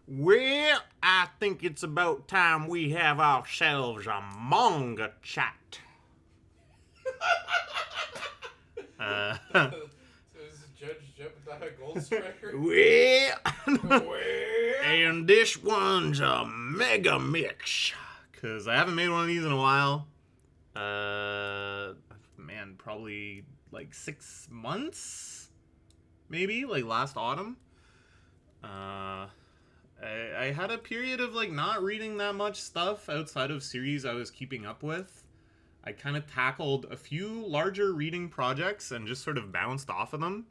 Well, I think it's about time we have ourselves a manga chat. So this is Judge Jebediah Goldstriker? Well, and this one's a Megamix. Because I haven't made one of these in a while. Man, probably like 6 months? Maybe, like last autumn. I had a period of like not reading that much stuff outside of series I was keeping up with. I kind of tackled a few larger reading projects and just sort of bounced off of them.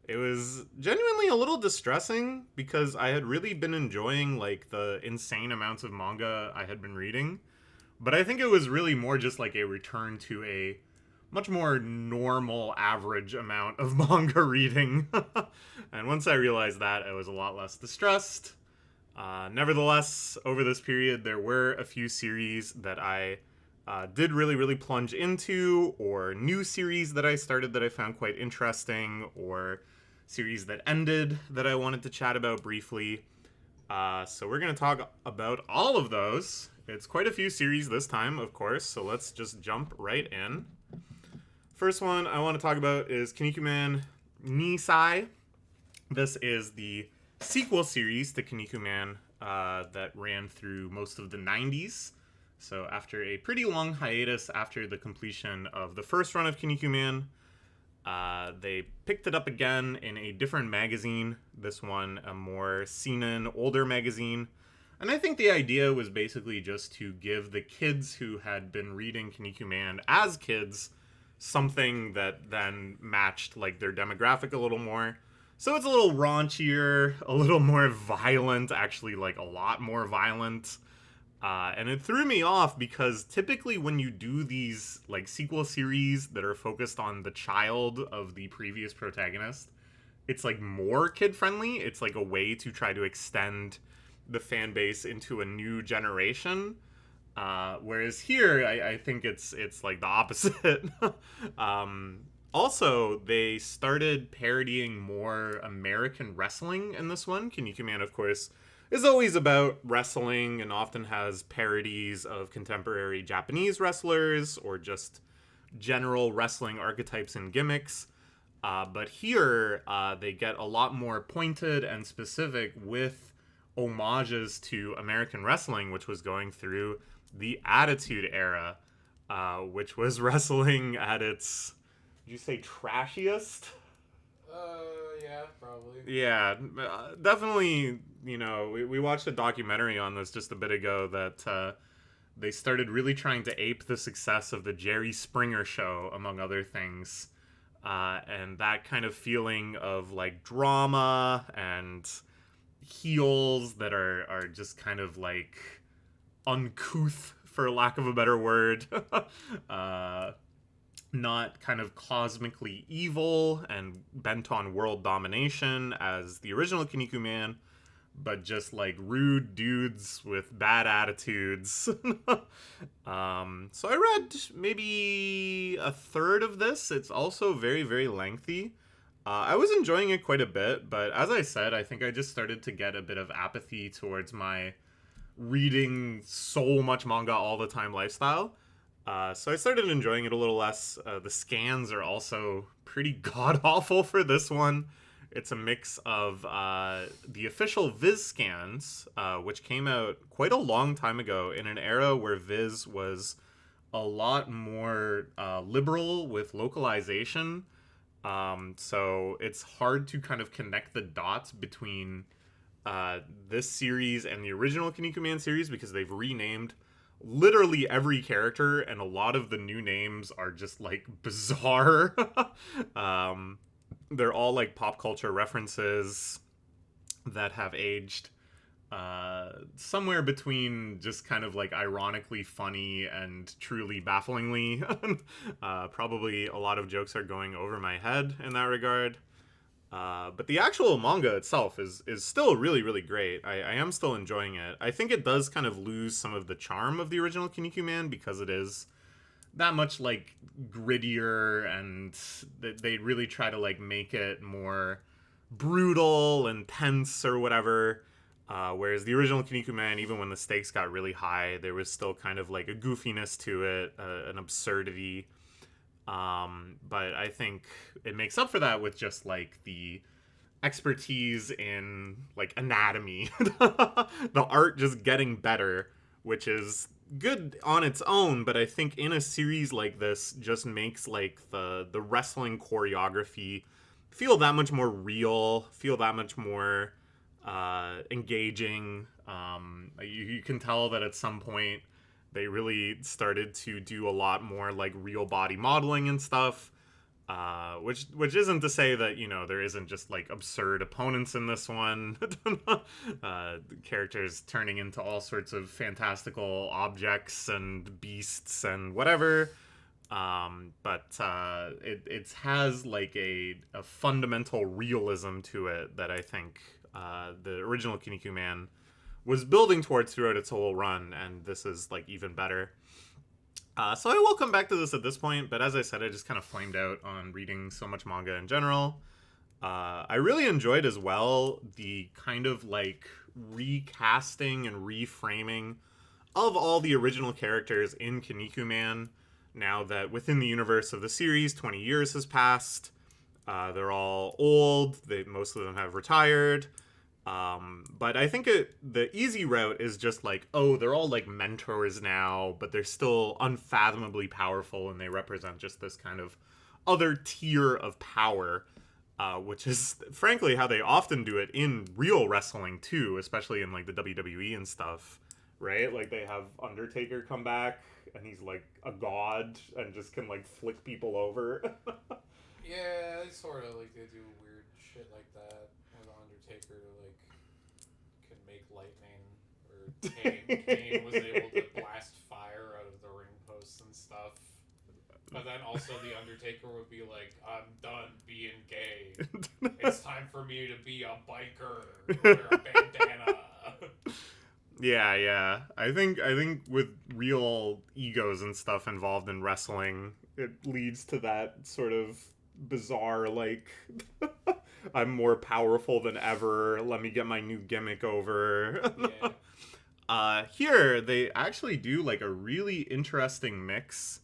It was genuinely a little distressing because I had really been enjoying like the insane amounts of manga I had been reading. But I think it was really more just like a return to a much more normal average amount of manga reading. And once I realized that, I was a lot less distressed. Nevertheless, over this period, there were a few series that I did really plunge into, or new series that I started that I found quite interesting, or series that ended that I wanted to chat about briefly. So we're going to talk about all of those. It's quite a few series this time, of course, so let's just jump right in. First one I want to talk about is Kinnikuman II Sei. This is the sequel series to Kinnikuman that ran through most of the 90s. So after a pretty long hiatus after the completion of the first run of Kinnikuman, they picked it up again in a different magazine. This one, a more seinen, older magazine. And I think the idea was basically just to give the kids who had been reading Kinnikuman as kids something that then matched like their demographic a little more. So it's a little raunchier, a little more violent, actually like a lot more violent. And it threw me off because typically when you do these like sequel series that are focused on the child of the previous protagonist, it's like more kid friendly. It's like a way to try to extend the fan base into a new generation. Whereas here, I think it's like the opposite. Also, they started parodying more American wrestling in this one. Kinnikuman, of course, is always about wrestling and often has parodies of contemporary Japanese wrestlers or just general wrestling archetypes and gimmicks. But here, they get a lot more pointed and specific with homages to American wrestling, which was going through the Attitude Era, which was wrestling at its, did you say trashiest? Yeah, probably. Yeah, definitely, we watched a documentary on this just a bit ago that they started really trying to ape the success of the Jerry Springer show, among other things. And that kind of feeling of like drama and heels that are just kind of like uncouth, for lack of a better word. Not kind of cosmically evil and bent on world domination as the original Kinnikuman, but just like rude dudes with bad attitudes. So I read maybe a third of this. It's also very lengthy. I was enjoying it quite a bit, but as I said, I think I just started to get a bit of apathy towards my reading so much manga all the time lifestyle. So I started enjoying it a little less. The scans are also pretty god-awful for this one. It's a mix of the official Viz scans, which came out quite a long time ago in an era where Viz was a lot more liberal with localization. So it's hard to kind of connect the dots between this series and the original Kinnikuman series because they've renamed literally every character, and a lot of the new names are just like bizarre. They're all like pop culture references that have aged somewhere between just kind of like ironically funny and truly bafflingly. Probably a lot of jokes are going over my head in that regard. But the actual manga itself is still really great. I am still enjoying it. I think it does kind of lose some of the charm of the original Kinnikuman because it is that much like grittier, and they really try to like make it more brutal and tense or whatever. Whereas the original Kinnikuman, even when the stakes got really high, there was still kind of like a goofiness to it, an absurdity. But I think it makes up for that with just like the expertise in like anatomy, the art just getting better, which is good on its own. But I think in a series like this, just makes like the wrestling choreography feel that much more real, feel that much more engaging. You can tell that at some point they really started to do a lot more like real body modeling and stuff. Which isn't to say that there isn't just like absurd opponents in this one. Characters turning into all sorts of fantastical objects and beasts and whatever. But it has like a fundamental realism to it that I think the original Kinnikuman was building towards throughout its whole run, and this is like even better. So I will come back to this at this point, but as I said, I just kind of flamed out on reading so much manga in general. I really enjoyed as well the kind of like recasting and reframing of all the original characters in Kinnikuman. Now that within the universe of the series, 20 years has passed. They're all old. Most of them have retired. But I think the easy route is just like, oh, they're all like mentors now, but they're still unfathomably powerful, and they represent just this kind of other tier of power, which is frankly how they often do it in real wrestling too, especially in like the WWE and stuff, right? Like they have Undertaker come back, and he's like a god and just can like flick people over. Yeah, they sort of like they do weird shit like that. With Undertaker, like can make lightning, or Kane was able to blast fire out of the ring posts and stuff. But then also the Undertaker would be like, "I'm done being gay. It's time for me to be a biker, wear a bandana." Yeah. I think with real egos and stuff involved in wrestling, it leads to that sort of bizarre, like, I'm more powerful than ever, let me get my new gimmick over. Here, they actually do, like, a really interesting mix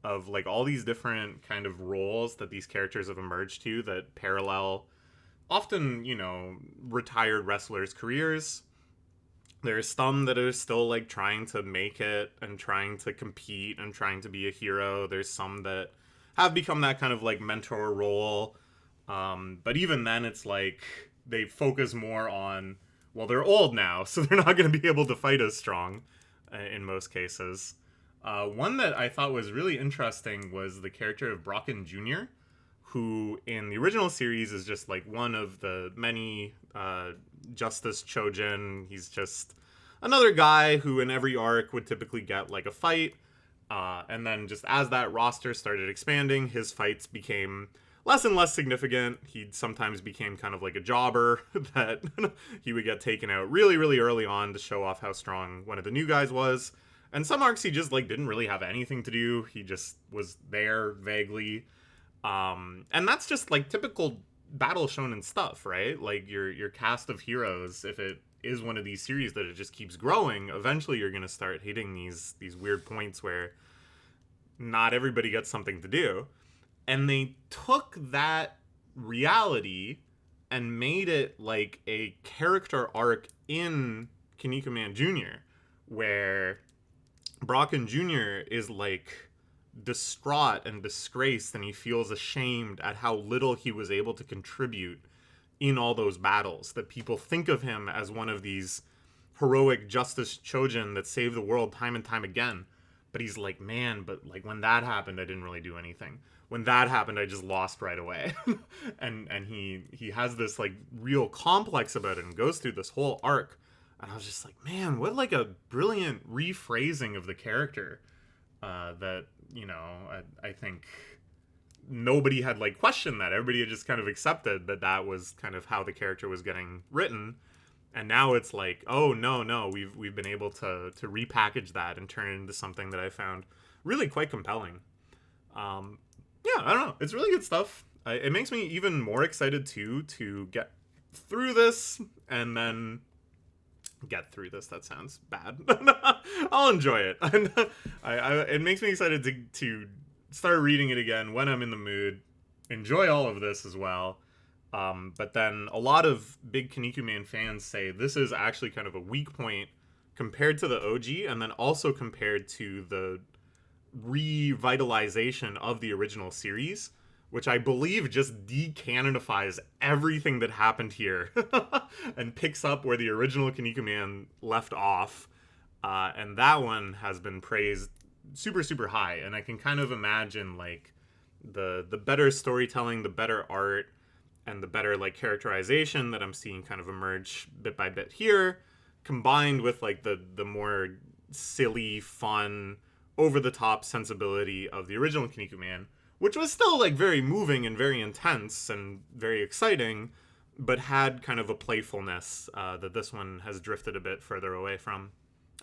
of, like, all these different kind of roles that these characters have emerged to that parallel often, retired wrestlers' careers. There's some that are still, like, trying to make it and trying to compete and trying to be a hero. There's some that have become that kind of, like, mentor role. But even then, it's like they focus more on, well, they're old now, so they're not going to be able to fight as strong in most cases. One that I thought was really interesting was the character of Brocken Jr., who in the original series is just, like, one of the many Justice Chojin. He's just another guy who in every arc would typically get like a fight, and then just as that roster started expanding, his fights became less and less significant. He sometimes became kind of like a jobber that he would get taken out really, really early on to show off how strong one of the new guys was. And some arcs he just like didn't really have anything to do. He just was there vaguely. And that's just like typical battle shonen stuff, right? Like your cast of heroes, if it is one of these series that it just keeps growing, eventually you're going to start hitting these weird points where not everybody gets something to do. And they took that reality and made it like a character arc in Kinnikuman Jr., where Brocken Jr. is like distraught and disgraced, and he feels ashamed at how little he was able to contribute in all those battles, that people think of him as one of these heroic Justice Chojin that saved the world time and time again. But he's like, man, but like when that happened, I didn't really do anything. When that happened, I just lost right away. and he has this like real complex about it and goes through this whole arc. And I was just like, man, what like a brilliant rephrasing of the character that, I think nobody had like questioned that. Everybody had just kind of accepted that was kind of how the character was getting written. And now it's like, oh no, we've been able to repackage that and turn it into something that I found really quite compelling. Yeah, I don't know. It's really good stuff. It makes me even more excited too to get through this and then get through this. That sounds bad. I'll enjoy it. It makes me excited to start reading it again when I'm in the mood. Enjoy all of this as well. But then a lot of big Kinnikuman fans say this is actually kind of a weak point compared to the OG, and then also compared to the revitalization of the original series, which I believe just decanonifies everything that happened here and picks up where the original Kinnikuman left off. And that one has been praised super, super high. And I can kind of imagine like the better storytelling, the better art, and the better like characterization that I'm seeing kind of emerge bit by bit here, combined with like the more silly, fun, over-the-top sensibility of the original Kinnikuman, which was still like very moving and very intense and very exciting, but had kind of a playfulness that this one has drifted a bit further away from.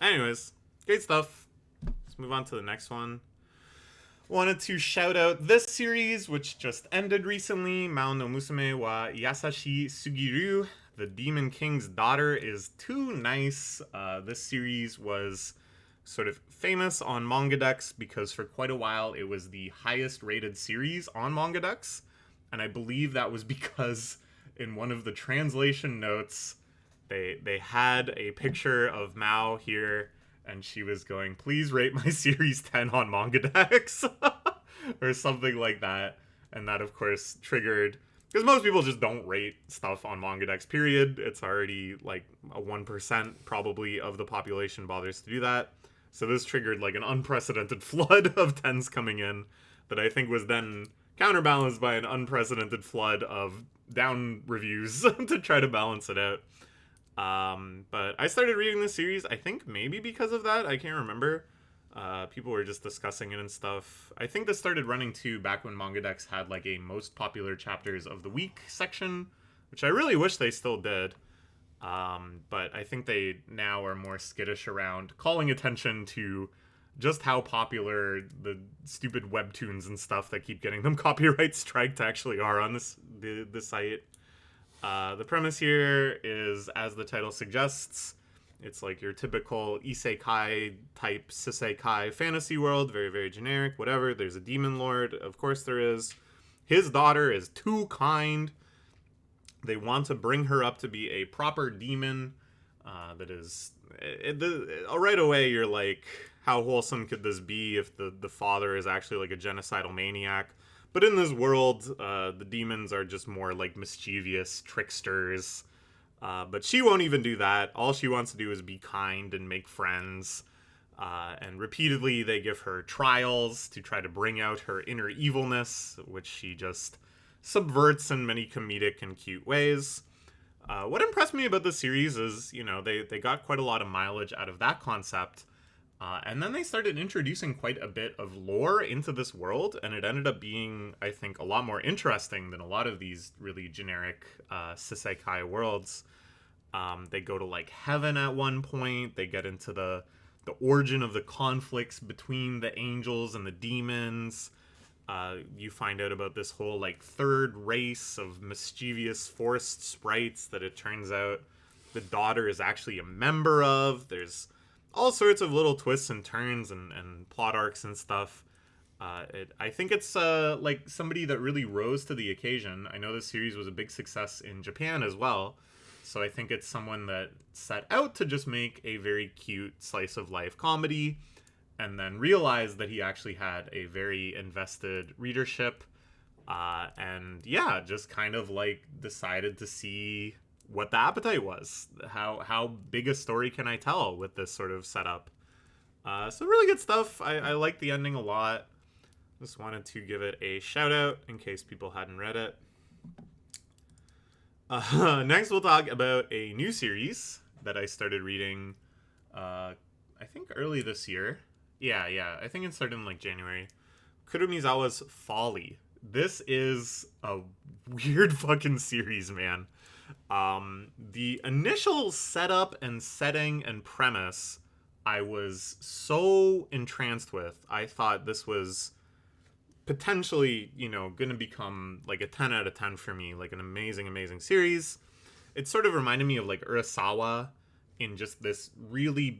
Anyways, great stuff. Let's move on to the next one. Wanted to shout out this series, which just ended recently. Maou no Musume wa Yasashi Sugiru. The Demon King's Daughter is too nice. This series was sort of famous on Mangadex because for quite a while it was the highest rated series on Mangadex. And I believe that was because in one of the translation notes, they had a picture of Maou here, and she was going, please rate my series 10 on Mangadex, or something like that. And that, of course, triggered, because most people just don't rate stuff on Mangadex, period. It's already like a 1% probably of the population bothers to do that. So this triggered like an unprecedented flood of 10s coming in that I think was then counterbalanced by an unprecedented flood of down reviews to try to balance it out. But I started reading this series, I think maybe because of that. I can't remember. People were just discussing it and stuff. I think this started running too back when Mangadex had like a most popular chapters of the week section, which I really wish they still did. But I think they now are more skittish around calling attention to just how popular the stupid webtoons and stuff that keep getting them copyright striked actually are on the site. The premise here is, as the title suggests, it's like your typical isekai type sisekai fantasy world, very, very generic, whatever. There's a demon lord, of course there is. His daughter is too kind. They want to bring her up to be a proper demon. That is, right away you're like, how wholesome could this be if the father is actually like a genocidal maniac? But in this world, the demons are just more like mischievous tricksters. But she won't even do that. All she wants to do is be kind and make friends. And repeatedly they give her trials to try to bring out her inner evilness, which she just subverts in many comedic and cute ways. What impressed me about the series is, you know, they got quite a lot of mileage out of that concept. And then they started introducing quite a bit of lore into this world, and it ended up being, I think, a lot more interesting than a lot of these really generic Sisekai worlds. They go to, like, heaven at one point. They get into the origin of the conflicts between the angels and the demons. You find out about this whole, like, third race of mischievous forest sprites that it turns out the daughter is actually a member of. There's all sorts of little twists and turns and plot arcs and stuff. I think it's like somebody that really rose to the occasion. I know this series was a big success in Japan as well, so I think it's someone that set out to just make a very cute slice of life comedy, and then realized that he actually had a very invested readership, and yeah, just kind of like decided to see what the appetite was. How big a story can I tell with this sort of setup? So really good stuff. I like the ending a lot. Just wanted to give it a shout out in case people hadn't read it. Next we'll talk about a new series that I started reading I think early this year. Yeah, I think it started in like January. Kuromizawa's Folly. This is a weird fucking series, man. The initial setup and setting and premise I was so entranced with. I thought this was potentially, you know, gonna become like a 10 out of 10 for me, like an amazing, amazing series. It sort of reminded me of like Urasawa in just this really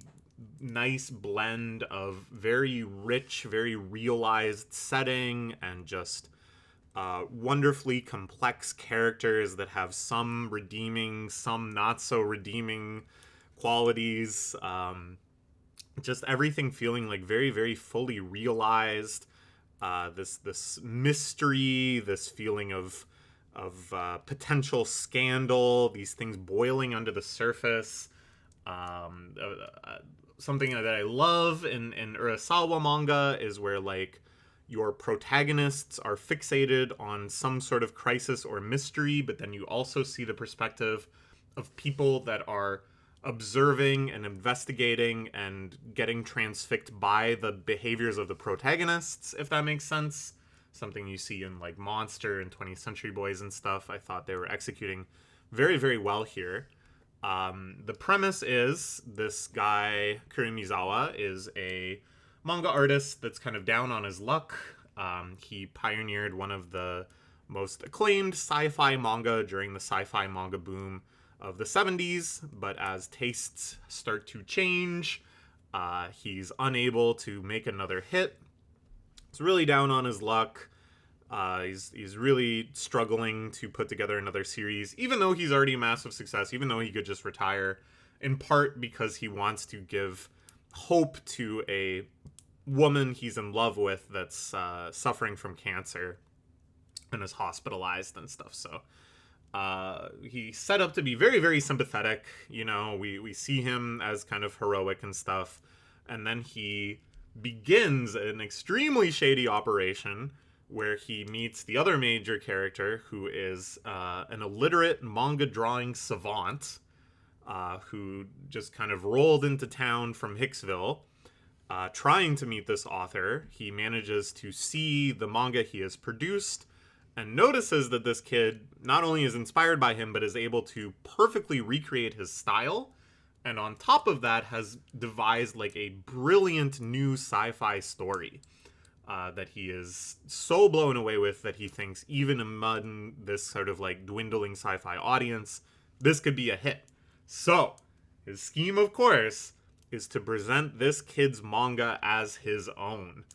nice blend of very rich, very realized setting and just wonderfully complex characters that have some redeeming, some not so redeeming qualities. Just everything feeling like very, very fully realized. This mystery, this feeling of potential scandal, these things boiling under the surface. Something that I love in Urasawa manga is where like your protagonists are fixated on some sort of crisis or mystery, but then you also see the perspective of people that are observing and investigating and getting transfixed by the behaviors of the protagonists, if that makes sense. Something you see in like Monster and 20th Century Boys and stuff. I thought they were executing very, very well here. The premise is this guy, Kurumizawa, is a manga artist that's kind of down on his luck. He pioneered one of the most acclaimed sci-fi manga during the sci-fi manga boom of the 70s, but as tastes start to change, he's unable to make another hit. He's really down on his luck. He's really struggling to put together another series, even though he's already a massive success, even though he could just retire, in part because he wants to give hope to a woman he's in love with that's suffering from cancer and is hospitalized and stuff. So he's set up to be very, very sympathetic. You know, we see him as kind of heroic and stuff. And then he begins an extremely shady operation where he meets the other major character, who is an illiterate manga drawing savant who just kind of rolled into town from Hicksville trying to meet this author. He manages to see the manga he has produced and notices that this kid not only is inspired by him, but is able to perfectly recreate his style. And on top of that, has devised like a brilliant new sci-fi story that he is so blown away with that he thinks even among this sort of like dwindling sci-fi audience, this could be a hit. So his scheme, of course, is to present this kid's manga as his own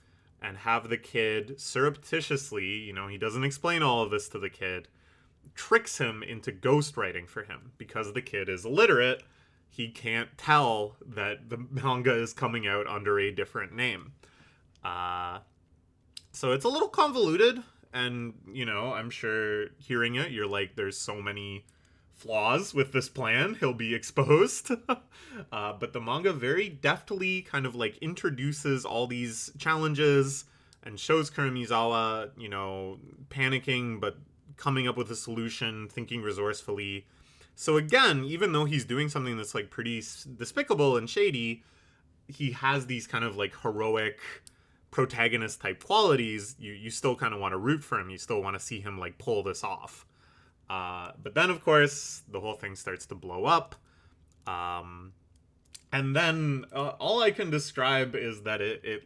and have the kid surreptitiously, you know, he doesn't explain all of this to the kid, tricks him into ghostwriting for him. Because the kid is illiterate, he can't tell that the manga is coming out under a different name. So it's a little convoluted, and, you know, I'm sure hearing it, you're like, there's so many flaws with this plan, he'll be exposed. But the manga very deftly kind of like introduces all these challenges and shows Kuromizawa, you know, panicking but coming up with a solution, thinking resourcefully. So again, even though he's doing something that's like pretty despicable and shady, he has these kind of like heroic protagonist type qualities. You still kind of want to root for him. You still want to see him like pull this off. But then, of course, the whole thing starts to blow up. And then all I can describe is that it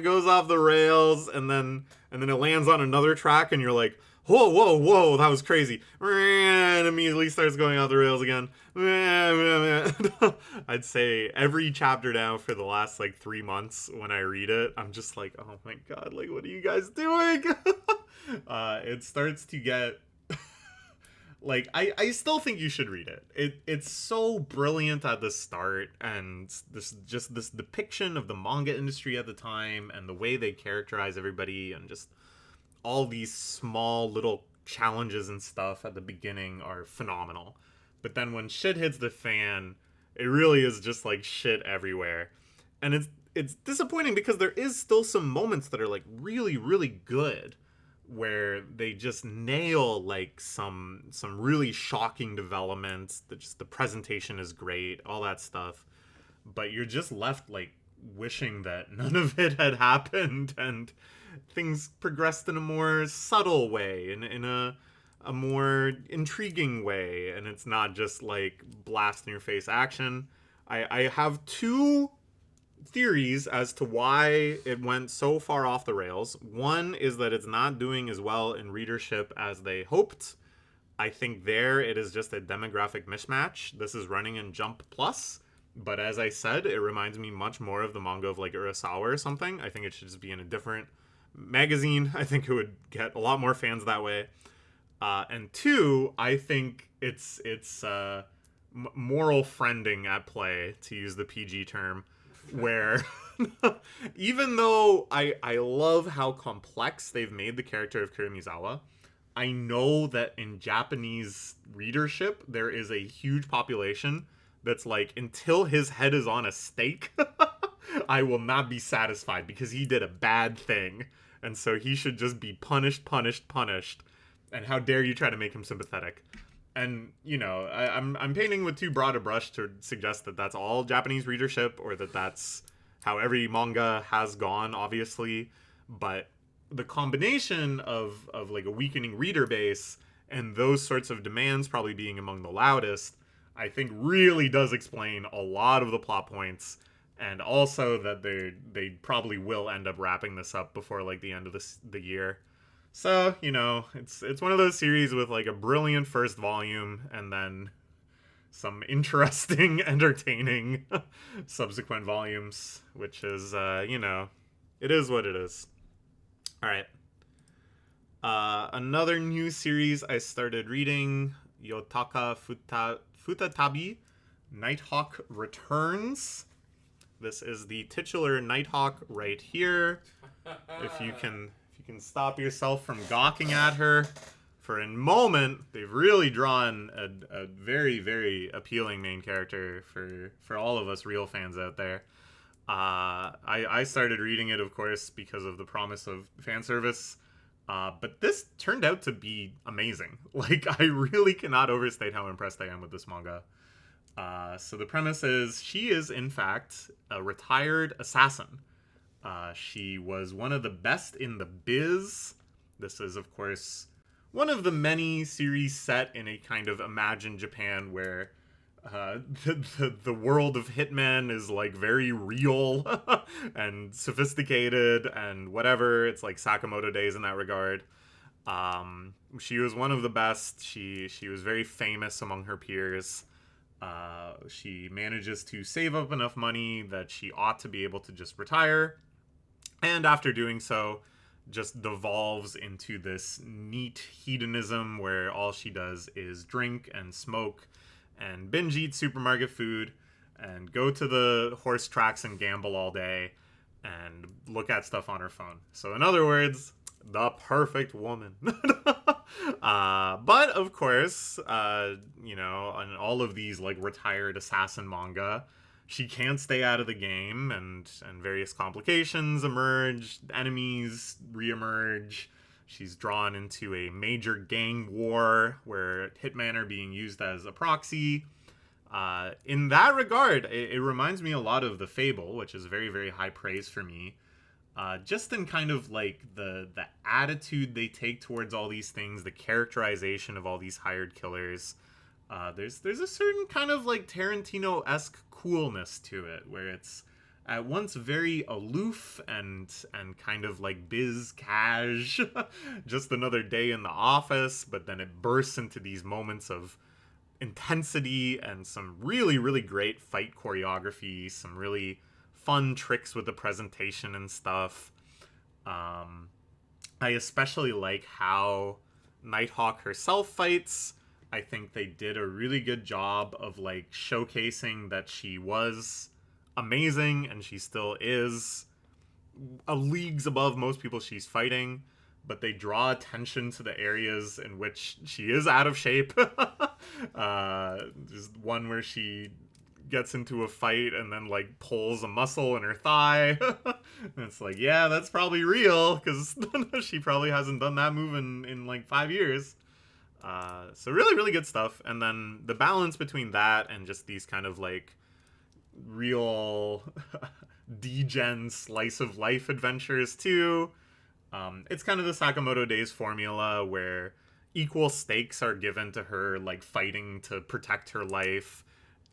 goes off the rails, and then it lands on another track, and you're like, whoa, that was crazy. And immediately starts going off the rails again. I'd say every chapter now for the last like 3 months when I read it, I'm just like, oh my god, like what are you guys doing? It starts to get like I still think you should read it. It's so brilliant at the start, and this depiction of the manga industry at the time and the way they characterize everybody and just all these small little challenges and stuff at the beginning are phenomenal. But then when shit hits the fan, it really is just like shit everywhere. And it's disappointing because there is still some moments that are like really, really good, where they just nail like some really shocking developments. The presentation is great, all that stuff. But you're just left like wishing that none of it had happened and things progressed in a more subtle way, in a more intriguing way, and it's not just like blast in your face action. I have two theories as to why it went so far off the rails. One is that it's not doing as well in readership as they hoped. I think there it is just a demographic mismatch. This is running in Jump Plus, but as I said, it reminds me much more of the manga of like Urasawa or something. I think it should just be in a different magazine. I think it would get a lot more fans that way. And two, I think it's moral friending at play, to use the PG term, where even though I love how complex they've made the character of Kuromizawa, I know that in Japanese readership, there is a huge population that's like, until his head is on a stake, I will not be satisfied because he did a bad thing. And so he should just be punished, punished, punished. And how dare you try to make him sympathetic? And, you know, I'm painting with too broad a brush to suggest that that's all Japanese readership or that that's how every manga has gone, obviously. But the combination of like a weakening reader base and those sorts of demands probably being among the loudest, I think really does explain a lot of the plot points, and also that they probably will end up wrapping this up before like the end of the year. So, you know, it's one of those series with like a brilliant first volume and then some interesting, entertaining subsequent volumes, which is, you know, it is what it is. All right. Another new series I started reading, Yotaka Futatabi, Nighthawk Returns. This is the titular Nighthawk right here. If you can stop yourself from gawking at her for a moment, they've really drawn a very, very appealing main character for all of us real fans out there. I started reading it, of course, because of the promise of fan service. But this turned out to be amazing. Like, I really cannot overstate how impressed I am with this manga. So the premise is she is, in fact, a retired assassin. She was one of the best in the biz. This is, of course, one of the many series set in a kind of imagined Japan where the world of hitmen is like very real and sophisticated and whatever. It's like Sakamoto days in that regard. She was one of the best. She was very famous among her peers. She manages to save up enough money that she ought to be able to just retire. And after doing so, just devolves into this neat hedonism where all she does is drink and smoke and binge eat supermarket food and go to the horse tracks and gamble all day and look at stuff on her phone. So in other words, the perfect woman. But of course, you know, on all of these like retired assassin manga, she can't stay out of the game, and various complications emerge, enemies reemerge. She's drawn into a major gang war where hitmen are being used as a proxy. In that regard, it reminds me a lot of The Fable, which is very, very high praise for me. Just in kind of like the attitude they take towards all these things, the characterization of all these hired killers. There's a certain kind of like Tarantino-esque coolness to it, where it's at once very aloof and kind of like biz cash, just another day in the office, but then it bursts into these moments of intensity and some really, really great fight choreography, some really fun tricks with the presentation and stuff. I especially like how Nighthawk herself fights. I think they did a really good job of like showcasing that she was amazing and she still is a leagues above most people she's fighting, but they draw attention to the areas in which she is out of shape. There's one where she gets into a fight and then like pulls a muscle in her thigh. And it's like, yeah, that's probably real because she probably hasn't done that move in like 5 years. So really, really good stuff. And then the balance between that and just these kind of like real degen slice of life adventures too. It's kind of the Sakamoto Days formula where equal stakes are given to her, like fighting to protect her life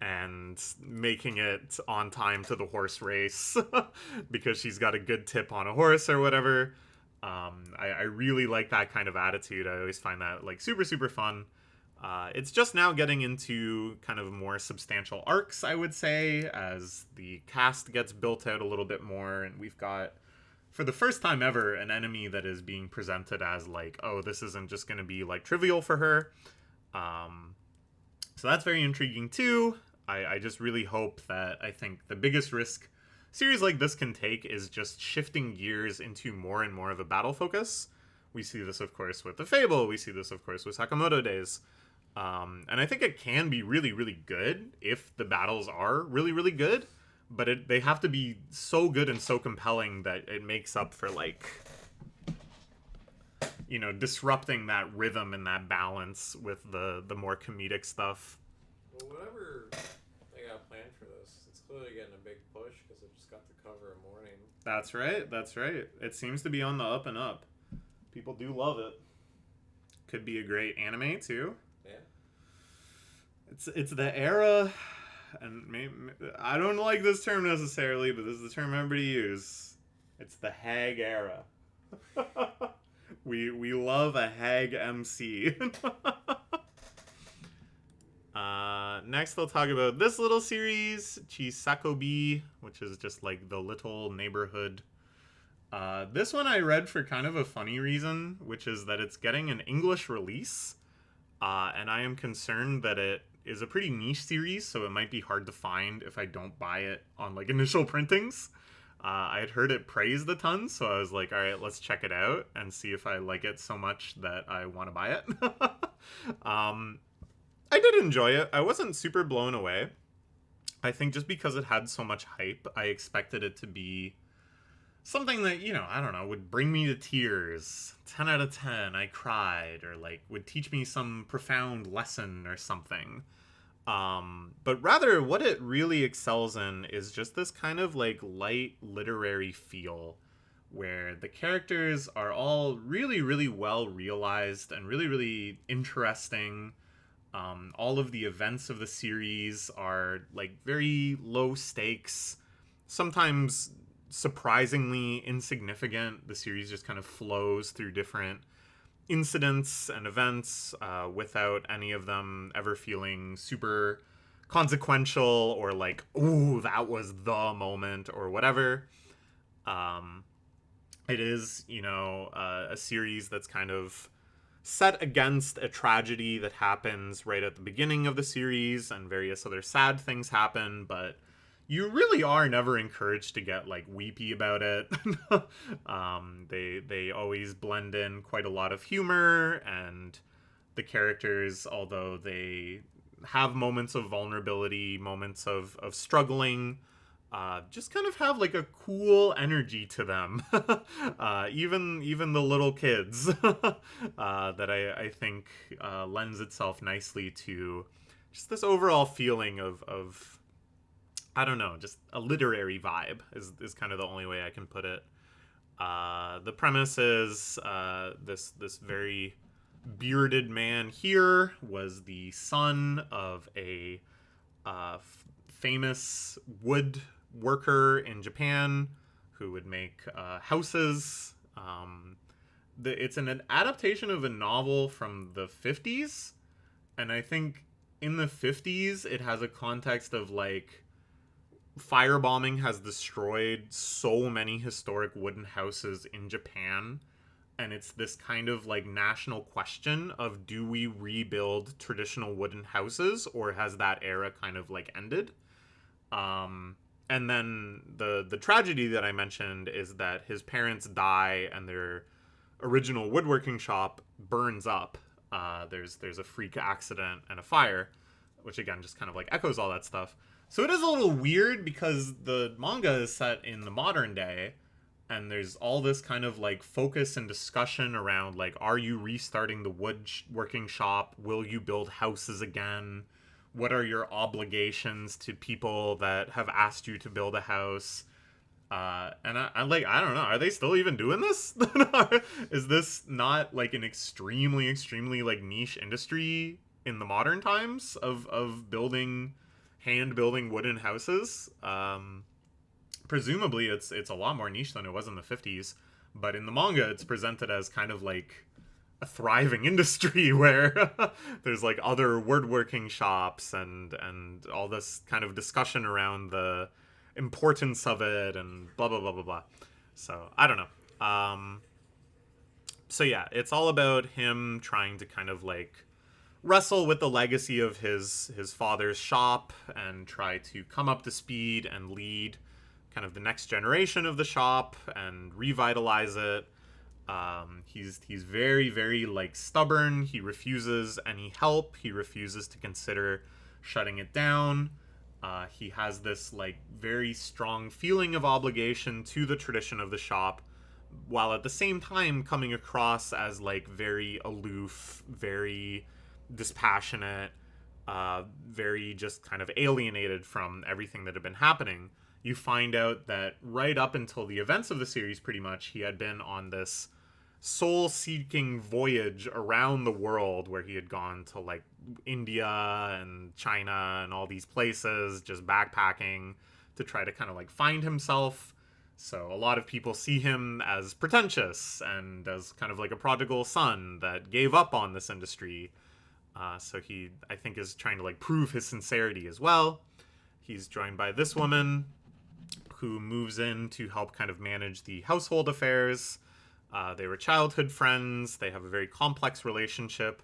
and making it on time to the horse race because she's got a good tip on a horse or whatever. I really like that kind of attitude. I always find that like super, super fun. It's just now getting into kind of more substantial arcs, I would say, as the cast gets built out a little bit more, and we've got, for the first time ever, an enemy that is being presented as like, oh, this isn't just going to be like trivial for her. So that's very intriguing too. I just really hope that, I think the biggest risk series like this can take is just shifting gears into more and more of a battle focus. We see this, of course, with the Fable. We see this, of course, with Sakamoto Days. And I think it can be really, really good if the battles are really, really good. But they have to be so good and so compelling that it makes up for, like, you know, disrupting that rhythm and that balance with the more comedic stuff. Well, whatever they got planned for this, it's clearly getting a big push because it just got the cover of Morning. That's right. That's right. It seems to be on the up and up. People do love it. Could be a great anime too. Yeah. It's the era, and maybe, I don't like this term necessarily, but this is the term everybody uses. It's the hag era. we love a hag MC. Next, I'll talk about this little series, Chiisakobee, which is just like the little neighborhood. This one I read for kind of a funny reason, which is that it's getting an English release, and I am concerned that it is a pretty niche series, so it might be hard to find if I don't buy it on like initial printings. I had heard it praised a ton, so I was like, all right, let's check it out and see if I like it so much that I want to buy it. I did enjoy it. I wasn't super blown away. I think just because it had so much hype, I expected it to be something that, you know, I don't know, would bring me to tears. 10 out of 10, I cried, or like would teach me some profound lesson or something. But rather, what it really excels in is just this kind of like light literary feel where the characters are all really, really well realized and really, really interesting. All of the events of the series are like very low stakes, sometimes surprisingly insignificant. The series just kind of flows through different incidents and events without any of them ever feeling super consequential or like, ooh, that was the moment or whatever. It is, you know, a series that's kind of set against a tragedy that happens right at the beginning of the series, and various other sad things happen, but you really are never encouraged to get like weepy about it. They always blend in quite a lot of humor, and the characters, although they have moments of vulnerability, moments of struggling, just kind of have like a cool energy to them. Even the little kids that I think lends itself nicely to just this overall feeling of I don't know, just a literary vibe is kind of the only way I can put it. The premise is this very bearded man here was the son of a famous wood worker in Japan who would make houses. It's an adaptation of a novel from the 50s, and I think in the 50s it has a context of like firebombing has destroyed so many historic wooden houses in Japan, and it's this kind of like national question of, do we rebuild traditional wooden houses, or has that era kind of like ended? And then the tragedy that I mentioned is that his parents die and their original woodworking shop burns up. There's a freak accident and a fire, which again just kind of like echoes all that stuff. So it is a little weird because the manga is set in the modern day, and there's all this kind of like focus and discussion around like, are you restarting the woodworking shop? Will you build houses again? What are your obligations to people that have asked you to build a house? And I'm like, I don't know. Are they still even doing this? Is this not like an extremely, extremely like niche industry in the modern times of hand building wooden houses? Presumably it's a lot more niche than it was in the 50s, but in the manga it's presented as kind of like a thriving industry where there's like other woodworking shops and all this kind of discussion around the importance of it and blah blah blah blah blah. So I don't know. So yeah, it's all about him trying to kind of like wrestle with the legacy of his father's shop and try to come up to speed and lead kind of the next generation of the shop and revitalize it. He's very, very like stubborn. He refuses any help. He refuses to consider shutting it down. He has this like very strong feeling of obligation to the tradition of the shop, while at the same time coming across as like very aloof, very dispassionate, very just kind of alienated from everything that had been happening. You find out that right up until the events of the series, pretty much, he had been on this soul-seeking voyage around the world where he had gone to, like, India and China and all these places, just backpacking to try to kind of, like, find himself. So a lot of people see him as pretentious and as kind of like a prodigal son that gave up on this industry. So he, I think, is trying to, like, prove his sincerity as well. He's joined by this woman who moves in to help kind of manage the household affairs. They were childhood friends. They have a very complex relationship.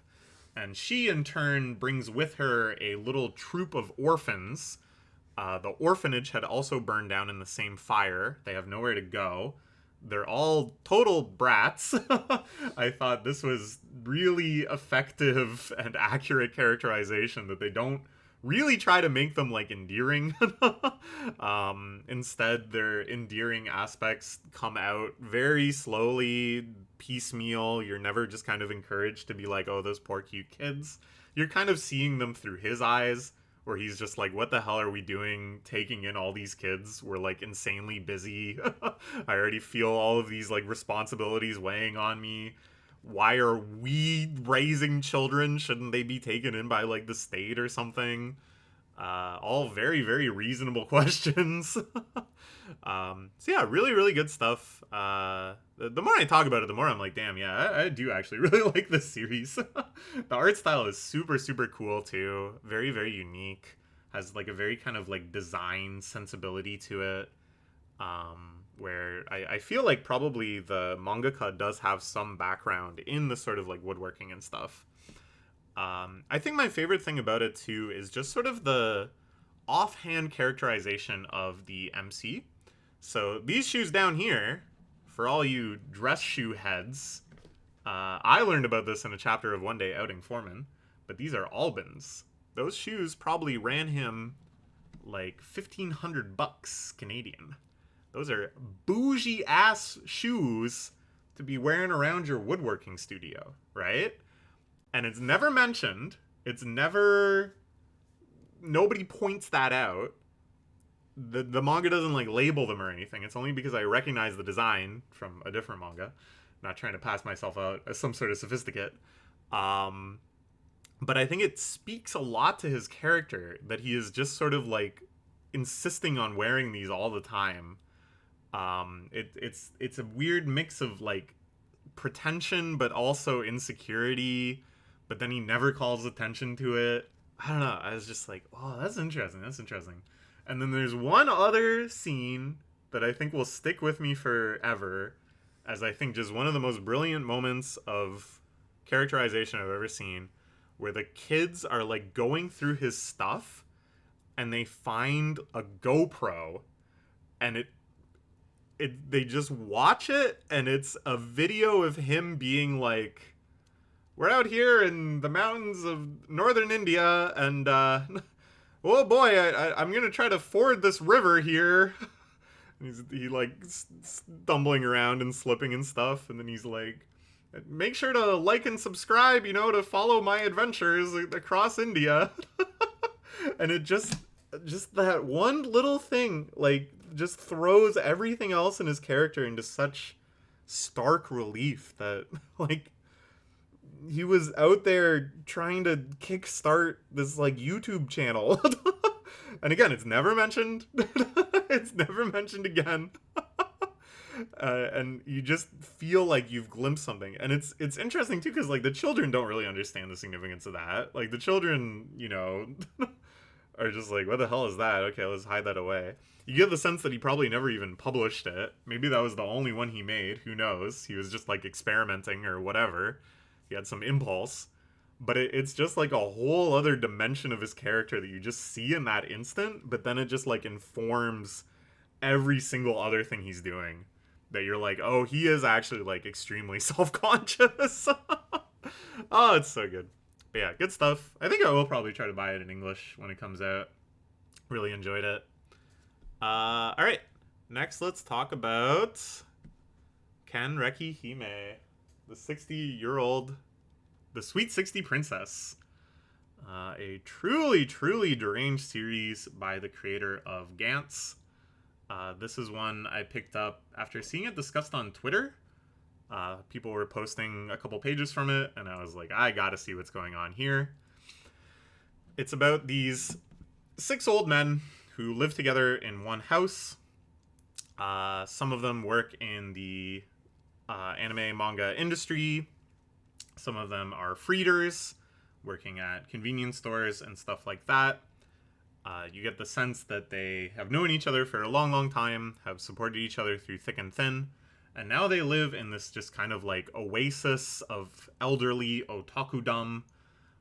And she, in turn, brings with her a little troop of orphans. The orphanage had also burned down in the same fire. They have nowhere to go. They're all total brats. I thought this was really effective and accurate characterization, that they don't really try to make them like endearing. Instead, their endearing aspects come out very slowly, piecemeal. You're never just kind of encouraged to be like, oh, those poor cute kids. You're kind of seeing them through his eyes, where he's just like, what the hell are we doing taking in all these kids? We're like insanely busy. I already feel all of these like responsibilities weighing on me. Why are we raising children? Shouldn't they be taken in by like the state or something? All very, very reasonable questions. So yeah, really, really good stuff. The more I talk about it, the more I'm like, damn, yeah, I do actually really like this series. The art style is super, super cool too. Very, very unique. Has like a very kind of like design sensibility to it. Where I feel like probably the mangaka does have some background in the sort of like woodworking and stuff. I think my favorite thing about it too is just sort of the offhand characterization of the MC. So these shoes down here, for all you dress shoe heads, I learned about this in a chapter of One Day Outing Foreman, but these are Albans. Those shoes probably ran him like $1,500 Canadian. Those are bougie ass shoes to be wearing around your woodworking studio, right? And it's never mentioned. It's never, nobody points that out. The manga doesn't like label them or anything. It's only because I recognize the design from a different manga. Not trying to pass myself out as some sort of sophisticate. But I think it speaks a lot to his character that he is just sort of like insisting on wearing these all the time. It's a weird mix of like pretension but also insecurity, but then he never calls attention to it. I don't know. I was just like, oh, that's interesting. That's interesting. And then there's one other scene that I think will stick with me forever, as I think just one of the most brilliant moments of characterization I've ever seen, where the kids are like going through his stuff and they find a GoPro, and they just watch it, and it's a video of him being like, we're out here in the mountains of northern India, and oh boy, I'm gonna try to ford this river here. He like stumbling around and slipping and stuff, and then he's like, make sure to like and subscribe, to follow my adventures across India. And it just that one little thing, like, just throws everything else in his character into such stark relief that, like, he was out there trying to kickstart this, like, YouTube channel. And again, it's never mentioned. It's never mentioned again. And you just feel like you've glimpsed something. And it's interesting too, because like the children don't really understand the significance of that. Like the children, are just like, what the hell is that? Okay, let's hide that away. You get the sense that he probably never even published it. Maybe that was the only one he made. Who knows? He was just like experimenting or whatever. He had some impulse. But it's just like a whole other dimension of his character that you just see in that instant, but then it just like informs every single other thing he's doing. That you're like, oh, he is actually like extremely self-conscious. Oh, it's so good. But yeah, good stuff. I think I will probably try to buy it in English when it comes out. Really enjoyed it. All right. Next, let's talk about Kanreki Hime, the 60-year-old, the Sweet 60 Princess. A truly, truly deranged series by the creator of Gantz. This is one I picked up after seeing it discussed on Twitter. People were posting a couple pages from it, and I was like, I gotta see what's going on here. It's about these 6 old men who live together in one house. Some of them work in the anime manga industry. Some of them are freeders, working at convenience stores and stuff like that. You get the sense that they have known each other for a long, long time, have supported each other through thick and thin, and now they live in this just kind of like oasis of elderly otakudom,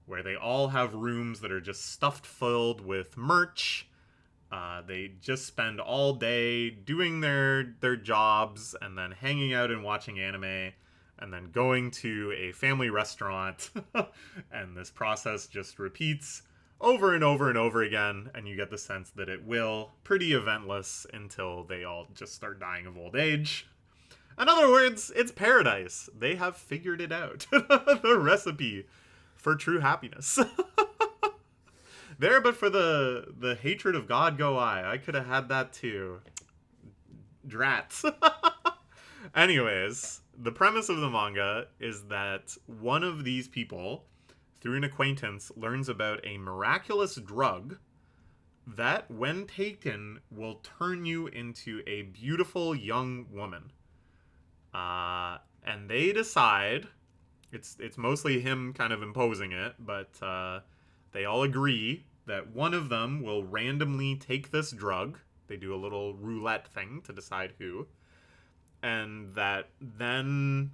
where they all have rooms that are just stuffed filled with merch. They just spend all day doing their jobs and then hanging out and watching anime and then going to a family restaurant. And this process just repeats over and over and over again, and you get the sense that it will pretty eventless until they all just start dying of old age. In other words, it's paradise. They have figured it out. The recipe for true happiness. There, but for the hatred of God go I. I could have had that too. Drats. Anyways, the premise of the manga is that one of these people, through an acquaintance, learns about a miraculous drug that, when taken, will turn you into a beautiful young woman. And they decide, it's mostly him kind of imposing it, but they all agree that one of them will randomly take this drug. They do a little roulette thing to decide who. And that then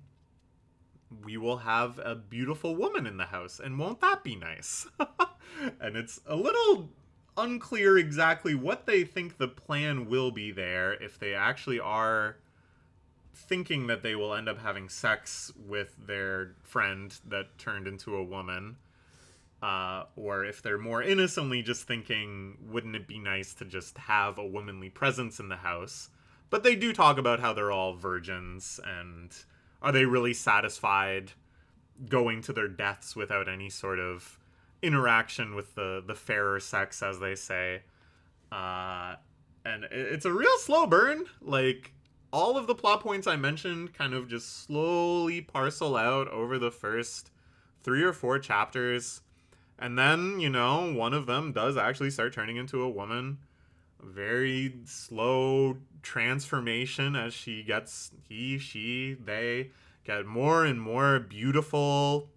we will have a beautiful woman in the house. And won't that be nice? And it's a little unclear exactly what they think the plan will be there, if they actually are thinking that they will end up having sex with their friend that turned into a woman. Or if they're more innocently just thinking, wouldn't it be nice to just have a womanly presence in the house? But they do talk about how they're all virgins, and are they really satisfied going to their deaths without any sort of interaction with the fairer sex, as they say. And it's a real slow burn. Like, all of the plot points I mentioned kind of just slowly parcel out over the first 3 or 4 chapters. And then, one of them does actually start turning into a woman. Very slow transformation as they get more and more beautiful.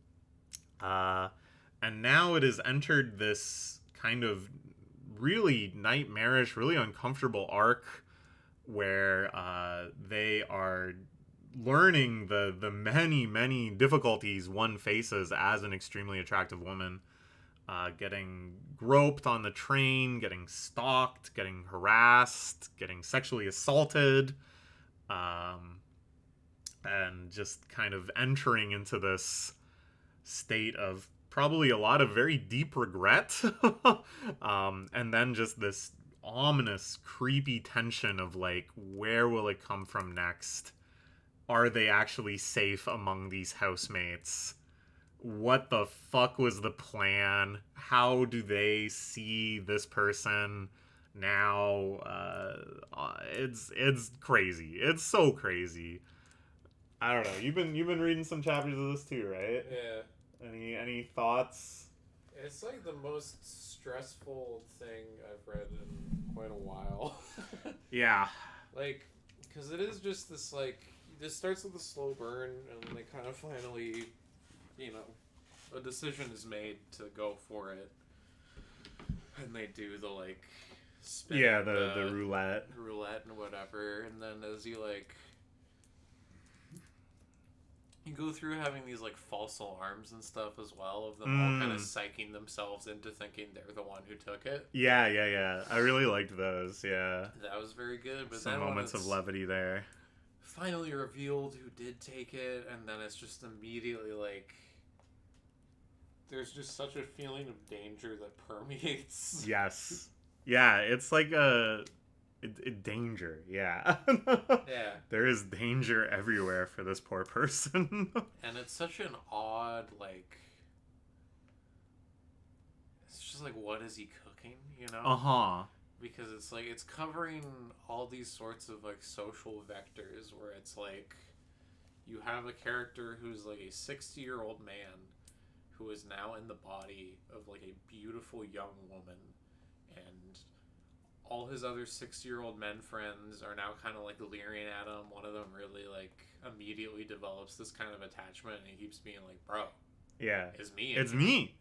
And now it has entered this kind of really nightmarish, really uncomfortable arc where they are learning the many, many difficulties one faces as an extremely attractive woman. Getting groped on the train, getting stalked, getting harassed, getting sexually assaulted, and just kind of entering into this state of probably a lot of very deep regret, and then just this ominous, creepy tension of like, where will it come from next? Are they actually safe among these housemates? What the fuck was the plan? How do they see this person now? It's crazy. It's so crazy. I don't know. You've been reading some chapters of this too, right? Yeah. Any thoughts? It's like the most stressful thing I've read in quite a while. Yeah. Like, Because it is just this, like, this starts with a slow burn, and then they kind of finally, you know, a decision is made to go for it. And they do the, like, spin. Yeah, the roulette. Roulette and whatever. And then as you, like, you go through having these, like, false alarms and stuff as well, of them all kind of psyching themselves into thinking they're the one who took it. Yeah. I really liked those, yeah. That was very good. But some then moments of levity there. Finally revealed who did take it, and then it's just immediately, like, there's just such a feeling of danger that permeates. Yes. Yeah, it's like a danger, yeah. Yeah. There is danger everywhere for this poor person. And it's such an odd, like, it's just like, what is he cooking, you know? Uh-huh. Because it's like, it's covering all these sorts of, like, social vectors where it's like, you have a character who's like a 60-year-old man who is now in the body of, like, a beautiful young woman, and all his other 60-year-old men friends are now kind of, like, leering at him. One of them really, like, immediately develops this kind of attachment, and he keeps being like, bro, yeah, it's me. It's me.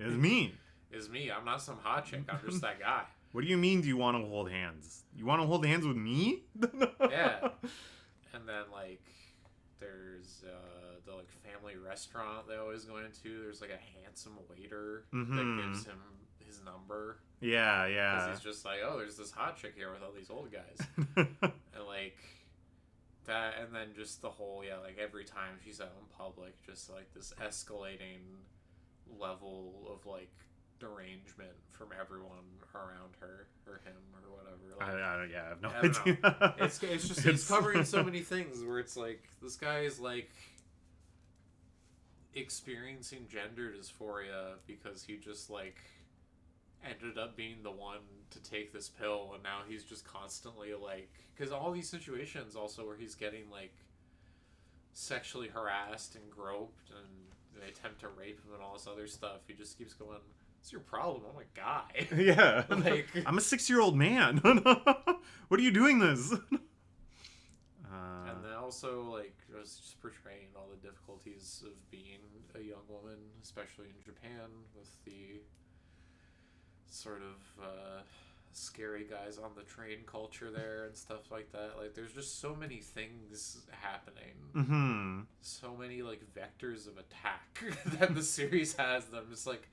I'm not some hot chick. I'm just that guy. What do you mean, do you want to hold hands? You want to hold hands with me? Yeah. And then, like, there's the, like, family restaurant they always go into. There's, like, a handsome waiter that gives him his number. Yeah. Because he's just like, oh, there's this hot chick here with all these old guys. And, like, that, and then just the whole, like, every time she's out in public, just, like, this escalating level of, like, derangement from everyone around her, or him, or whatever. Like, I have no I don't idea. know. It's just, it's covering so many things where it's like, this guy is, like, experiencing gender dysphoria because he just, like, ended up being the one to take this pill, and now he's just constantly, like, because all these situations also where he's getting, like, sexually harassed and groped, and they attempt to rape him and all this other stuff, he just keeps going, what's your problem? I'm a guy. Yeah. Like, I'm a 6-year-old man. What are you doing this? And then also, like, just portraying all the difficulties of being a young woman, especially in Japan, with the sort of scary guys on the train culture there and stuff like that. Like, there's just so many things happening. Mm-hmm. So many, like, vectors of attack that the series has that I'm just like,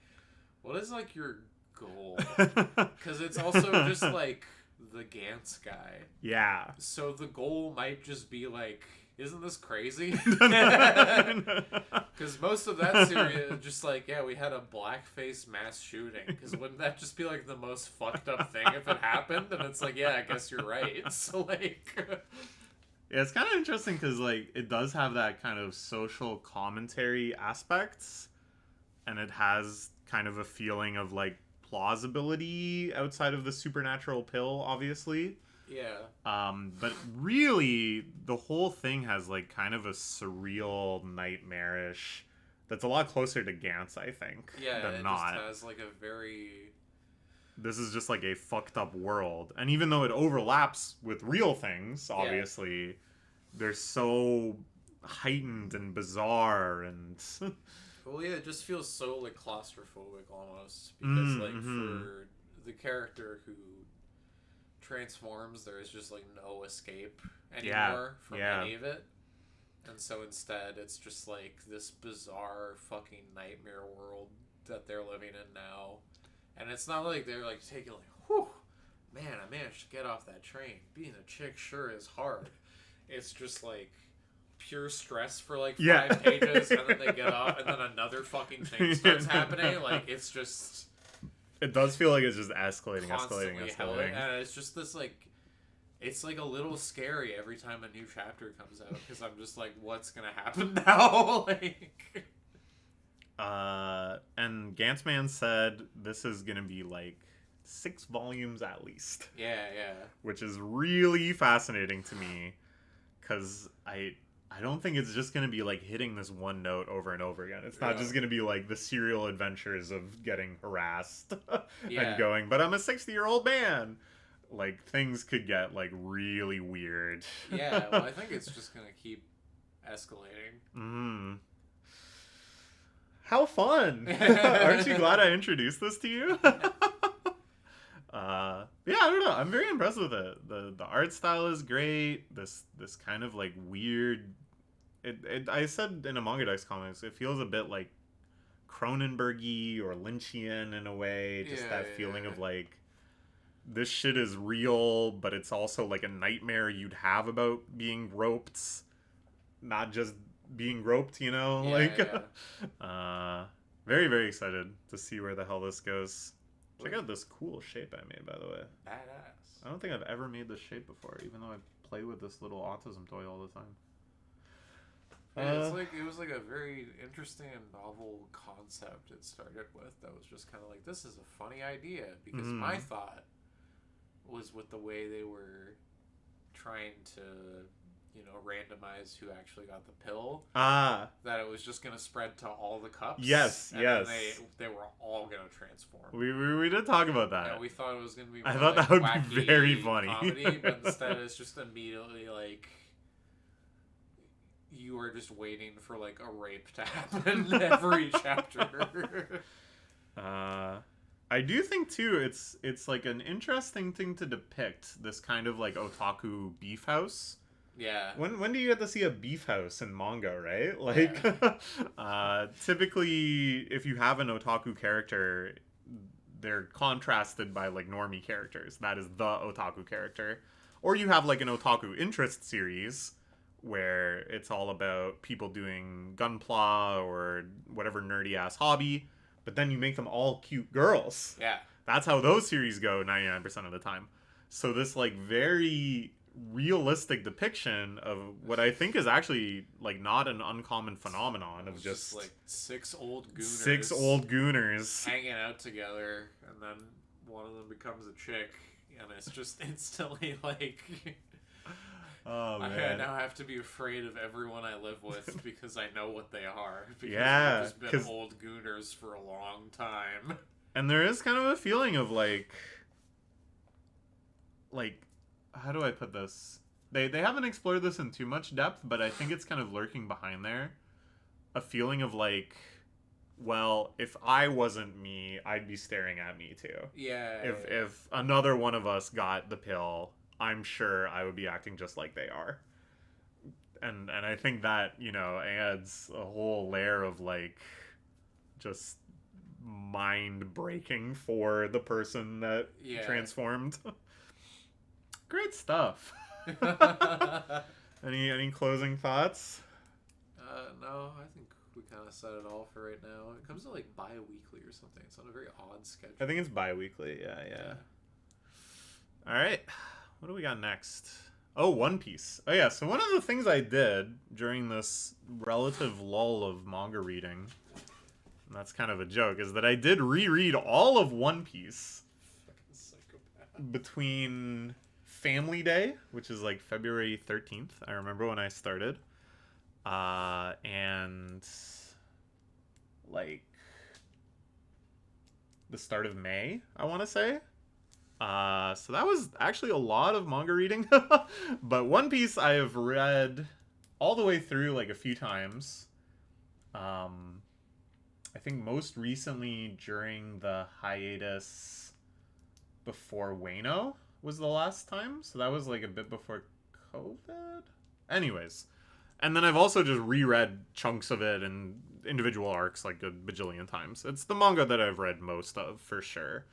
what is, like, your goal? Because it's also just, like, the Gantz guy. Yeah. So the goal might just be, like, isn't this crazy? Because most of that series is just like, yeah, we had a blackface mass shooting. Because wouldn't that just be, like, the most fucked up thing if it happened? And it's like, yeah, I guess you're right. So, like... Yeah, it's kind of interesting because, like, it does have that kind of social commentary aspects. And it has kind of a feeling of, like, plausibility outside of the supernatural pill, obviously. Yeah. But really, the whole thing has, like, kind of a surreal, nightmarish... That's a lot closer to Gantz, I think, than not. Just has, like, a very... This is just, like, a fucked up world. And even though it overlaps with real things, obviously, they're so heightened and bizarre and... Well, yeah, it just feels so, like, claustrophobic almost. Because, like, for the character who transforms, there is just, like, no escape anymore from any of it. And so instead, it's just, like, this bizarre fucking nightmare world that they're living in now. And it's not like they're, like, taking, like, whew, man, I managed to get off that train. Being a chick sure is hard. It's just, like... pure stress for, like, 5 pages, and then they get off, and then another fucking thing starts happening. Like, it's just... It does feel like it's just escalating. And it's just this, like... It's, like, a little scary every time a new chapter comes out, because I'm just like, what's gonna happen now? Like... And Gantzman said this is gonna be, like, 6 volumes at least. Yeah. Which is really fascinating to me, because I don't think it's just going to be, like, hitting this one note over and over again. It's not just going to be, like, the serial adventures of getting harassed and going, but I'm a 60-year-old man. like things could get like really weird. Yeah, well, I think it's just gonna keep escalating. How fun! Aren't you glad I introduced this to you? Yeah, I don't know. I'm very impressed with it. The art style is great. This kind of like weird. I said in a Manga Dice comics, it feels a bit like Cronenbergy or Lynchian in a way. Just that feeling of like this shit is real, but it's also like a nightmare you'd have about being roped, not just being roped. You know, very very excited to see where the hell this goes. Check out this cool shape I made, by the way. Badass. I don't think I've ever made this shape before, even though I play with this little autism toy all the time. Yeah, it was like a very interesting and novel concept it started with. That was just kind of like, this is a funny idea, because my thought was with the way they were trying to, randomize who actually got the pill. That it was just gonna spread to all the cups. Yes. Then they were all gonna transform. We did talk about that. Yeah, we thought it was gonna be. I thought that would be very funny. Comedy, but instead it's just immediately like you are just waiting for like a rape to happen every chapter. I do think too it's like an interesting thing to depict, this kind of like otaku beef house. Yeah. When do you get to see a beef house in manga, right? Like, typically, if you have an otaku character, they're contrasted by like normie characters. That is the otaku character. Or you have like an otaku interest series where it's all about people doing gunpla or whatever nerdy ass hobby, but then you make them all cute girls. Yeah. That's how those series go 99% of the time. So this like very realistic depiction of what I think is actually like not an uncommon phenomenon of just like six old gooners hanging out together, and then one of them becomes a chick, and it's just instantly like oh man, I now have to be afraid of everyone I live with because I know what they are, because they've just been old gooners for a long time. And there is kind of a feeling of like how do I put this? They haven't explored this in too much depth, but I think it's kind of lurking behind there. A feeling of like, well, if I wasn't me, I'd be staring at me too. Yeah. If another one of us got the pill, I'm sure I would be acting just like they are. And I think that, adds a whole layer of like just mind breaking for the person that transformed. Great stuff. Any closing thoughts? No, I think we kind of said it all for right now. It comes to like bi-weekly or something. It's on a very odd schedule. I think it's bi-weekly. Yeah. All right. What do we got next? Oh, One Piece. Oh yeah, so one of the things I did during this relative lull of manga reading, and that's kind of a joke, is that I did reread all of One Piece between Family Day, which is like February 13th. I remember when I started. And like the start of May, I want to say. So that was actually a lot of manga reading. But One Piece I have read all the way through like a few times. I think most recently during the hiatus before Wano was the last time. So that was like a bit before COVID. Anyways. And then I've also just reread chunks of it and individual arcs like a bajillion times. It's the manga that I've read most of, for sure.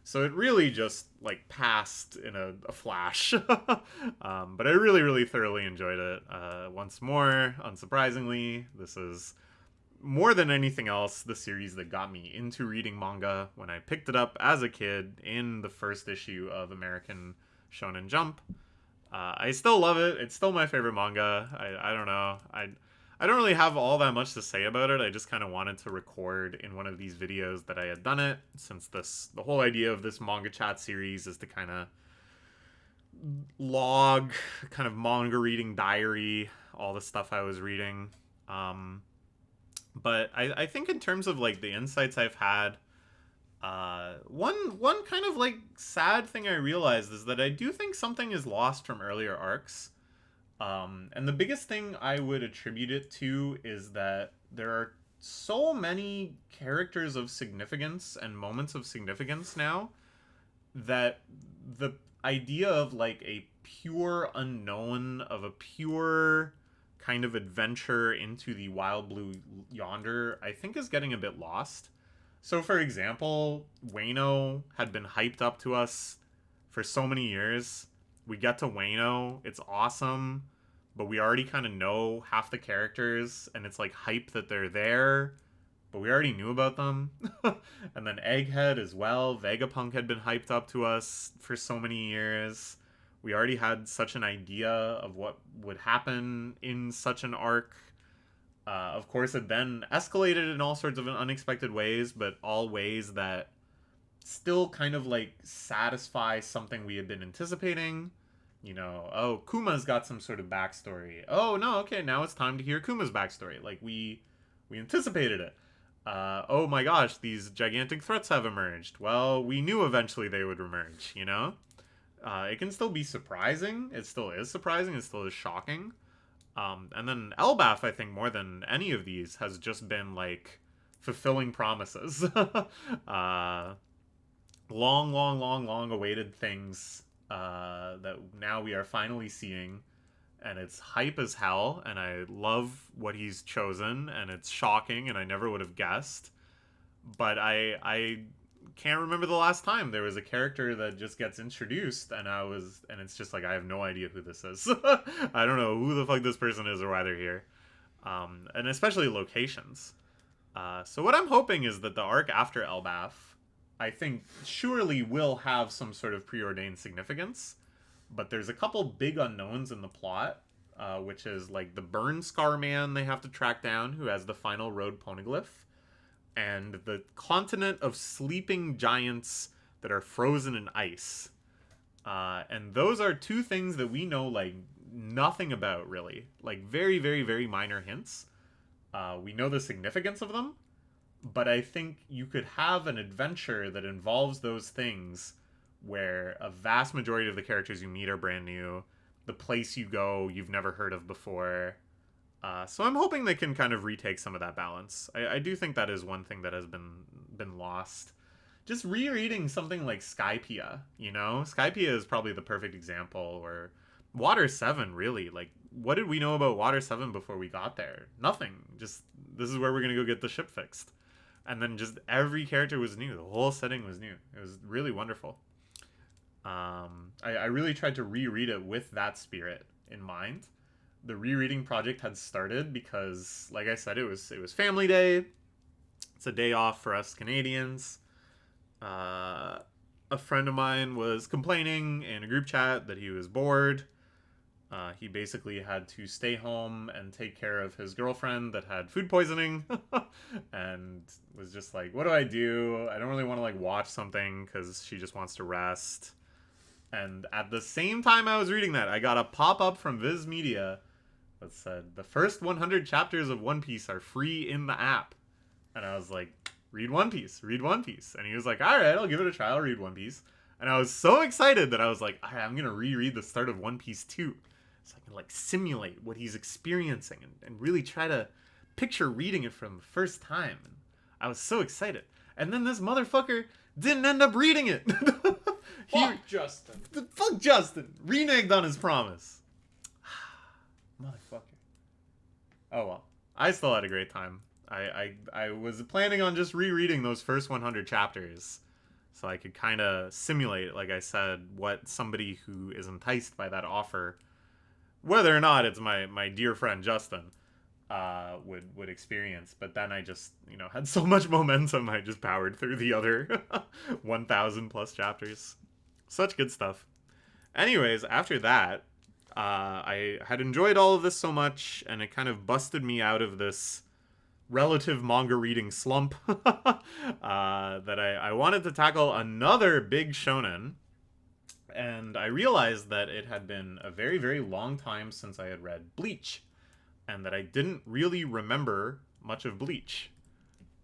So it really just like passed in a flash. But I really, really thoroughly enjoyed it. Once more, unsurprisingly, this is more than anything else the series that got me into reading manga when I picked it up as a kid in the first issue of American Shonen Jump. I still love it. It's still my favorite manga. I don't know. I don't really have all that much to say about it. I just kind of wanted to record in one of these videos that I had done it, since the whole idea of this manga chat series is to kind of log kind of manga reading diary, all the stuff I was reading. But I think in terms of like the insights I've had, One kind of like sad thing I realized is that I do think something is lost from earlier arcs. And the biggest thing I would attribute it to is that there are so many characters of significance and moments of significance now that the idea of like a pure unknown, of a pure kind of adventure into the wild blue yonder, I think is getting a bit lost. So, for example, Wano had been hyped up to us for so many years. We get to Wano, it's awesome, but we already kind of know half the characters, and it's like hype that they're there, but we already knew about them. And then Egghead as well. Vegapunk had been hyped up to us for so many years. We already had such an idea of what would happen in such an arc. Of course, it then escalated in all sorts of unexpected ways, but all ways that still kind of like satisfy something we had been anticipating. You know, oh, Kuma's got some sort of backstory. Oh no, okay, now it's time to hear Kuma's backstory. Like we anticipated it. Oh my gosh, these gigantic threats have emerged. Well, we knew eventually they would emerge. You know, it can still be surprising. It still is surprising. It still is shocking. And then Elbaf, I think, more than any of these, has just been like fulfilling promises. Long awaited things that now we are finally seeing, and it's hype as hell, and I love what he's chosen, and it's shocking, and I never would have guessed. But I can't remember the last time there was a character that just gets introduced, and it's just like, I have no idea who this is. I don't know who the fuck this person is or why they're here. And especially locations. So what I'm hoping is that the arc after Elbaf, I think, surely will have some sort of preordained significance, but there's a couple big unknowns in the plot, which is like the Burn Scar Man they have to track down, who has the final road poneglyph, and the continent of sleeping giants that are frozen in ice. And those are two things that we know like nothing about, really. Like very, very, very minor hints. We know the significance of them, but I think you could have an adventure that involves those things where a vast majority of the characters you meet are brand new. The place you go, you've never heard of before. So I'm hoping they can kind of retake some of that balance. I do think that is one thing that has been lost. Just rereading something like Skypiea, you know? Skypiea is probably the perfect example, or Water 7, really. Like, what did we know about Water 7 before we got there? Nothing. Just, this is where we're going to go get the ship fixed. And then just every character was new. The whole setting was new. It was really wonderful. I really tried to reread it with that spirit in mind. The rereading project had started because, like I said, it was Family Day. It's a day off for us Canadians. A friend of mine was complaining in a group chat that he was bored. He basically had to stay home and take care of his girlfriend that had food poisoning, and was just like, what do? I don't really want to like watch something because she just wants to rest. And at the same time I was reading that, I got a pop-up from Viz Media that said, the first 100 chapters of One Piece are free in the app. And I was like, read One Piece. And he was like, all right, I'll give it a try. I'll read One Piece. And I was so excited that I was like, all right, I'm going to reread the start of One Piece 2. So I can like simulate what he's experiencing and really try to picture reading it from the first time. And I was so excited. And then this motherfucker didn't end up reading it. Fuck Justin. Fuck Justin. Reneged on his promise. Motherfucker. Oh well. I still had a great time. I was planning on just rereading those first 100 chapters so I could kind of simulate, like I said, what somebody who is enticed by that offer, whether or not it's my dear friend Justin, would experience. But then I just, had so much momentum, I just powered through the other 1,000 plus chapters. Such good stuff. Anyways, after that, I had enjoyed all of this so much, and it kind of busted me out of this relative manga reading slump that I wanted to tackle another big shonen. And I realized that it had been a very, very long time since I had read Bleach, and that I didn't really remember much of Bleach.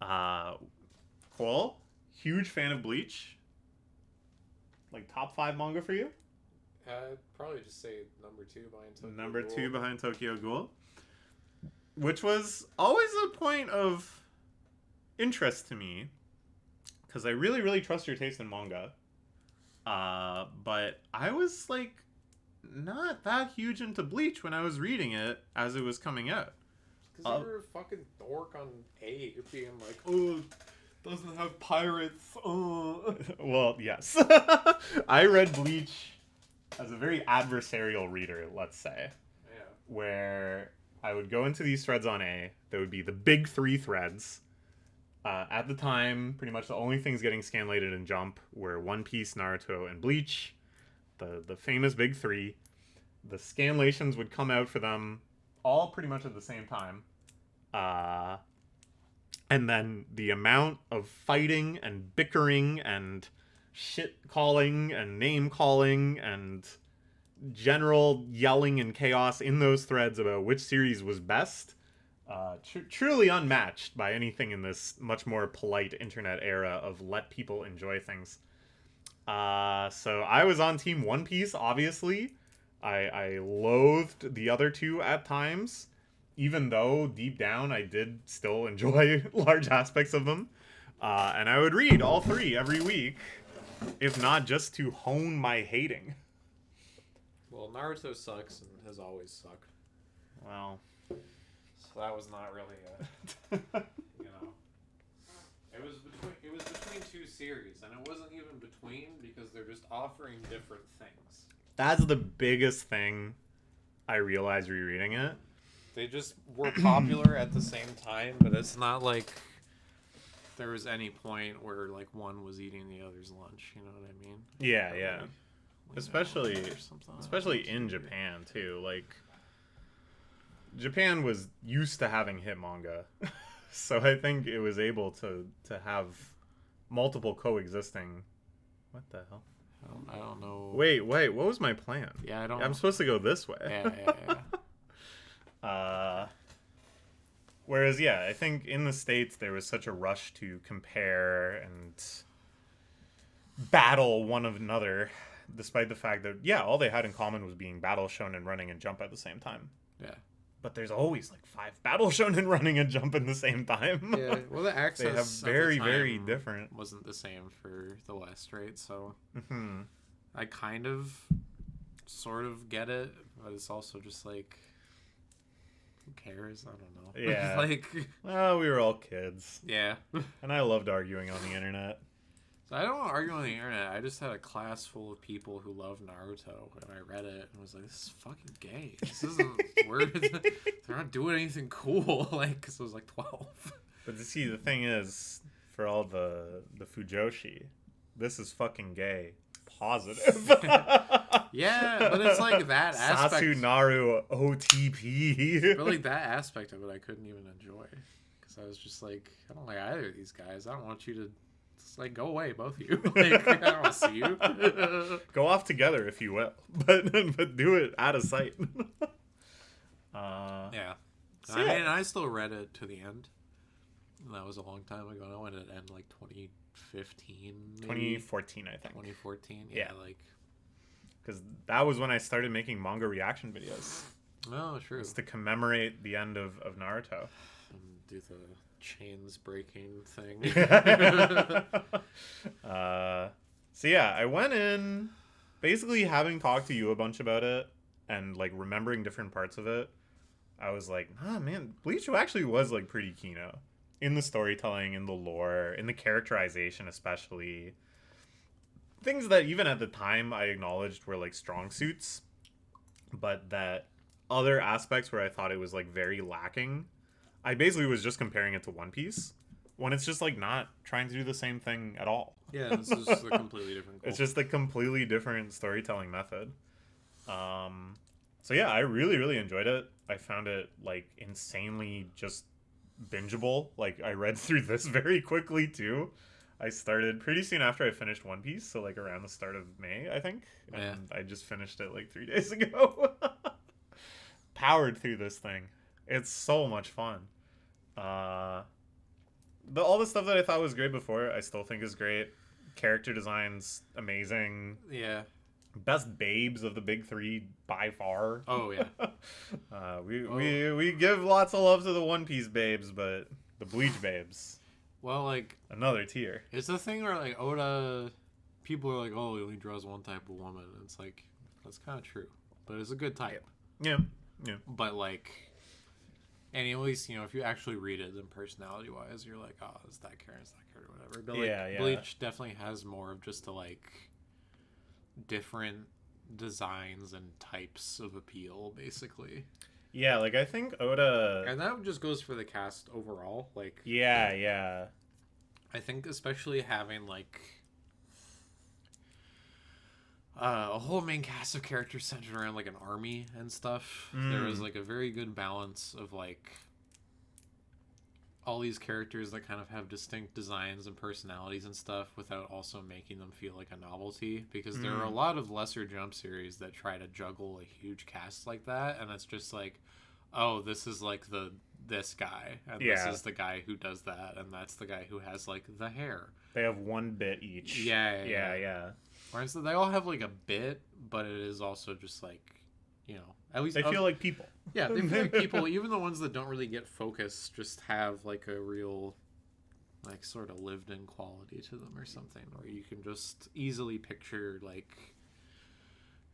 Cole, Huge fan of Bleach. Like top 5 manga for you? I'd probably just say number 2 behind Tokyo Number Ghoul. 2 behind Tokyo Ghoul. Which was always a point of interest to me. Because I really, really trust your taste in manga. But I was like not that huge into Bleach when I was reading it as it was coming out. Because you were a fucking dork on A, being like, oh, doesn't have pirates. Oh. Well, yes. I read Bleach as a very adversarial reader, let's say. Yeah. Where I would go into these threads on A. There would be the big 3 threads. At the time, pretty much the only things getting scanlated in Jump were One Piece, Naruto, and Bleach. The famous big 3. The scanlations would come out for them all pretty much at the same time. And then the amount of fighting and bickering and shit calling and name calling and general yelling and chaos in those threads about which series was best, truly unmatched by anything in this much more polite internet era of let people enjoy things. So I was on Team One Piece, obviously. I loathed the other 2 at times, even though deep down I did still enjoy large aspects of them. And I would read all 3 every week, if not just to hone my hating. Well, Naruto sucks and has always sucked. Well, so that was not really a, you know. It was between 2 series, and it wasn't even between because they're just offering different things. That's the biggest thing I realized rereading it. They just were popular at the same time, but it's not like there was any point where like one was eating the other's lunch. You know what I mean? Yeah, yeah. Especially Especially in Japan too. Like, Japan was used to having hit manga, so I think it was able to have multiple coexisting. What the hell? I don't know. Wait, what was my plan? Yeah, I don't. I'm supposed to go this way. Yeah. Whereas, yeah, I think in the States there was such a rush to compare and battle one of another, despite the fact that, yeah, all they had in common was being Battle Shonen running and Jump at the same time. Yeah. But there's always like 5 Battle Shonen running and Jump at the same time. Yeah. Well, the access they have very, very different. Wasn't the same for the West, right? So Mm-hmm. I kind of, sort of get it, but it's also just like, who cares? I don't know. Yeah. Like, Well, we were all kids, yeah. and I loved arguing on the internet. So I don't argue on the internet. I just had a class full of people who love Naruto, and I read it and was like, "This is fucking gay. This isn't weird. They're not doing anything cool." Like, because I was like 12. But to see, the thing is, for all the Fujoshi, this is fucking gay. Positive. Yeah, but it's like that aspect. Sasunaru OTP. But like that aspect of it, I couldn't even enjoy because I was just like, I don't like either of these guys. I don't want you to. Just like, go away, both of you. Like, I don't want to see you. Go off together if you will, but do it out of sight. Yeah. So I yeah. mean, I still read it to the end. And that was a long time ago. And I went to end like 2015, maybe? 2014, I think. 2014, Yeah. like. Because that was when I started making manga reaction videos. Oh, true. It's to commemorate the end of Naruto. And do the chains breaking thing. So yeah, I went in basically having talked to you a bunch about it and like remembering different parts of it. I was like, man, Bleach actually was like pretty Kino in the storytelling, in the lore, in the characterization, especially things that even at the time I acknowledged were like strong suits, but that other aspects where I thought it was like very lacking. I basically was just comparing it to One Piece when it's just like not trying to do the same thing at all. Yeah, this is a completely different goal. It's just a completely different storytelling method. So yeah, I really, really enjoyed it. I found it like insanely just bingeable. Like I read through this very quickly too. I started pretty soon after I finished One Piece, so like around the start of May, I think. And Yeah. I just finished it like 3 days ago. Powered through this thing. It's so much fun. all the stuff that I thought was great before, I still think is great. Character designs amazing. Yeah. Best babes of the big three by far. Oh yeah. We give lots of love to the One Piece babes, but the Bleach babes, Well, like, another tier. it's the thing where like Oda, people are like, oh, he only draws one type of woman. And it's like, that's kind of true, but it's a good type. Yeah. But like, and at least, if you actually read it, then personality wise, you're like, oh, it's that character, whatever. But like, Bleach definitely has more of just different designs and types of appeal, basically. Yeah, like I think Oda, And that just goes for the cast overall. Like, yeah. I think especially having like a whole main cast of characters centered around like an army and stuff. There was like a very good balance of like all these characters that kind of have distinct designs and personalities and stuff without also making them feel like a novelty, because there are a lot of lesser Jump series that try to juggle a huge cast like that, and it's just like, oh, this is like this guy, and this is the guy who does that, and that's the guy who has like the hair. They have one bit each. Yeah. Whereas they all have like a bit, but it is also just like, at least They feel like people. Yeah, they feel like people. Even the ones that don't really get focused just have like a real, like, sort of lived in quality to them or something, where you can just easily picture like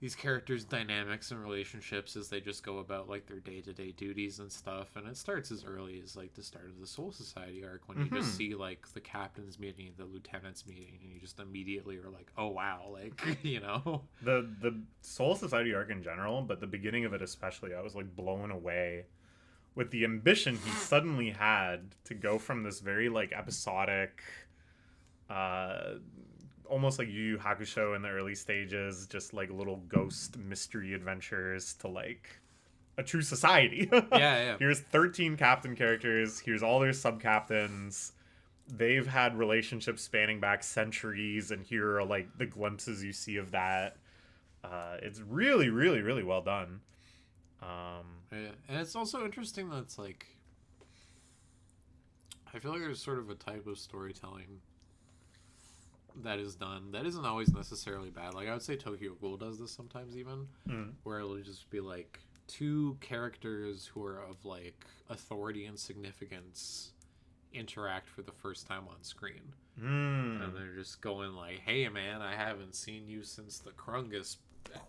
these characters' dynamics and relationships as they just go about like their day-to-day duties and stuff. And it starts as early as like the start of the Soul Society arc, when you just see like the captain's meeting, the lieutenant's meeting, and you just immediately are like, oh wow, like, The Soul Society arc in general, but the beginning of it especially, I was like blown away with the ambition he suddenly had to go from this very like episodic, almost like Yu Yu Hakusho in the early stages, just like little ghost mystery adventures, to like a true society. Yeah. Here's 13 captain characters. Here's all their sub-captains. They've had relationships spanning back centuries, and here are like the glimpses you see of that. It's really, really, really well done. Yeah. And it's also interesting that it's like, I feel like there's sort of a type of storytelling that is done that isn't always necessarily bad. Like, I would say Tokyo Ghoul does this sometimes, even where it'll just be like two characters who are of like authority and significance interact for the first time on screen, and they're just going like, hey man, I haven't seen you since the Krungus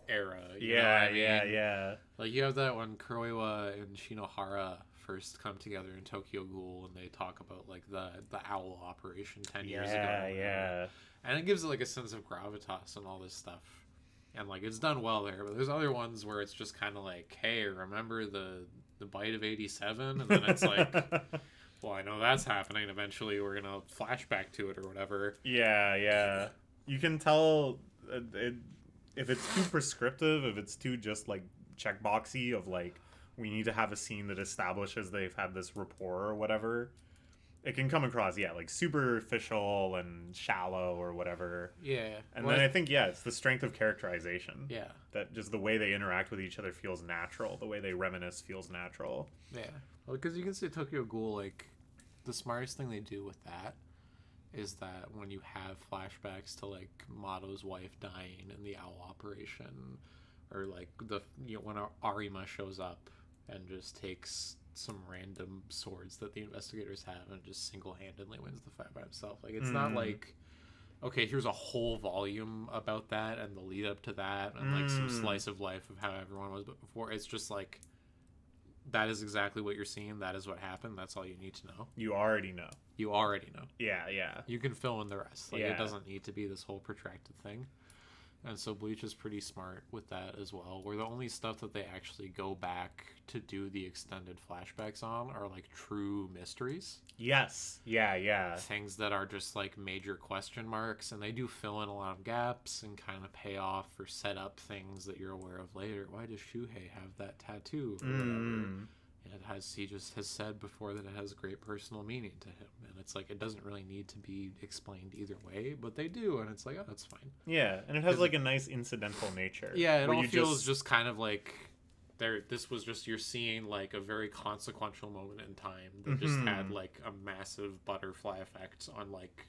era. You know what I mean? Yeah. Like, you have that when Kuroiwa and Shinohara first come together in Tokyo Ghoul, and they talk about like the owl operation 10 years ago. Yeah. And it gives it like a sense of gravitas and all this stuff. And like, it's done well there. But there's other ones where it's just kind of like, hey, remember the bite of 87? And then it's like, well, I know that's happening. Eventually we're going to flashback to it or whatever. Yeah. You can tell if it's too prescriptive, if it's too just like checkboxy of like, we need to have a scene that establishes they've had this rapport or whatever, it can come across, like superficial and shallow or whatever. Yeah. And then I think, it's the strength of characterization. Yeah. That just the way they interact with each other feels natural. The way they reminisce feels natural. Yeah. Well, because you can say Tokyo Ghoul, like, the smartest thing they do with that is that when you have flashbacks to, like, Mato's wife dying in the owl operation, or, like, when Arima shows up and just takes some random swords that the investigators have and just single-handedly wins the fight by himself. Like, it's not like, okay, here's a whole volume about that and the lead up to that and like some slice of life of how everyone was before. It's just like, that is exactly what you're seeing. That is what happened. That's all you need to know. You already know. Yeah. You can fill in the rest. Like, it doesn't need to be this whole protracted thing. And so Bleach is pretty smart with that as well, where the only stuff that they actually go back to do the extended flashbacks on are like true mysteries. Yes. Yeah. Things that are just like major question marks, and they do fill in a lot of gaps and kind of pay off or set up things that you're aware of later. Why does Shuhei have that tattoo or whatever? He just has said before that it has great personal meaning to him, and it's like, it doesn't really need to be explained either way, but they do, and it's like, oh, that's fine. Yeah, and it has like a nice incidental nature. Yeah, it all feels just kind of like this was just, you're seeing like a very consequential moment in time that just had like a massive butterfly effect on like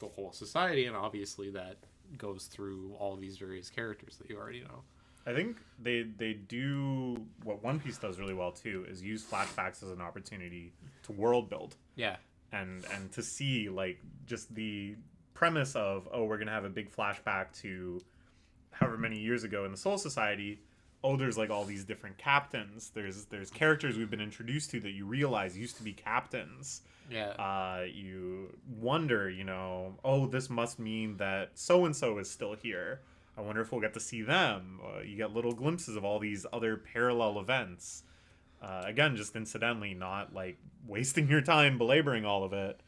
the whole society, and obviously that goes through all these various characters that you already know. I think they do what One Piece does really well too, is use flashbacks as an opportunity to world build. Yeah. And to see like just the premise of, oh, we're gonna have a big flashback to however many years ago in the Soul Society. Oh, there's like all these different captains. There's characters we've been introduced to that you realize used to be captains. Yeah. You wonder, oh, this must mean that so and so is still here. I wonder if we'll get to see them. You get little glimpses of all these other parallel events. Again, just incidentally, not like wasting your time belaboring all of it,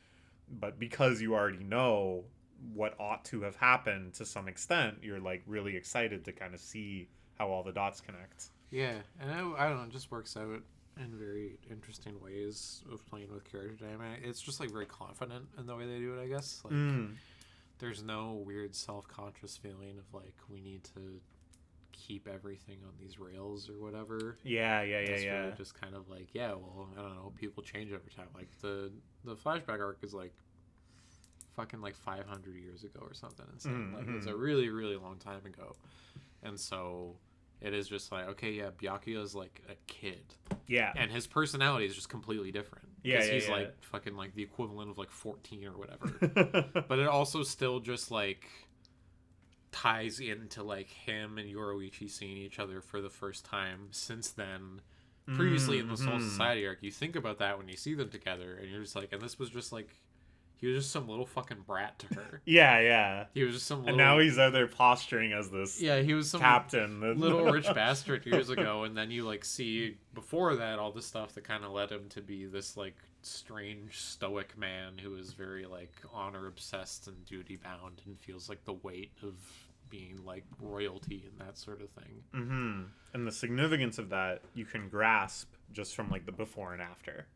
but because you already know what ought to have happened to some extent, you're like really excited to kind of see how all the dots connect. Yeah, and I don't know, it just works out in very interesting ways of playing with character dynamic. It's just like very confident in the way they do it, I guess. Like, there's no weird self-conscious feeling of like, we need to keep everything on these rails or whatever. It's really just kind of like, I don't know, people change over time. Like the flashback arc is like fucking like 500 years ago or something insane. Like it's a really, really long time ago. And so it is just like, okay, Byakuya is like a kid. Yeah. And his personality is just completely different. Because he's like fucking like the equivalent of like 14 or whatever. But it also still just like ties into like him and Yoroichi seeing each other for the first time since then. Previously in the Soul Society arc, you think about that when you see them together, and you're just like, and this was just like, he was just some little fucking brat to her. He was just some little... And now he's out there posturing as this he was some captain. Little rich bastard years ago, and then you like see before that all the stuff that kind of led him to be this like strange stoic man who is very like honor obsessed and duty bound and feels like the weight of being like royalty and that sort of thing. And the significance of that you can grasp just from like the before and after.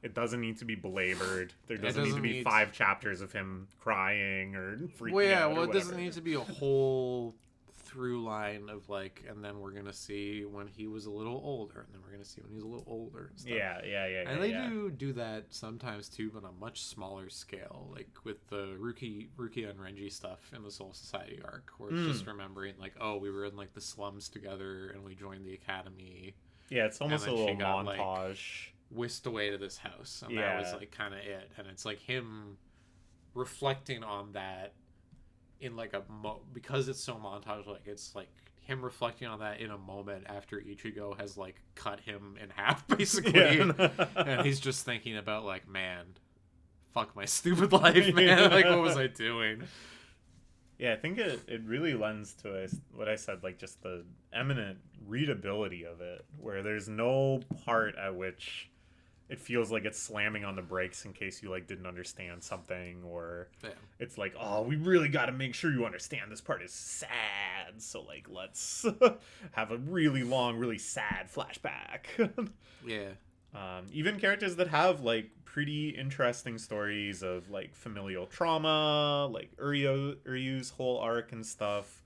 It doesn't need to be belabored. There doesn't need to be 5 chapters of him crying or freaking out. It doesn't need to be a whole through line of like, and then we're gonna see when he was a little older, and then we're gonna see when he's a little older and stuff. And they do that sometimes too, but on a much smaller scale, like with the Rukia and Renji stuff in the Soul Society arc, where it's just remembering like, oh, we were in like the slums together and we joined the academy. It's almost a little montage. Like, whisked away to this house, and that was like kind of it. And it's like him reflecting on that in like because it's so montage, like it's like him reflecting on that in a moment after Ichigo has like cut him in half basically. And he's just thinking about like, man, fuck my stupid life, man. Like, what was I doing? I think it really lends to what I said, like just the eminent readability of it, where there's no part at which it feels like it's slamming on the brakes in case you like didn't understand something, or it's like, oh, we really got to make sure you understand this part is sad, so like let's have a really long, really sad flashback. Even characters that have like pretty interesting stories of like familial trauma, like Uryu's whole arc and stuff,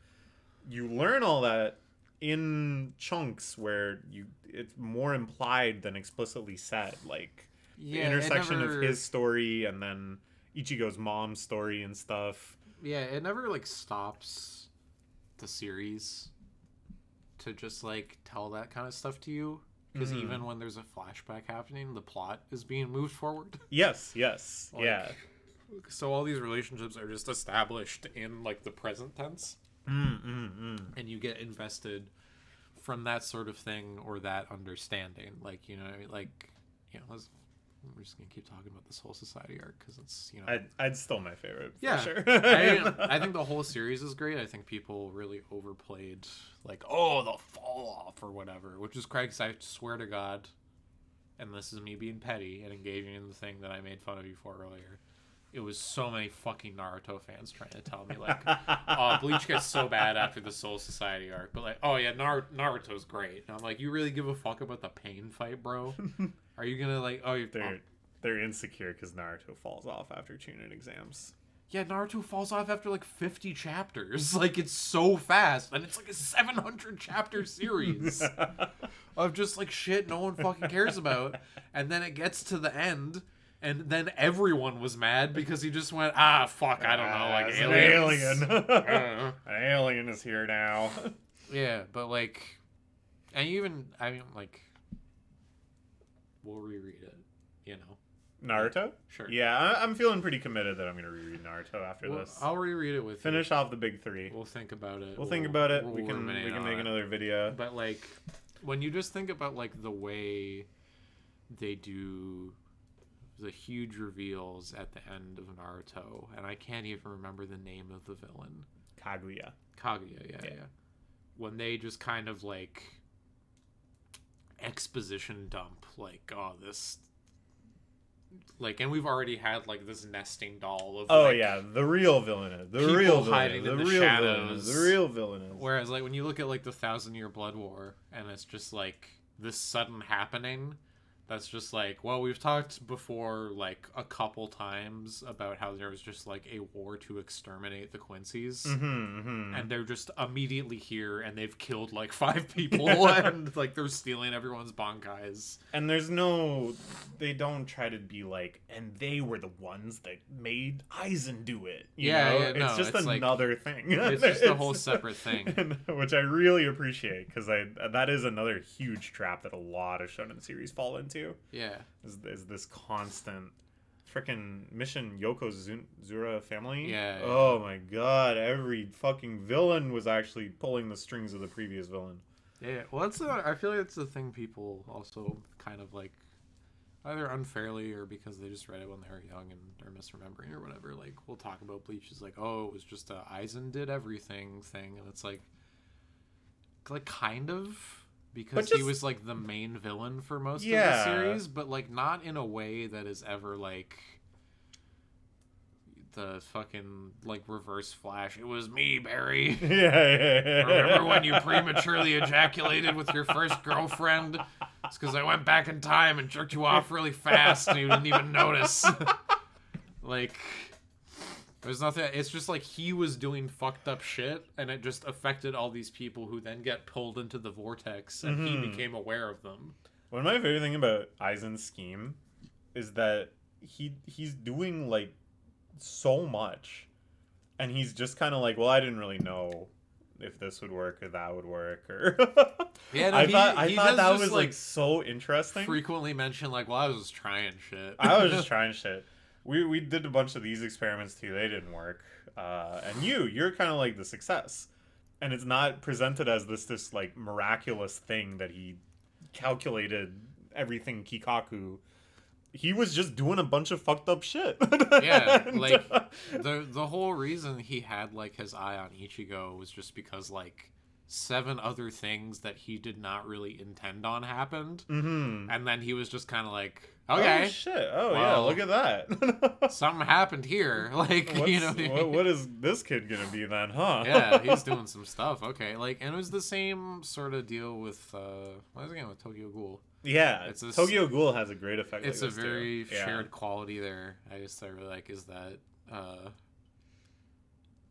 you learn all that in chunks where it's more implied than explicitly said, like the intersection of his story and then Ichigo's mom's story and stuff. It never like stops the series to just like tell that kind of stuff to you, because even when there's a flashback happening, the plot is being moved forward. So all these relationships are just established in like the present tense. And you get invested from that sort of thing or that understanding, like, you know what I mean? Like, we're just gonna keep talking about this whole society arc because it's, I'd still my favorite for sure. I think the whole series is great. I think people really overplayed like, oh, the fall off or whatever, which is crazy, because I swear to God, and this is me being petty and engaging in the thing that I made fun of you for earlier, it was so many fucking Naruto fans trying to tell me, like, oh, Bleach gets so bad after the Soul Society arc, but like, oh yeah, Naruto's great. And I'm like, you really give a fuck about the pain fight, bro? Are you gonna like, they're insecure because Naruto falls off after Chunin exams. Yeah, Naruto falls off after like 50 chapters. Like, it's so fast. And it's like a 700 chapter series of just like shit no one fucking cares about. And then it gets to the end, and then everyone was mad because he just went, fuck, I don't know, like It's aliens. an alien. An alien is here now. Yeah, but like, and even, I mean, like, we'll reread it, you know. Naruto? Sure. Yeah, I'm feeling pretty committed that I'm going to reread Naruto after this. I'll reread it with Finish off the big three. We'll think about it. We'll think about it. We'll We can ruminate make on it. another video. But like, when you just think about like the way they do the huge reveals at the end of Naruto, and I can't even remember the name of the villain. Kaguya. Kaguya, yeah. When they just kind of like exposition dump, like, oh, this, like, and we've already had like this nesting doll of, Oh like, yeah, the real villain is. The people real hiding villain. in The the real shadows. villain is. The real villain is. Whereas, like, when you look at, like, the 1,000-Year Blood War, and it's just, like, this sudden happening, that's just, like, well, we've talked before, like, a couple times about how there was just, like, a war to exterminate the Quincy's. And they're just immediately here, and they've killed, like, 5 people, and, like, they're stealing everyone's bankais. And they don't try to be like, and they were the ones that made Aizen do it. You know? It's just another thing. It's just a whole separate thing. Which I really appreciate, because that is another huge trap that a lot of shonen series fall into. Yeah. Is this constant freaking Mission Yokozuna family? Yeah. Oh my god, every fucking villain was actually pulling the strings of the previous villain. Yeah, well, I feel like it's the thing people also kind of like, either unfairly or because they just read it when they were young and are misremembering or whatever. Like, we'll talk about Bleach as like, oh, it was just a Aizen did everything thing, and it's like kind of, because he was like the main villain for most of the series, but like not in a way that is ever like the fucking like Reverse Flash. It was me, Barry. Yeah. Remember when you prematurely ejaculated with your first girlfriend? It's because I went back in time and jerked you off really fast and you didn't even notice. Like, there's nothing. It's just like he was doing fucked up shit, and it just affected all these people who then get pulled into the vortex, and he became aware of them. One of my favorite thing about Aizen's scheme is that he's doing like so much, and he's just kind of like, well, I didn't really know if this would work or that would work, or yeah. No, I thought that was like so interesting. Frequently mentioned like, well, I was just trying shit. I was just trying shit. We did a bunch of these experiments too. They didn't work. And you're kind of like the success, and it's not presented as this like miraculous thing that he calculated everything Kikaku. He was just doing a bunch of fucked up shit. Yeah, like the whole reason he had like his eye on Ichigo was just because like 7 other things that he did not really intend on happened, and then he was just kind of like, okay, oh shit, oh well, yeah, look at that. Something happened here. Like, you know, what is this kid gonna be then, huh? Yeah, he's doing some stuff. Okay, like, and it was the same sort of deal with what was it again with Tokyo Ghoul. Yeah, Tokyo Ghoul has a great effect. It's like a very too. shared quality there. I really like is that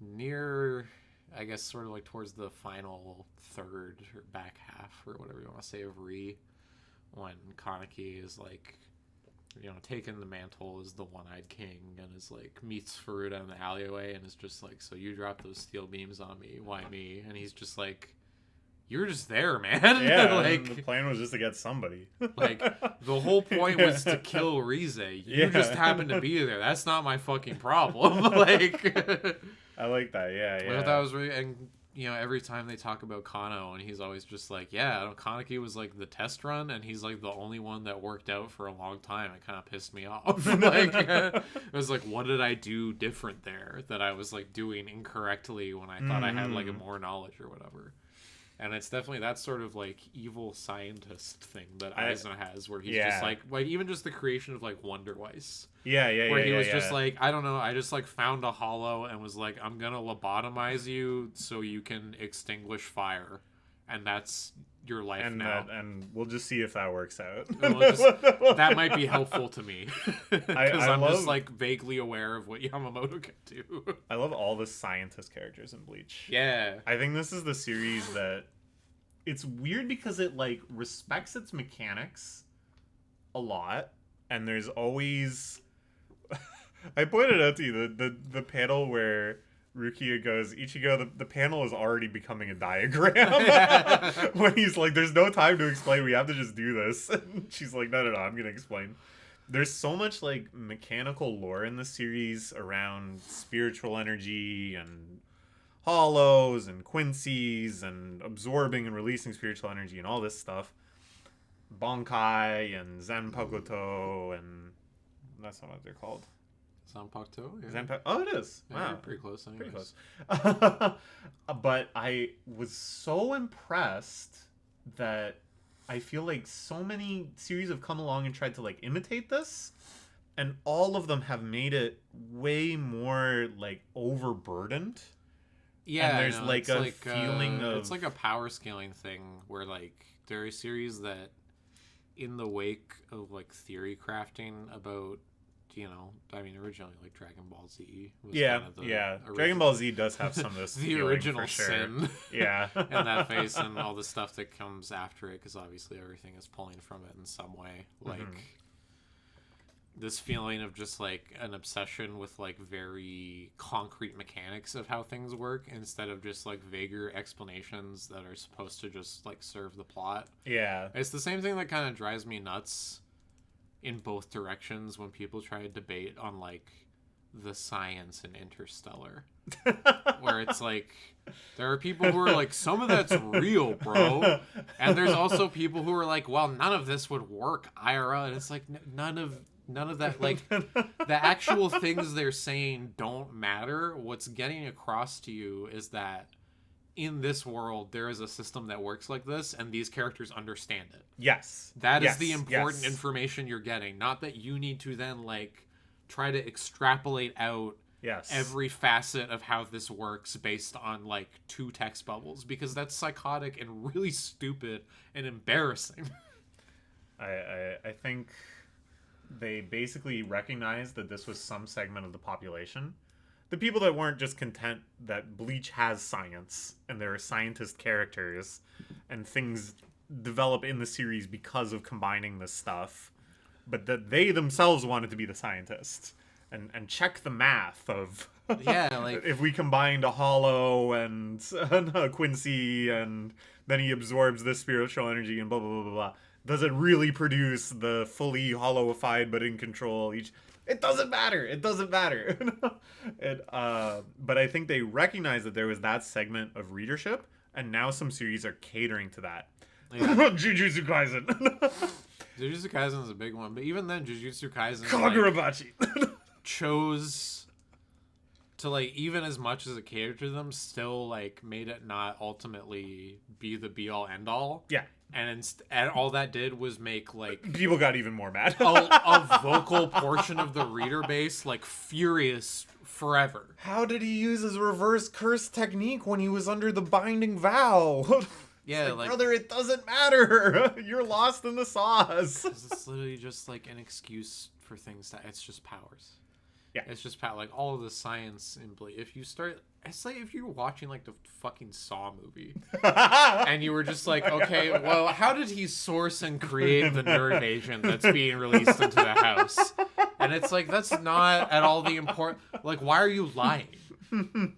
near, I guess, sort of like towards the final third or back half or whatever you want to say of when Kaneki is like, you know, taking the mantle as the one-eyed king and is like meets Furuta in the alleyway and is just like, so you dropped those steel beams on me, why me? And he's just like, you're just there, man. Yeah, like the plan was just to get somebody. Like, the whole point was to kill Rize. You just happened to be there. That's not my fucking problem. Like, I like that. Yeah. Well, that was really, and you know, every time they talk about Kano, and he's always just like, yeah, Kaneki was like the test run, and he's like the only one that worked out for a long time. It kind of pissed me off. Like, it was like, what did I do different there that I was like doing incorrectly when I thought I had like more knowledge or whatever? And it's definitely that sort of like evil scientist thing that Aizen has, where he's just like even just the creation of like Wonder Weiss. Where he was just like, I don't know, I just like found a hollow and was like, I'm gonna lobotomize you so you can extinguish fire. and that's your life and now. and we'll just see if that works out. That might be helpful to me because I'm love, just like vaguely aware of what Yamamoto can do. I love all the scientist characters in Bleach. Yeah, I think this is the series that it's weird because it like respects its mechanics a lot, and there's always I pointed out to you the panel where Rukia goes, Ichigo, the panel is already becoming a diagram. When he's like, there's no time to explain, we have to just do this. And she's like, no, I'm gonna explain. There's so much like mechanical lore in the series around spiritual energy and hollows and quincies and absorbing and releasing spiritual energy and all this stuff. Bonkai and Zanpakuto, and that's not what they're called. Zanpakuto? Yeah. Oh, it is. Yeah, Wow. you're pretty close. Anyways. Pretty close. But I was so impressed that I feel like so many series have come along and tried to like imitate this, and all of them have made it way more like overburdened. Yeah, and there's like a feeling of it's like a power scaling thing where like there are series that, in the wake of like theory crafting about, I mean, originally like Dragon Ball Z was kind of the Dragon Ball Z does have some of this the feeling, original for sure. sin. Yeah. And that face and all the stuff that comes after it, because obviously everything is pulling from it in some way. Like this feeling of just like an obsession with like very concrete mechanics of how things work instead of just like vaguer explanations that are supposed to just like serve the plot. Yeah. It's the same thing that kind of drives me nuts in both directions when people try to debate on like the science in Interstellar. Where it's like there are people who are like, some of that's real, bro, and there's also people who are like, well, none of this would work IRL, and it's like none of that, like the actual things they're saying don't matter. What's getting across to you is that in this world there is a system that works like this, and these characters understand it. Yes. That is the important information you're getting, not that you need to then like try to extrapolate out every facet of how this works based on like 2 text bubbles, because that's psychotic and really stupid and embarrassing. I think they basically recognized that this was some segment of the population. The people that weren't just content that Bleach has science and there are scientist characters and things develop in the series because of combining this stuff, but that they themselves wanted to be the scientists and check the math of like if we combined a hollow and a Quincy and then he absorbs this spiritual energy and blah blah blah blah blah, does it really produce the fully hollowified but in control each? It doesn't matter. It doesn't matter. But I think they recognized that there was that segment of readership, and now some series are catering to that. Yeah. Jujutsu Kaisen. Jujutsu Kaisen is a big one, but even then, Jujutsu Kaisen Kagurabachi chose to, like, even as much as it catered to them, still like made it not ultimately be the be all end all. Yeah. And all that did was make like people got even more mad. a vocal portion of the reader base like furious forever. How did he use his reverse curse technique when he was under the binding vow? Yeah, like, brother, it doesn't matter. You're lost in the sauce. It's literally just like an excuse for things that it's just powers. Yeah, it's just like all of the science in Bleach. If you start, it's like if you're watching like the fucking Saw movie, and you were just like, okay, well, how did he source and create the nerve agent that's being released into the house? And it's like that's not at all the important. Like, why are you lying?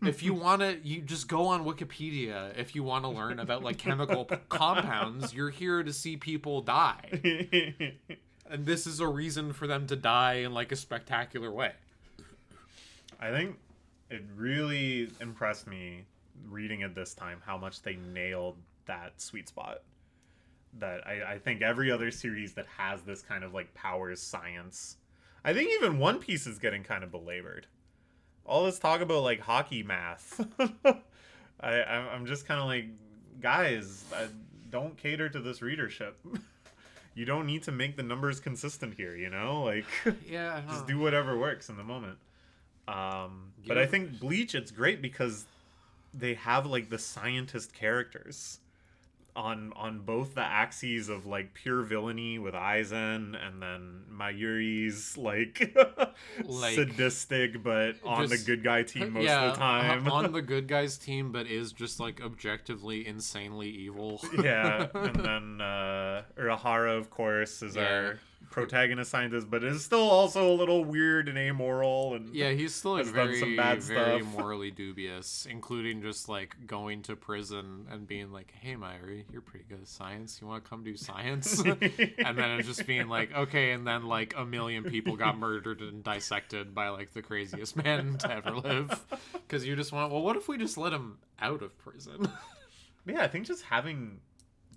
If you want to, you just go on Wikipedia. If you want to learn about like chemical compounds, you're here to see people die, and this is a reason for them to die in like a spectacular way. I think it really impressed me reading it this time how much they nailed that sweet spot. That I think every other series that has this kind of like powers science, I think even One Piece is getting kind of belabored. All this talk about like hockey math. I'm just kind of like, guys, don't cater to this readership. You don't need to make the numbers consistent here, you know? Like, yeah, just do whatever works in the moment. But I think Bleach, it's great because they have like the scientist characters. on both the axes of like pure villainy with Aizen, and then Mayuri's like Like, sadistic but on the just- good guy team most yeah, of the time. on the good guys team, but is just like objectively insanely evil. Yeah, and then Urahara, of course, is our protagonist scientist, but is still also a little weird and amoral, and Yeah, he's still like has done very, some bad very stuff. morally dubious, including just like going to prison and being like, "Hey, Myri, you're pretty good at science. You want to come do science?" And then it's just being like, "Okay," and then like a million people got murdered and dissected by like the craziest man to ever live, because you just want, well, what if we just let him out of prison? Yeah, I think just having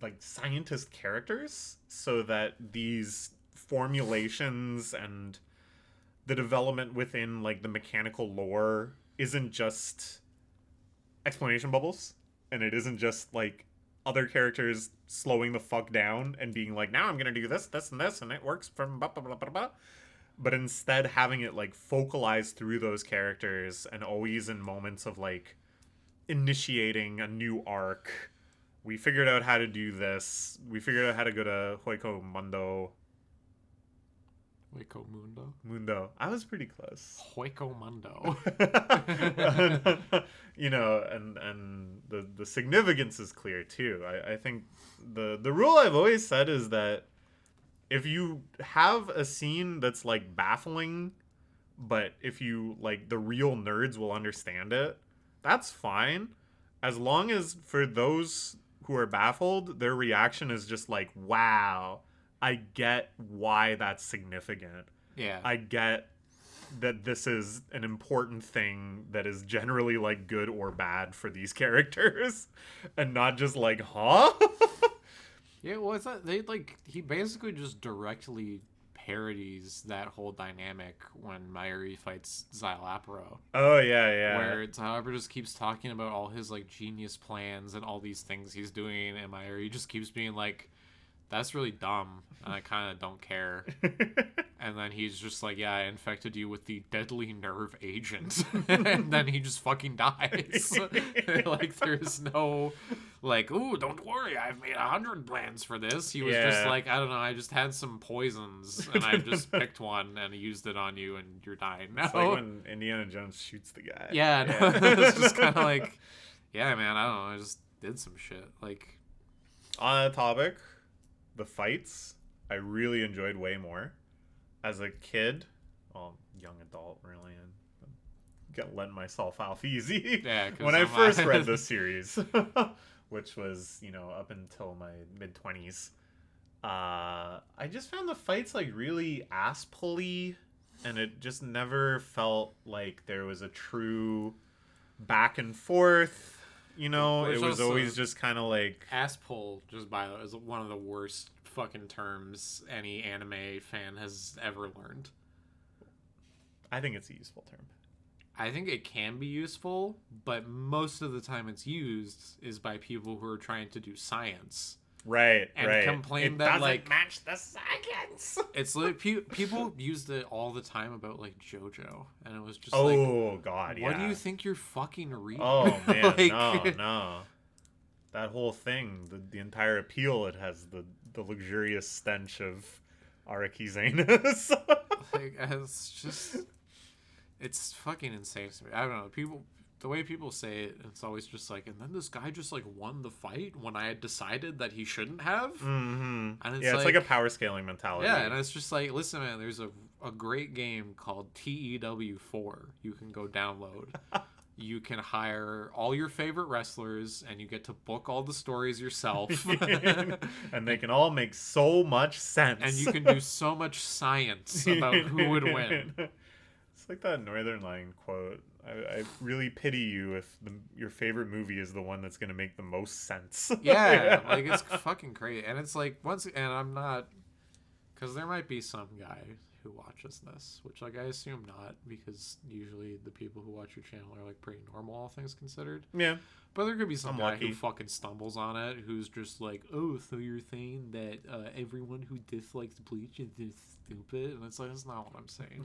like scientist characters so that these formulations and the development within like the mechanical lore isn't just explanation bubbles, and it isn't just like other characters slowing the fuck down and being like, now I'm gonna do this, this, and this, and it works from blah blah blah blah blah. But instead having it like focalized through those characters, and always in moments of like initiating a new arc. We figured out how to do this. We figured out how to go to Hoiko Hueco Mundo. I was pretty close. Hueco Mundo. You know, and the significance is clear too. I think the rule I've always said is that if you have a scene that's like baffling, but if you like the real nerds will understand it, that's fine. As long as for those who are baffled, their reaction is just like, wow, I get why that's significant. Yeah. I get that this is an important thing that is generally like good or bad for these characters, and not just like, huh? Yeah, well, it's not, he basically just directly parodies that whole dynamic when Mayuri fights Xylapro. Oh yeah. Where Xylapro just keeps talking about all his like genius plans and all these things he's doing, and Mayuri just keeps being like, "That's really dumb, and I kind of don't care." And then he's just like, "Yeah, I infected you with the deadly nerve agent," and then he just fucking dies. Like, there's no like, "Ooh, don't worry, I've made 100 plans for this." He was just Yeah. like, "I don't know, I just had some poisons and I just picked one and used it on you, and you're dying now." It's like when Indiana Jones shoots the guy. Yeah, no, it's just kind of like, yeah, man, I don't know, I just did some shit. Like, On that topic, the fights I really enjoyed way more as a kid. Well, young adult, really, and got letting myself off easy. Yeah, 'cause when I I'm- first read the series, which was, you know, up until my mid-20s. I just found the fights like really ass pulley, and it just never felt like there was a true back and forth. You know, Which it was also- always just kind of like, ass pull, just by the way, is one of the worst fucking terms any anime fan has ever learned. I think it's a useful term. I think it can be useful, but most of the time it's used is by people who are trying to do science. Right, And right. complain it that, doesn't like- match the science. It's like people used it all the time about like JoJo, and it was just like, Oh God, yeah. what do you think you're fucking reading? Oh man, Like- no. That whole thing, the entire appeal, it has the luxurious stench of Arakizanus. Like, it's just, it's fucking insane to me. I don't know, the way people say it, it's always just like, and then this guy just like won the fight when I had decided that he shouldn't have. Mm-hmm. And it's Yeah, it's like a power scaling mentality. Yeah, and it's just like, listen, man, there's a great game called TEW4 you can go download. You can hire all your favorite wrestlers, and you get to book all the stories yourself. And they can all make so much sense. And you can do so much science about who would win. It's like that Northern Line quote. I really pity you if your favorite movie is the one that's going to make the most sense. Yeah, like, it's fucking crazy. And it's like, and I'm not, because there might be some guy who watches this, which, like, I assume not, because usually the people who watch your channel are like pretty normal, all things considered. Yeah. But there could be some I'm guy lucky. who fucking stumbles on it, who's just like, "Oh, so you're saying that everyone who dislikes Bleach is just stupid?" And it's like, that's not what I'm saying.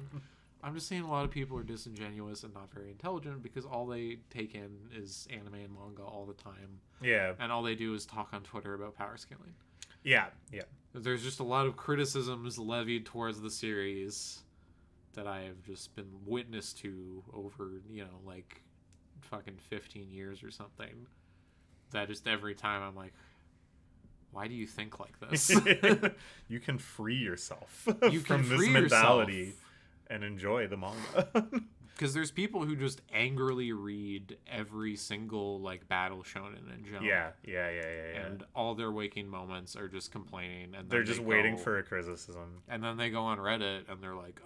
I'm just saying a lot of people are disingenuous and not very intelligent because all they take in is anime and manga all the time. Yeah. And all they do is talk on Twitter about power scaling. Yeah. There's just a lot of criticisms levied towards the series that I have just been witness to over, like fucking 15 years or something. That just every time I'm like, why do you think like this? You can free yourself You from can this free mentality yourself. and enjoy the manga. Because there's people who just angrily read every single like battle shonen in Jump. Yeah. And all their waking moments are just complaining, and They're just waiting for a criticism. And then they go on Reddit and they're like,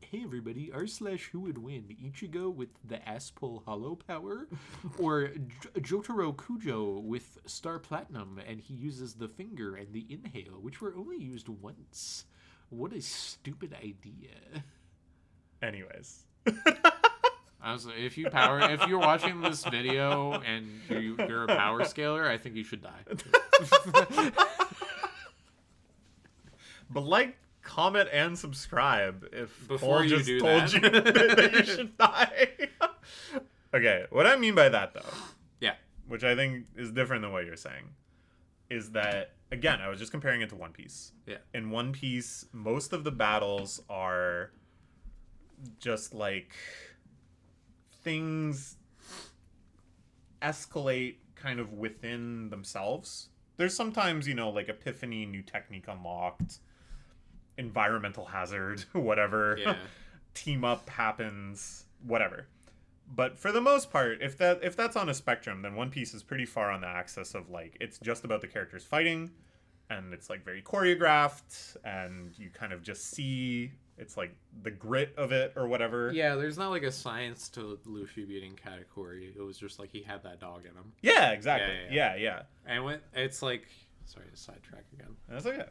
hey everybody, r/who would win, Ichigo with the ass pull hollow power, or Jotaro Kujo with Star Platinum, and he uses the finger and the inhale, which were only used once. What a stupid idea. Anyways. Honestly, if you're watching this video and you're a power scaler, I think you should die. But like, comment, and subscribe if Before Cole you just do told that. you that you should die. Okay, what I mean by that though, Yeah. which I think is different than what you're saying, is that again, I was just comparing it to One Piece. Yeah. In One Piece, most of the battles are just like things escalate kind of within themselves. There's sometimes, like epiphany, new technique unlocked, environmental hazard, whatever. Yeah. Team up happens, whatever. But for the most part, if that's on a spectrum, then One Piece is pretty far on the axis of like it's just about the characters fighting, and it's like very choreographed, and you kind of just see it's like the grit of it or whatever. Yeah, there's not like a science to Luffy beating Katakuri. It was just like he had that dog in him. Yeah, exactly. Yeah. Yeah. And it's like, sorry to sidetrack again. That's okay.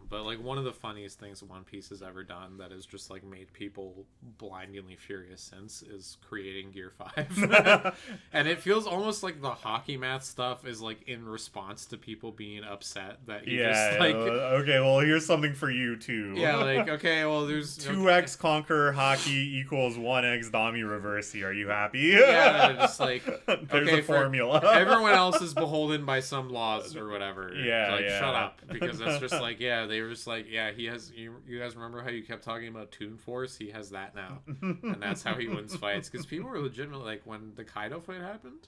But like one of the funniest things One Piece has ever done that has just like made people blindingly furious since is creating Gear 5. And it feels almost like the hockey math stuff is like in response to people being upset that you just like okay, well here's something for you too. yeah, like okay, well there's 2x conquer hockey equals 1x Dami reverse. Are you happy? yeah, just like there's okay, a formula. Everyone else is beholden by some laws or whatever. Yeah, like yeah. shut up, because that's just like they were just like he has. You guys remember how you kept talking about Toon Force? He has that now, and that's how he wins fights. Because people were legitimately like when the Kaido fight happened,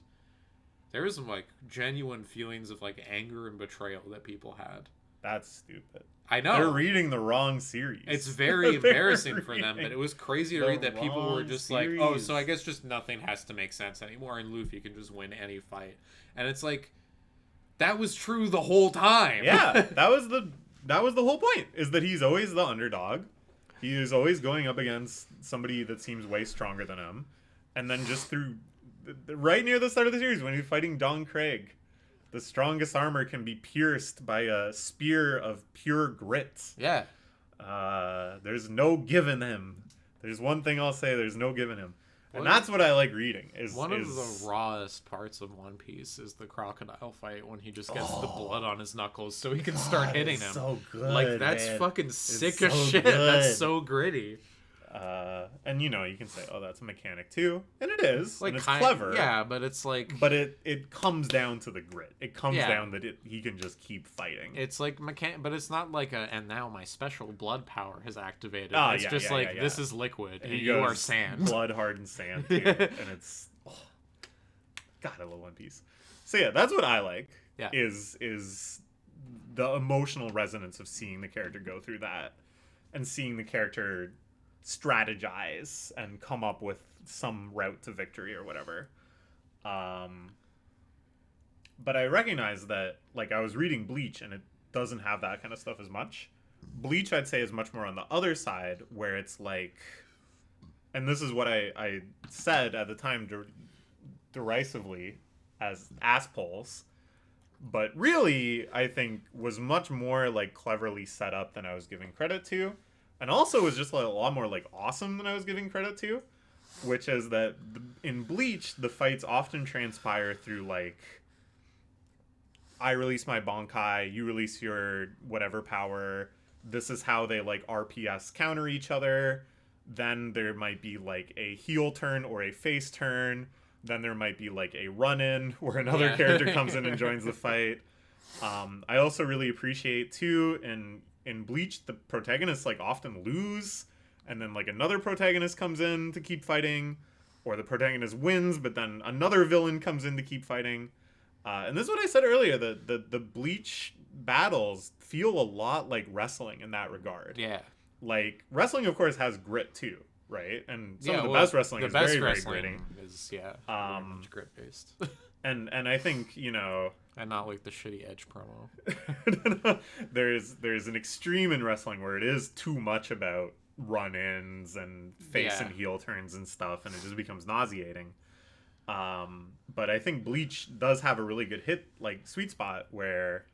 there was some like genuine feelings of like anger and betrayal that people had. That's stupid. I know. They're reading the wrong series. It's very embarrassing for them, but it was crazy to read that people were wrong just like, oh, series. so I guess just nothing has to make sense anymore, and Luffy can just win any fight. And it's like, that was true the whole time. Yeah, that was the whole point, is that he's always the underdog. He is always going up against somebody that seems way stronger than him. And then just through right near the start of the series when he's fighting Don Craig, the strongest armor can be pierced by a spear of pure grit. Yeah. There's no giving him. There's one thing I'll say, there's no giving him. And What- that's what I like reading. Of the rawest parts of One Piece is the crocodile fight when he just gets the blood on his knuckles so he can start hitting him. So good. Like, that's man. fucking sick so as shit. good. That's so gritty. And you can say, oh, that's a mechanic too, and it is, Like, and it's clever. Yeah, but it's like... But it comes down to the grit. It comes Yeah. down that he can just keep fighting. It's like but it's not like and now my special blood power has activated. Ah, It's yeah, just yeah, like, yeah. this is liquid and he you are goes sand. blood hardened sand too, and it's God, I love One Piece. So yeah, that's what I like. Yeah. Is the emotional resonance of seeing the character go through that, and seeing the character strategize and come up with some route to victory or whatever. But I recognize that, like, I was reading Bleach and it doesn't have that kind of stuff as much. Bleach, I'd say, is much more on the other side, where it's like, and this is what I said at the time derisively as asspoles, but really I think was much more like cleverly set up than I was giving credit to, and also was just like a lot more like awesome than I was giving credit to, which is that in Bleach the fights often transpire through like, I release my Bankai, you release your whatever power, this is how they like RPS counter each other, then there might be like a heel turn or a face turn, then there might be like a run-in where another character comes in and joins the fight. I also really appreciate too in Bleach, the protagonists like often lose, and then like another protagonist comes in to keep fighting, or the protagonist wins, but then another villain comes in to keep fighting. And this is what I said earlier, the Bleach battles feel a lot like wrestling in that regard. Yeah. Like, wrestling, of course, has grit, too, right? And some of the best wrestling is very, very gritty. Is, very much grit-based. And I think, you know... And not like the shitty Edge promo. There's an extreme in wrestling where it is too much about run-ins and face and heel turns and stuff, and it just becomes nauseating. But I think Bleach does have a really good sweet spot where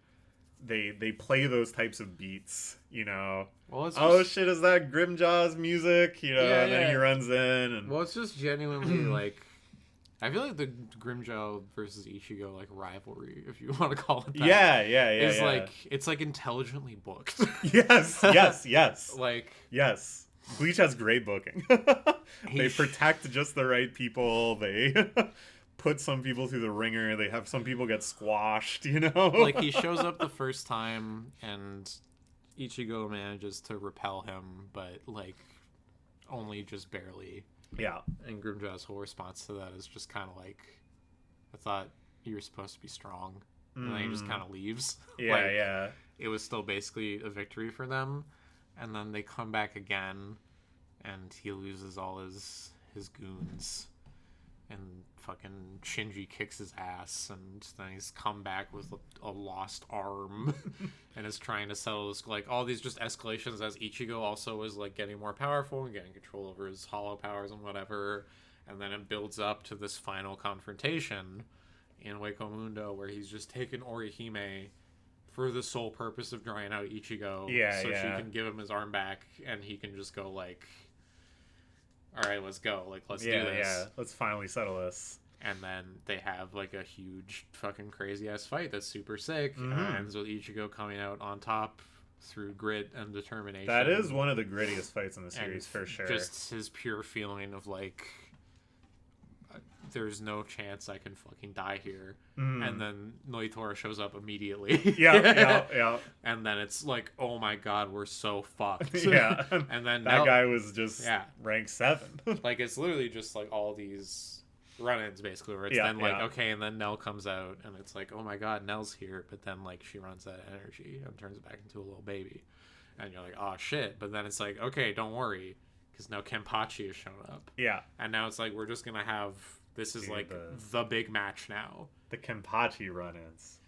they play those types of beats, you know. Well, it's oh shit, is that Grimjaw's music? You know, and then he runs in and well, it's just genuinely like I feel like the Grimjaw versus Ichigo like rivalry, if you want to call it that. Is like it's like intelligently booked. yes. Like yes. Bleach has great booking. They protect just the right people. They put some people through the ringer. They have some people get squashed, you know? Like, he shows up the first time, and Ichigo manages to repel him, but, like, only just barely. Yeah. And Grimjaw's whole response to that is just kind of like, I thought you were supposed to be strong. And then he just kind of leaves. Yeah. It was still basically a victory for them. And then they come back again, and he loses all his goons, and fucking Shinji kicks his ass, and then he's come back with a lost arm, and is trying to settle this, like, all these just escalations as Ichigo also is, like, getting more powerful and getting control over his hollow powers and whatever, and then it builds up to this final confrontation in Hueco Mundo, where he's just taken Orihime for the sole purpose of drawing out Ichigo, so she can give him his arm back, and he can just go like, all right, let's go, like, let's do this. Yeah, let's finally settle this. And then they have like a huge fucking crazy ass fight that's super sick, and ends with Ichigo coming out on top through grit and determination. That is one of the grittiest fights in the series, for sure. Just his pure feeling of like, there's no chance I can fucking die here. And then Noitora shows up immediately. Yeah. And then it's like, oh my god, we're so fucked. Yeah. And then that guy was just rank 7. Like, it's literally just like all these run-ins basically, where it's then like, okay, and then Nell comes out, and it's like, oh my god, Nell's here, but then like she runs out of energy and turns it back into a little baby. And you're like, oh shit. But then it's like, okay, don't worry, because now Kenpachi has shown up. Yeah. And now it's like, we're just gonna have... This is like the big match now. The Kenpachi run-ins.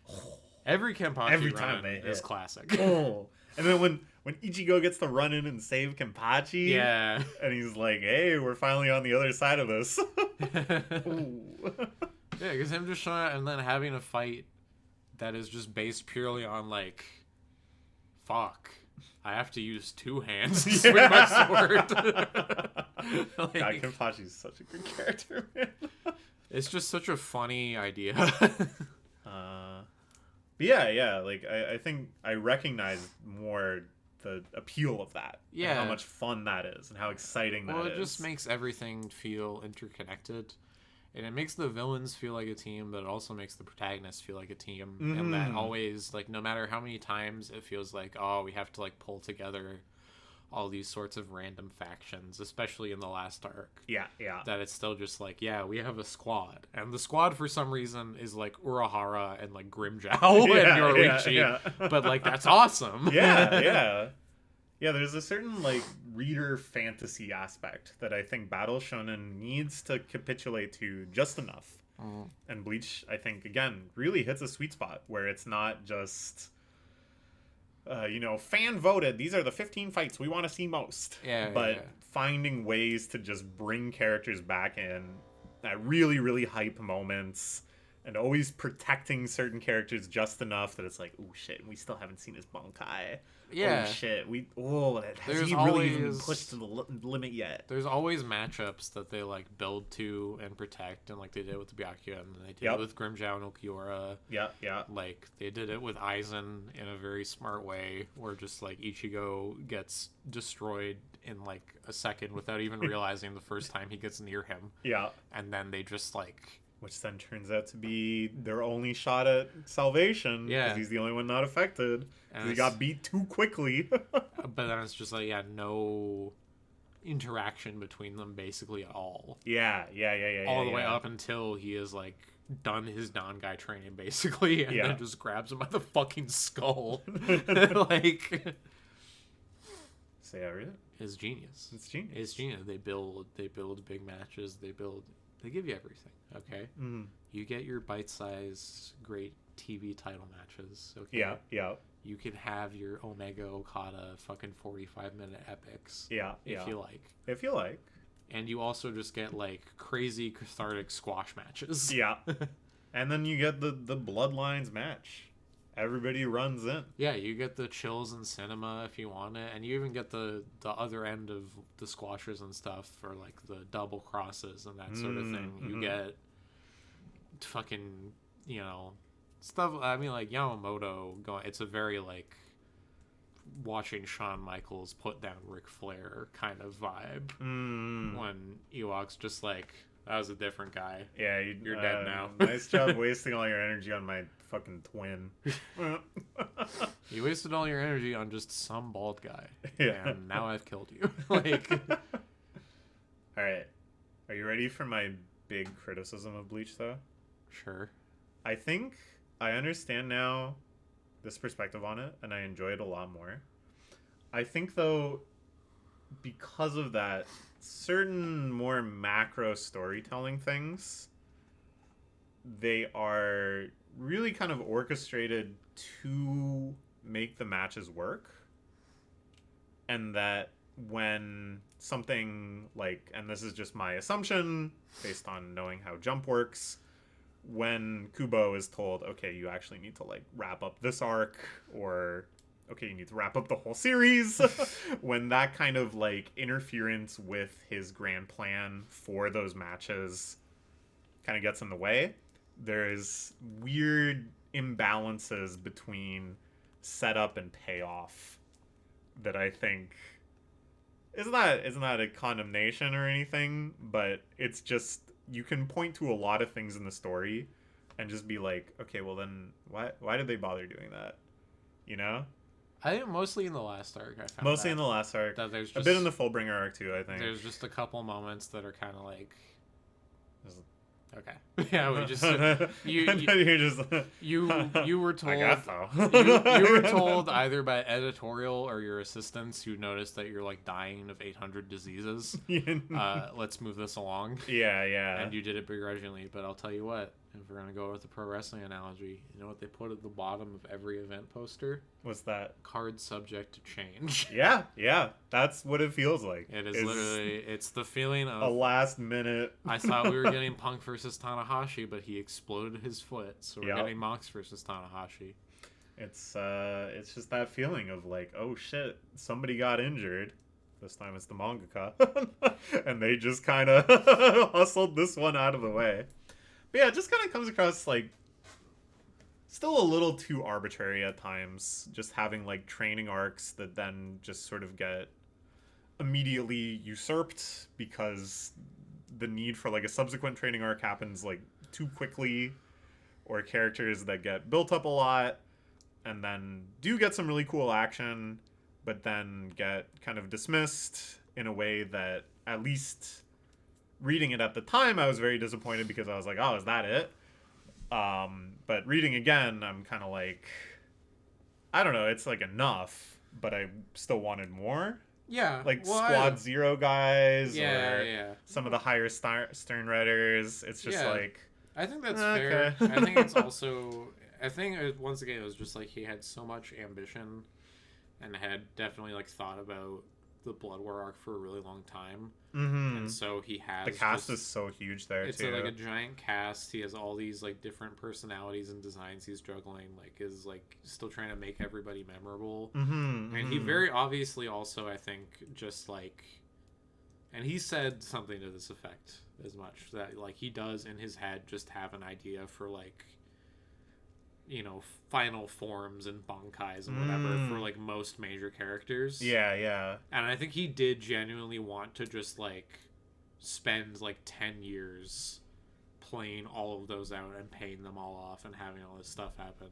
Every Kenpachi time run-in is classic. And then when Ichigo gets to run in and save Kenpachi, yeah, and he's like, "Hey, we're finally on the other side of this." Yeah, because him just showing up and then having a fight that is just based purely on like, fuck, I have to use 2 hands to swing my sword. Like, God, Kenpachi's such a good character, man. It's just such a funny idea. Yeah. Like, I think I recognize more the appeal of that. Yeah. And how much fun that is and how exciting that is. Well, it just makes everything feel interconnected. And it makes the villains feel like a team, but it also makes the protagonists feel like a team. And that always, like, no matter how many times it feels like, oh, we have to, like, pull together all these sorts of random factions, especially in the last arc. Yeah. That it's still just like, yeah, we have a squad. And the squad, for some reason, is, like, Urahara and, like, Grimjow and Yoruichi. Yeah. But, like, that's awesome. Yeah, there's a certain, like, reader fantasy aspect that I think Battle Shonen needs to capitulate to just enough. And Bleach, I think, again, really hits a sweet spot where it's not just... fan voted, these are the 15 fights we want to see most. But finding ways to just bring characters back in at really, really hype moments and always protecting certain characters just enough that it's like, oh shit, we still haven't seen his Bankai. Yeah. Oh shit, has There's he really even been always- pushed to the limit yet? There's always matchups that they like build to and protect, and like they did with Byakuya, and they did Yep. it with Grimmjow and Okiura. Yeah. Like they did it with Aizen in a very smart way, where just like Ichigo gets destroyed in like a second without even realizing the first time he gets near him, Yeah. and then they just like Which then turns out to be their only shot at salvation. Yeah. Because he's the only one not affected. 'Cause And he got beat too quickly. but then it's just like no interaction between them basically at all. Yeah. All the way up until he is like done his non-guy training basically, and Yeah. then just grabs him by the fucking skull. Like So yeah, really? is genius. It's genius. It's genius. They build big matches. They give you everything. Okay, Mm. you get your bite-sized great TV title matches. Okay, Yeah. you can have your Omega Okada fucking 45-minute epics Yeah. if you like. If you like. And you also just get like crazy cathartic squash matches. Yeah. And then you get the Bloodlines match. Everybody runs in. Yeah, you get the chills in cinema if you want it, and you even get the other end of the squashers and stuff for like the double crosses and that sort of thing. You get fucking, stuff. I mean, like Yamamoto going. It's a very like watching Shawn Michaels put down Ric Flair kind of vibe when Ewok's just like, that was a different guy. Yeah, You're dead now. Nice job wasting all your energy on my fucking twin. You wasted all your energy on just some bald guy, Yeah. and now I've killed you. Like, All right. Are you ready for my big criticism of Bleach, though? sure. I think I understand now this perspective on it, and I enjoy it a lot more. I think, though, because of that, certain more macro storytelling things, they are really kind of orchestrated to make the matches work. And that when something like, and this is just my assumption based on knowing how Jump works, when Kubo is told, okay, you actually need to like wrap up this arc, or okay, you need to wrap up the whole series, when that kind of like interference with his grand plan for those matches kind of gets in the way, there's weird imbalances between setup and payoff that I think is not a condemnation or anything, but it's just, you can point to a lot of things in the story and just be like, okay, well then why did they bother doing that? You know? I think mostly in the last arc. I found Mostly in the last arc. that there's A just, bit in the Fullbringer arc too, I think. There's just a couple moments that are kind of like, There's- okay, yeah, we just you And then you're just you were told I guess so. you were told either by editorial or your assistants who noticed that you're like dying of 800 diseases. Let's move this along. Yeah. And you did it begrudgingly, but I'll tell you what, if we're gonna go with the pro wrestling analogy, you know what they put at the bottom of every event poster? What's that? Card subject to change. Yeah. That's what it feels like. It is literally, it's the feeling a of, last minute. I thought we were getting Punk versus Tanahashi, but he exploded his foot, so we're Yep. getting Mox versus Tanahashi. It's just that feeling of like, oh shit, somebody got injured. This time it's the mangaka. And they just kind of hustled this one out of the way. But yeah, it just kind of comes across like still a little too arbitrary at times, just having like training arcs that then just sort of get immediately usurped because the need for like a subsequent training arc happens like too quickly, or characters that get built up a lot and then do get some really cool action but then get kind of dismissed in a way that, at least reading it at the time, I was very disappointed because I was like, oh, is that it? But reading again, I'm kind of like, I don't know, it's like enough, but I still wanted more. Yeah. Like Squad Zero guys, or yeah. some of the higher Stern writers. It's just Yeah. like, I think that's Okay. fair. I think it's also, once again, it was just like he had so much ambition and had definitely like thought about the Blood War arc for a really long time. Mm-hmm. And so he has The cast is so huge there, it's too. like a giant cast. He has all these like different personalities and designs he's juggling, like is like still trying to make everybody memorable. Mm-hmm. And he very obviously also, I think, just like, and he said something to this effect as much, that like he does in his head just have an idea for like, you know, final forms and bankais and whatever for like most major characters. Yeah. And I think he did genuinely want to just like spend like 10 years playing all of those out and paying them all off and having all this stuff happen.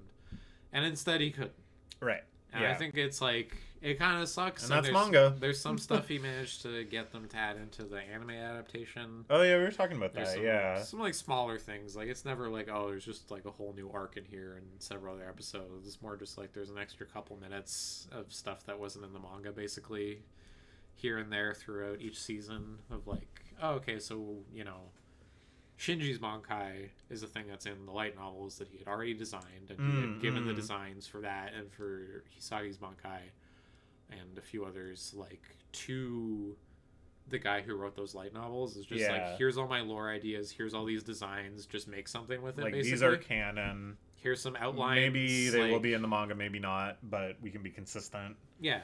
And instead he couldn't. Right. And I think it's like, it kind of sucks. And that's there's, manga. There's some stuff he managed to get them to add into the anime adaptation. Oh, yeah, we were talking about There's that, some like smaller things. Like, it's never like, oh, there's just like a whole new arc in here and several other episodes. It's more just like there's an extra couple minutes of stuff that wasn't in the manga, basically, here and there throughout each season of like, oh, okay, so, you know, Shinji's Bankai is a thing that's in the light novels that he had already designed, and he had given the designs for that and for Hisagi's Bankai and a few others, like, to the guy who wrote those light novels. Is just like, here's all my lore ideas, here's all these designs, just make something with it, like, basically. these are canon. Here's some outlines. Maybe they like, will be in the manga, maybe not, but we can be consistent. Yeah.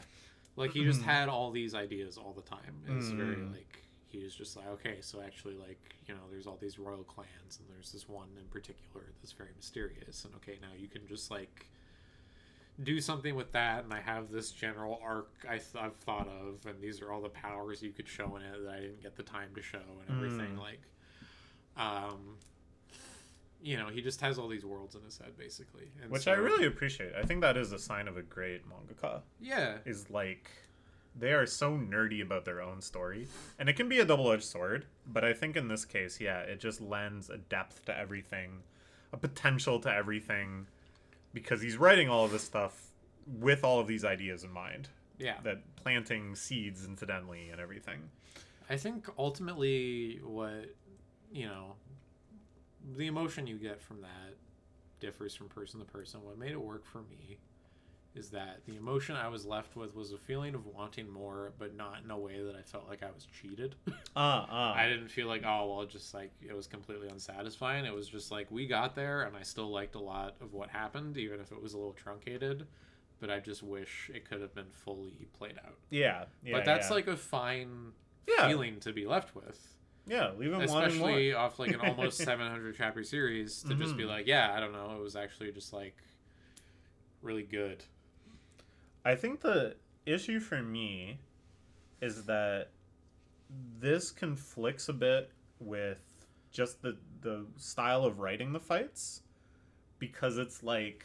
Like, he just had all these ideas all the time. It's very, like, he was just like, okay, so actually, like, you know, there's all these royal clans, and there's this one in particular that's very mysterious, and okay, now you can just, like, do something with that, and I have this general arc I've thought of, and these are all the powers you could show in it that I didn't get the time to show, and everything, like, you know, he just has all these worlds in his head, basically. And Which so, I really appreciate. I think that is a sign of a great mangaka. Yeah. Is, like, they are so nerdy about their own story. And it can be a double-edged sword, but I think in this case, yeah, it just lends a depth to everything, a potential to everything, because he's writing all of this stuff with all of these ideas in mind. Yeah. That planting seeds, incidentally, and everything. I think ultimately what, you know, the emotion you get from that differs from person to person. What made it work for me is that the emotion I was left with was a feeling of wanting more, but not in a way that I felt like I was cheated. I didn't feel like, oh, well, just like it was completely unsatisfying. It was just like, we got there, and I still liked a lot of what happened, even if it was a little truncated. But I just wish it could have been fully played out. Yeah. But that's like a fine feeling to be left with. Yeah, leave him especially off like an almost 700 chapter series to just be like, yeah, I don't know, it was actually just like really good. I think the issue for me is that this conflicts a bit with just the style of writing the fights, because it's like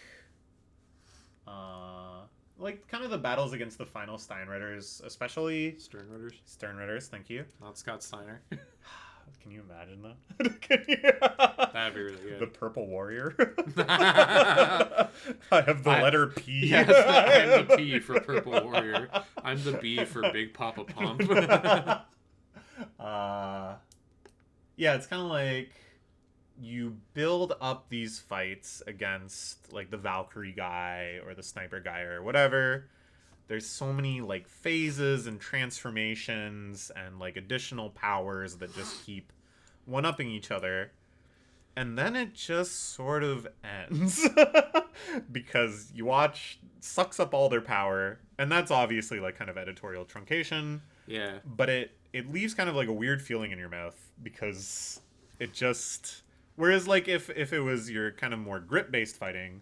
kind of the battles against the final Steinritters, especially Sternritters, thank you. Not Scott Steiner. Can you imagine that? That'd be really good. The Purple Warrior. I have the letter P. Yes, I'm the P for Purple Warrior. I'm the B for Big Papa Pump. Yeah, it's kind of like you build up these fights against like the Valkyrie guy or the sniper guy or whatever. There's so many like phases and transformations and like additional powers that just keep one-upping each other. And then it just sort of ends because you watch sucks up all their power, and that's obviously like kind of editorial truncation. Yeah. But it leaves kind of like a weird feeling in your mouth because it just, whereas like if it was your kind of more grip-based fighting,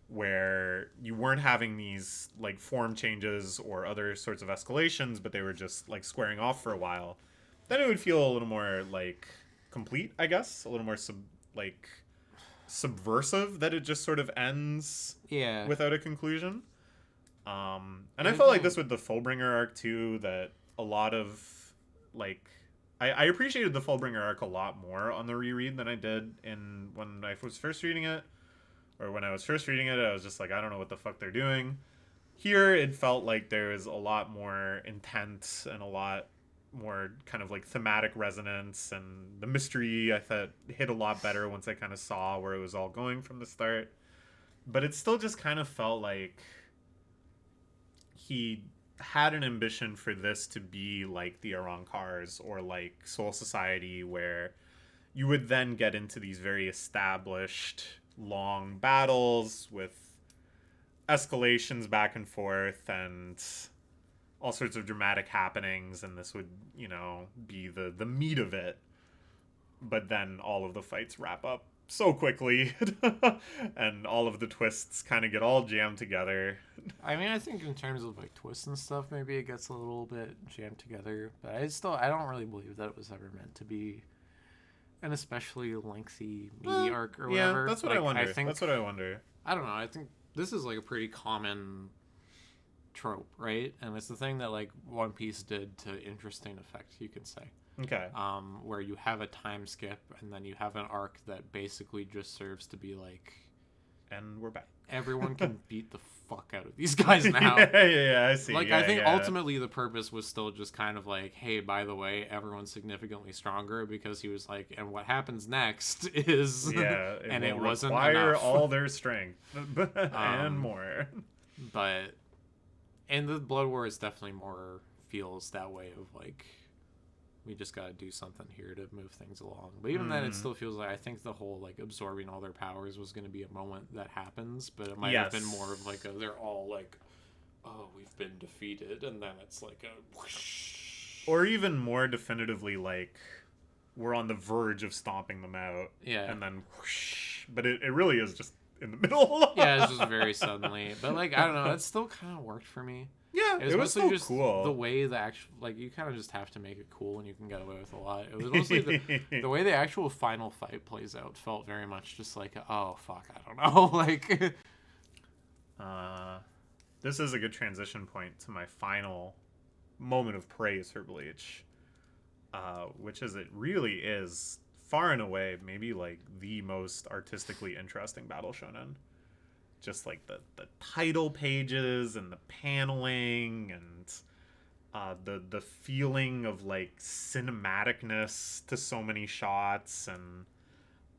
where you weren't having these like form changes or other sorts of escalations, but they were just like squaring off for a while, then it would feel a little more like complete, I guess, a little more subversive, that it just sort of ends without a conclusion. And I felt like this with the Fullbringer arc too, that a lot of like I appreciated the Fullbringer arc a lot more on the reread than I did when I was first reading it. Or when I was first reading it, I was just like, I don't know what the fuck they're doing. Here, it felt like there was a lot more intent and a lot more kind of like thematic resonance, and the mystery I thought hit a lot better once I kind of saw where it was all going from the start. But it still just kind of felt like he had an ambition for this to be like the Arankars or like Soul Society, where you would then get into these very established long battles with escalations back and forth and all sorts of dramatic happenings, and this would, be the meat of it. But then all of the fights wrap up so quickly and all of the twists kind of get all jammed together. I mean, I think in terms of like twists and stuff, maybe it gets a little bit jammed together, but I don't really believe that it was ever meant to be an especially lengthy meaty arc or whatever. Yeah, that's what I wonder. That's what I wonder. I don't know. I think this is like a pretty common trope, right? And it's the thing that like One Piece did to interesting effect, you could say. Okay. Where you have a time skip and then you have an arc that basically just serves to be like, and we're back. Everyone can beat the fuck out of these guys now. yeah, I see. Like, yeah, I think yeah. ultimately the purpose was still just kind of like, hey, by the way, everyone's significantly stronger, because he was like, and what happens next is... Yeah, and will it wasn't require enough. all their strength. And more. But... And the Blood War is definitely more feels that way of like, we just got to do something here to move things along. But even then, it still feels like, I think the whole like absorbing all their powers was going to be a moment that happens, but it might have been more of like they're all like, oh, we've been defeated, and then it's like a whoosh. Or even more definitively, like, we're on the verge of stomping them out. Yeah. And then whoosh. But it really is just in the middle. Yeah, it's just very suddenly. But like, I don't know, it still kind of worked for me. Yeah, It was mostly mostly just cool. the way the actual, like, you kind of just have to make it cool and you can get away with a lot. It was mostly the way the actual final fight plays out felt very much just like, oh, fuck, I don't know. Like, this is a good transition point to my final moment of praise for Bleach, which is it really is far and away maybe like the most artistically interesting battle shonen. Just like the title pages and the paneling and the feeling of like cinematicness to so many shots, and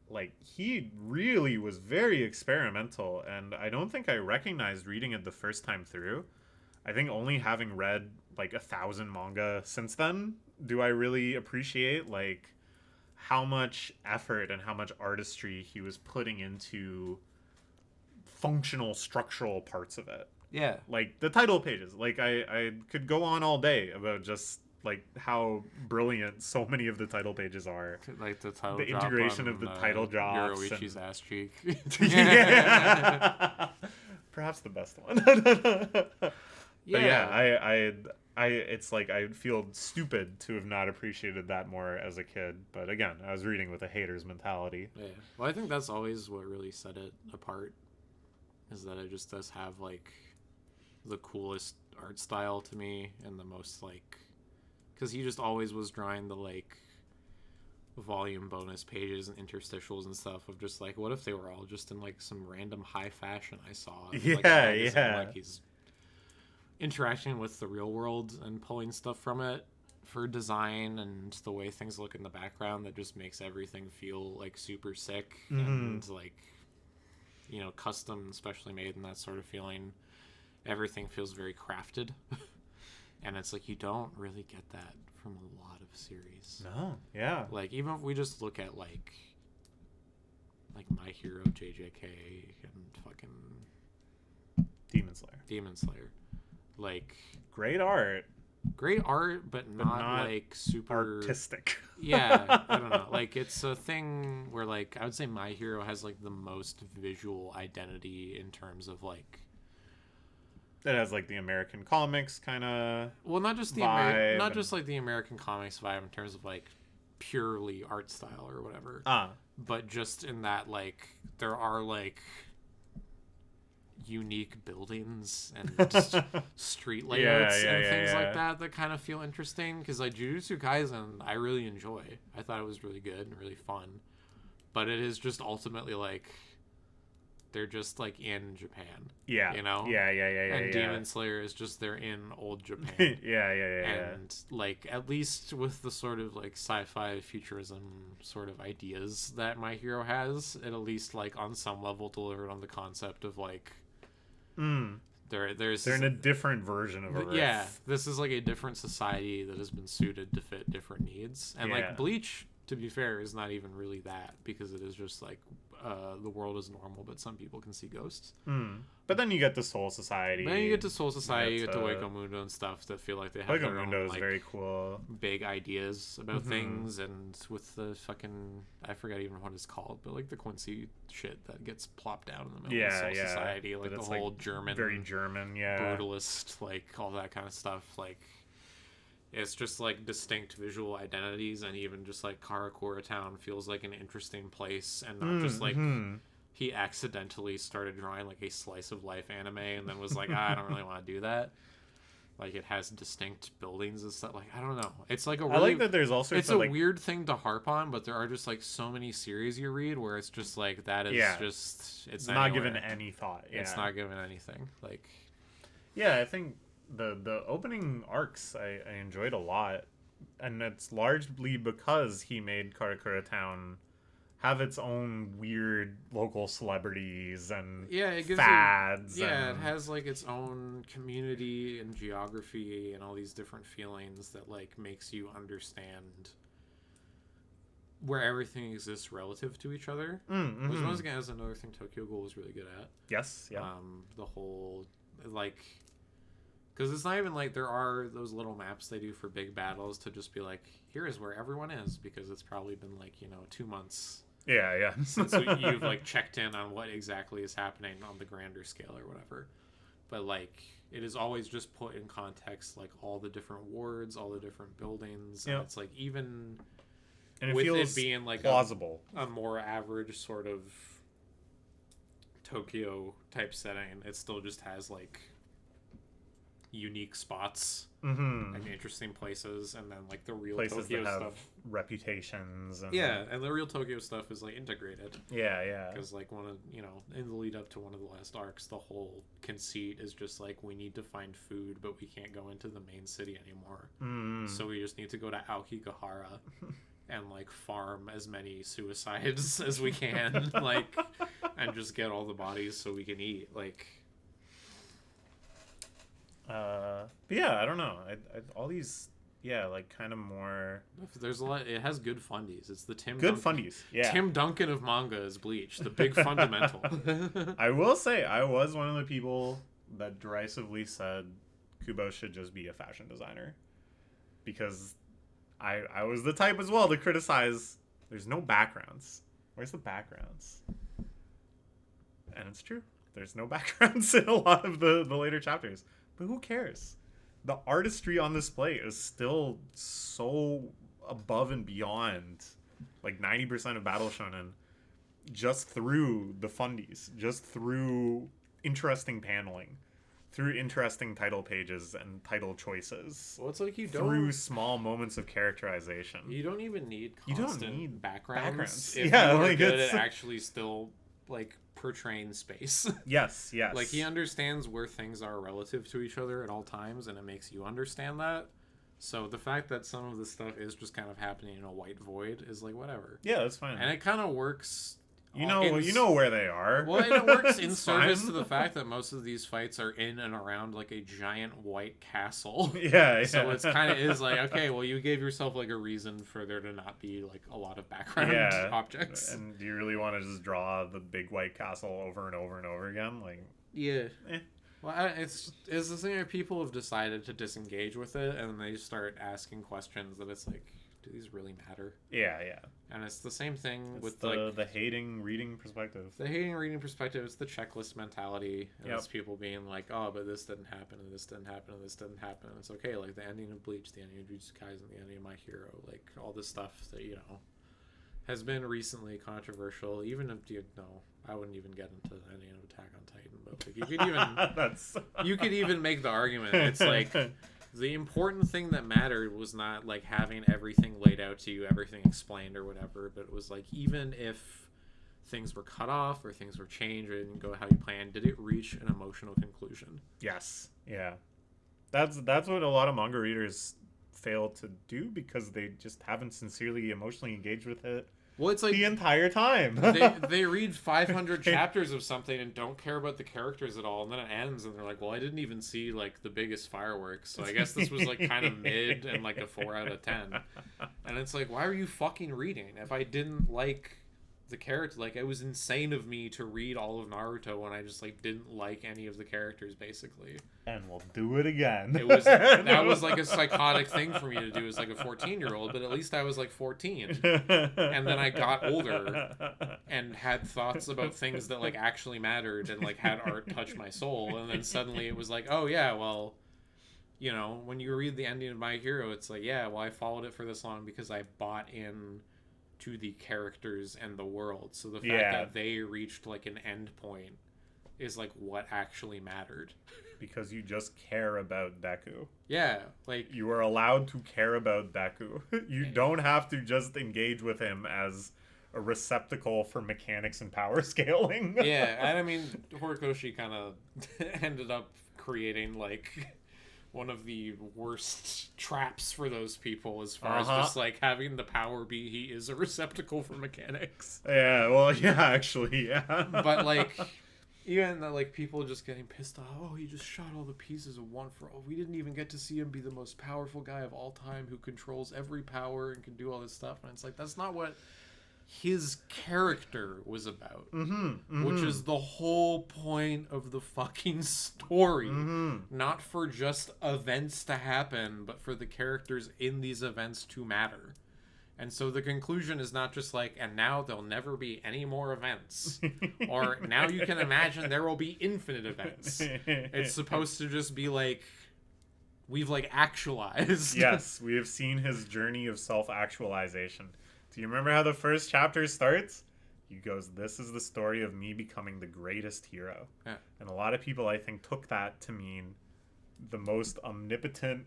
like he really was very experimental, and I don't think I recognized reading it the first time through. I think only having read like 1,000 manga since then do I really appreciate like how much effort and how much artistry he was putting into functional structural parts of it. yeah. Like the title pages, like I could go on all day about just like how brilliant so many of the title pages are. Like the title The drop integration on, of the title drops Yoroichi's and- ass cheek. Yeah. Perhaps the best one. But yeah, I it's like I feel stupid to have not appreciated that more as a kid. But again, I was reading with a hater's mentality. Yeah. Well, I think that's always what really set it apart, is that it just does have like the coolest art style to me, and the most like, because he just always was drawing the like volume bonus pages and interstitials and stuff of just like, what if they were all just in like some random high fashion I saw in, like, a magazine, Yeah. like he's interacting with the real world and pulling stuff from it for design and the way things look in the background, that just makes everything feel like super sick and like, you know, custom, specially made, and that sort of feeling. Everything feels very crafted. And it's like, you don't really get that from a lot of series. No, yeah. Like, even if we just look at like My Hero, JJK, and fucking Demon Slayer. Like, Great art. great art, but not like super artistic. Yeah, I don't know. Like, it's a thing where like I would say My Hero has like the most visual identity in terms of like, It has like the American comics kind of. well, not just the vibe not and- just like the American comics vibe in terms of like purely art style or whatever, but just in that like there are like unique buildings and just street layouts and things like that kind of feel interesting, because like Jujutsu Kaisen I really enjoy. I thought it was really good and really fun, but it is just ultimately like they're just like in Japan. Yeah. You know? Yeah. And Demon Slayer is just they're in old Japan. yeah. And like, at least with the sort of like sci-fi futurism sort of ideas that My Hero has, it at least like on some level delivered on the concept of like There's They're in a different version of a Earth. yeah, this is like a different society that has been suited to fit different needs. And Yeah. like Bleach, to be fair, is not even really that, because it is just like the world is normal, but some people can see ghosts. But then you get to Soul Society. Then you get to Soul Society, you get to Wake Waco Mundo and stuff that feel like they have their own Mundo is like very cool. big ideas about things, and with the fucking, I forget even what it's called, but like the Quincy shit that gets plopped down in the middle of Soul Society, like But the it's, whole German, very German, yeah. brutalist, like all that kind of stuff. Like it's just like distinct visual identities, and even just like Karakura Town feels like an interesting place, and not just like he accidentally started drawing like a slice of life anime and then was like, I don't really want to do that. Like it has distinct buildings and stuff. Like I don't know. It's like a really, I like that there's also it's a weird thing to harp on, but there are just like so many series you read where it's just like that is just it's not given any thought. Yeah. It's not given anything. Like yeah, I think the opening arcs I enjoyed a lot, and it's largely because he made Karakura Town have its own weird local celebrities and it gives fads. it has like its own community and geography and all these different feelings that like makes you understand where everything exists relative to each other. Which once again is another thing Tokyo Ghoul was really good at. Yes, yeah. The whole like, because it's not even like there are those little maps they do for big battles to just be like, here is where everyone is, because it's probably been like 2 months. Yeah. Since you've like checked in on what exactly is happening on the grander scale or whatever. But like it is always just put in context, like all the different wards, all the different buildings. And it's like even and it with feels it being like plausible. A more average sort of Tokyo type setting, it still just has like unique spots and interesting places, and then like the real places Tokyo that have stuff, reputations, and and the real Tokyo stuff is like integrated. Because like one of in the lead up to one of the last arcs, the whole conceit is just like, we need to find food, but we can't go into the main city anymore, so we just need to go to Aokigahara and like farm as many suicides as we can, like, and just get all the bodies so we can eat, like. But yeah, I don't know. All these, like kind of more. There's a lot. It has good fundies. It's the Tim. Good Duncan, fundies. Yeah. Tim Duncan of manga is Bleach, the big fundamental. I will say, I was one of the people that derisively said Kubo should just be a fashion designer, because I was the type as well to criticize. There's no backgrounds. Where's the backgrounds? And it's true. There's no backgrounds in a lot of the later chapters. But who cares? The artistry on display is still so above and beyond like 90% of Battle Shonen, just through the fundies, just through interesting paneling, through interesting title pages and title choices. Well, it's like through small moments of characterization. You don't even need constant backgrounds. If yeah, you are like good at actually still like portraying space. Yes. Like he understands where things are relative to each other at all times, and it makes you understand that. So the fact that some of the stuff is just kind of happening in a white void is like whatever. Yeah, that's fine. And it kind of works. You know where they are. Well, and it works in service to the fact that most of these fights are in and around like a giant white castle. Yeah. So it's kind of is like, okay, well, you gave yourself like a reason for there to not be like a lot of background objects. And do you really want to just draw the big white castle over and over and over again? Like, yeah. Well, it's the thing that people have decided to disengage with it, and they start asking questions that it's like, do these really matter? Yeah. And it's the same thing with the hating reading perspective. The hating reading perspective, it's the checklist mentality. And it's people being like, oh, but this didn't happen, and this didn't happen, and this didn't happen. And it's okay, like the ending of Bleach, the ending of Jujutsu Kaisen, the ending of My Hero, like all this stuff that, has been recently controversial. Even if, I wouldn't even get into the ending of Attack on Titan, but like, you could even you could even make the argument. It's like the important thing that mattered was not like having everything laid out to you, everything explained or whatever, but it was like, even if things were cut off or things were changed or didn't go how you planned, did it reach an emotional conclusion? Yes. Yeah. That's what a lot of manga readers fail to do, because they just haven't sincerely emotionally engaged with it. Well, it's like the entire time. they read 500 chapters of something and don't care about the characters at all, and then it ends and they're like, well, I didn't even see like the biggest fireworks, so I guess this was like kind of mid and like a 4 out of 10. And it's like, why are you fucking reading if I didn't like the character? Like, it was insane of me to read all of Naruto when I just like didn't like any of the characters, basically. And we'll do it again. That was like a psychotic thing for me to do as like a 14-year-old, but at least I was like 14. And then I got older and had thoughts about things that like actually mattered and like had art touch my soul. And then suddenly it was like, oh yeah, well, you know, when you read the ending of My Hero, it's like, yeah, well, I followed it for this long because I bought in to the characters and the world. So the fact that they reached like an end point is like what actually mattered. Because you just care about Deku. Yeah, like you are allowed to care about Deku. You don't have to just engage with him as a receptacle for mechanics and power scaling. Yeah, and I mean, Horikoshi kind of ended up creating like one of the worst traps for those people as far as just like having the power be he is a receptacle for mechanics. Yeah, well, yeah, actually, yeah. But like, even like people just getting pissed off. Oh, he just shot all the pieces of One for All. We didn't even get to see him be the most powerful guy of all time who controls every power and can do all this stuff. And it's like, that's not what his character was about, which is the whole point of the fucking story. Not for just events to happen, but for the characters in these events to matter. And so the conclusion is not just like, and now there'll never be any more events, or now you can imagine there will be infinite events. It's supposed to just be like, we've like actualized. Yes, we have seen his journey of self-actualization. Do you remember how the first chapter starts? He goes, this is the story of me becoming the greatest hero. Yeah. And a lot of people, I think, took that to mean the most omnipotent,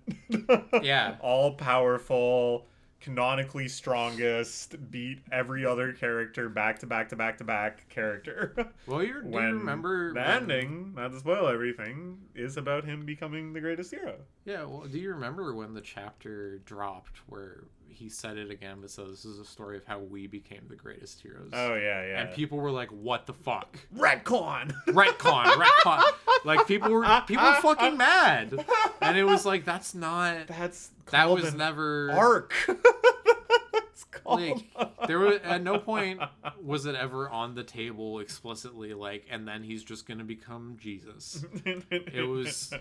all-powerful, canonically strongest, beat every other character back to back to back to back character. Well, do you remember the ending, not to spoil everything, is about him becoming the greatest hero. Yeah, well, do you remember when the chapter dropped where he said it again, but so this is a story of how we became the greatest heroes? Oh, yeah. And people were like, what the fuck? Retcon! Like, people were fucking mad. And it was like, that was never arc. Like, there was at no point was it ever on the table explicitly like, and then he's just gonna become Jesus. It was,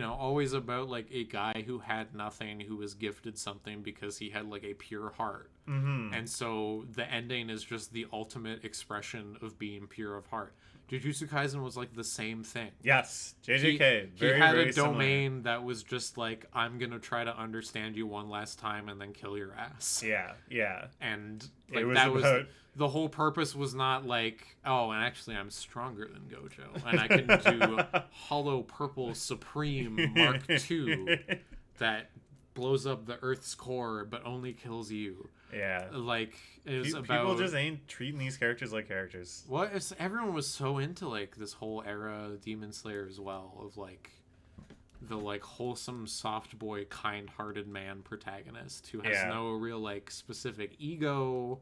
always about like a guy who had nothing, who was gifted something because he had like a pure heart. And so the ending is just the ultimate expression of being pure of heart. Jujutsu Kaisen was like the same thing. Yes, JJK. He had a domain that was just like, I'm gonna try to understand you one last time and then kill your ass. Yeah. And like was the whole purpose was not like, oh, and actually I'm stronger than Gojo and I can do Hollow Purple Supreme Mark II that blows up the Earth's core but only kills you. Yeah. Like, it was about... People just ain't treating these characters like characters. Well, everyone was so into, like, this whole era of Demon Slayer as well, of, like, the, like, wholesome, soft boy, kind-hearted man protagonist who has no real, like, specific ego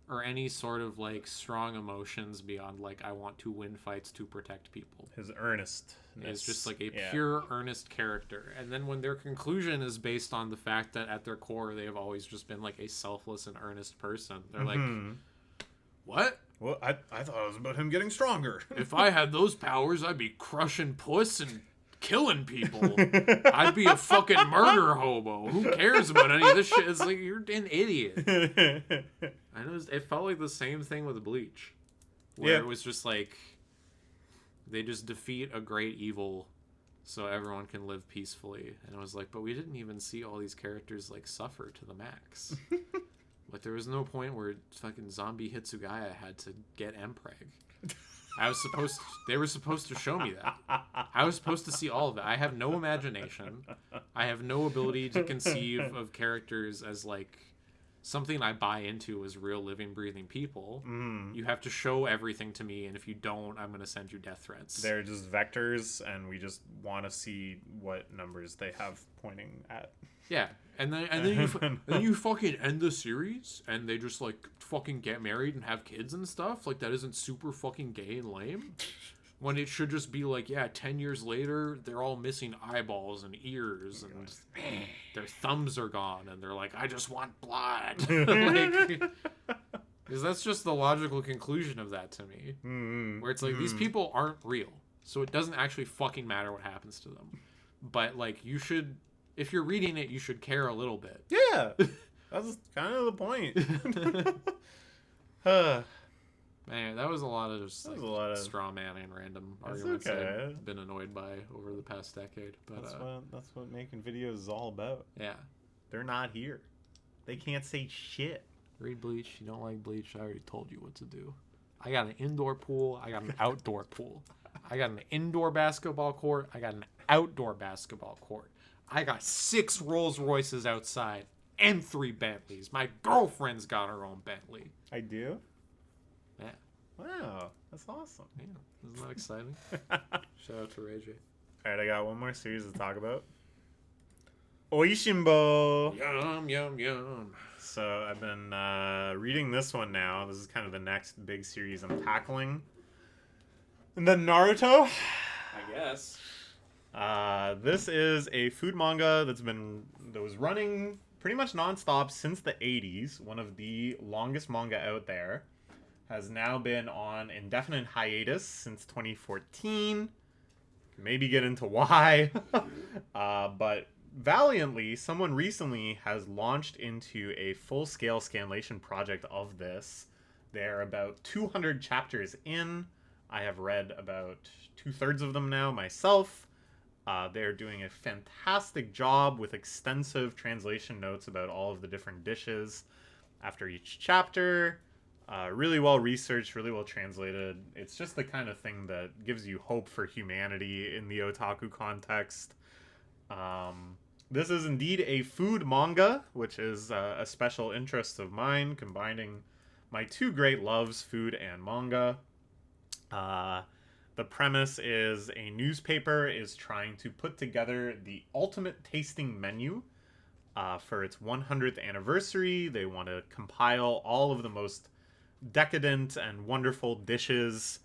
or any sort of, like, strong emotions beyond, like, I want to win fights to protect people. His earnestness. It's just, like, a pure, earnest character. And then when their conclusion is based on the fact that at their core they have always just been, like, a selfless and earnest person, they're like, what? Well, I thought it was about him getting stronger. If I had those powers, I'd be crushing puss and killing people. I'd be a fucking murder hobo. Who cares about any of this shit? It's like, you're an idiot. I know it felt like the same thing with Bleach, where it was just like they just defeat a great evil so everyone can live peacefully, and I was like, but we didn't even see all these characters like suffer to the max. Like, there was no point where fucking zombie Hitsugaya had to get Mpreg. They were supposed to show me that. I was supposed to see all of it. I have no imagination. I have no ability to conceive of characters as, like, something I buy into as real living, breathing people. Mm. You have to show everything to me, and if you don't, I'm going to send you death threats. They're just vectors, and we just want to see what numbers they have pointing at. Yeah, and then you fucking end the series, and they just like fucking get married and have kids and stuff. Like that isn't super fucking gay and lame. When it should just be like, yeah, 10 years later, they're all missing eyeballs and ears, and their thumbs are gone, and they're like, I just want blood. Like, because that's just the logical conclusion of that to me. Mm-hmm. Where it's like, these people aren't real, so it doesn't actually fucking matter what happens to them. But, like, you should, if you're reading it, you should care a little bit. Yeah, that's kind of the point. Man, that was a lot of just like, a lot of straw man and random That's arguments okay. I've been annoyed by over the past decade. But That's what making videos is all about. yeah, They're not here. They can't say shit. read Bleach. You don't like Bleach? I already told you what to do. I got an indoor pool. I got an outdoor pool. I got an indoor basketball court. I got an outdoor basketball court. I got 6 Rolls Royces outside and 3 Bentleys. My girlfriend's got her own Bentley. I do? Yeah. Wow, that's awesome. Yeah. Isn't that exciting? Shout out to Ray J. Alright, I got one more series to talk about. Oishinbo! Yum, yum, yum. So I've been reading this one now. This is kind of the next big series I'm tackling. And then Naruto. I guess. This is a food manga that was running pretty much nonstop since the 80s. One of the longest manga out there. Has now been on indefinite hiatus since 2014. Maybe get into why. But valiantly, someone recently has launched into a full-scale scanlation project of this. They're about 200 chapters in. I have read about 2/3 of them now myself. They're doing a fantastic job with extensive translation notes about all of the different dishes after each chapter. Really well researched, really well translated. It's just the kind of thing that gives you hope for humanity in the otaku context. This is indeed a food manga, which is a special interest of mine, combining my 2 great loves, food and manga. The premise is a newspaper is trying to put together the ultimate tasting menu for its 100th anniversary. They want to compile all of the most decadent and wonderful dishes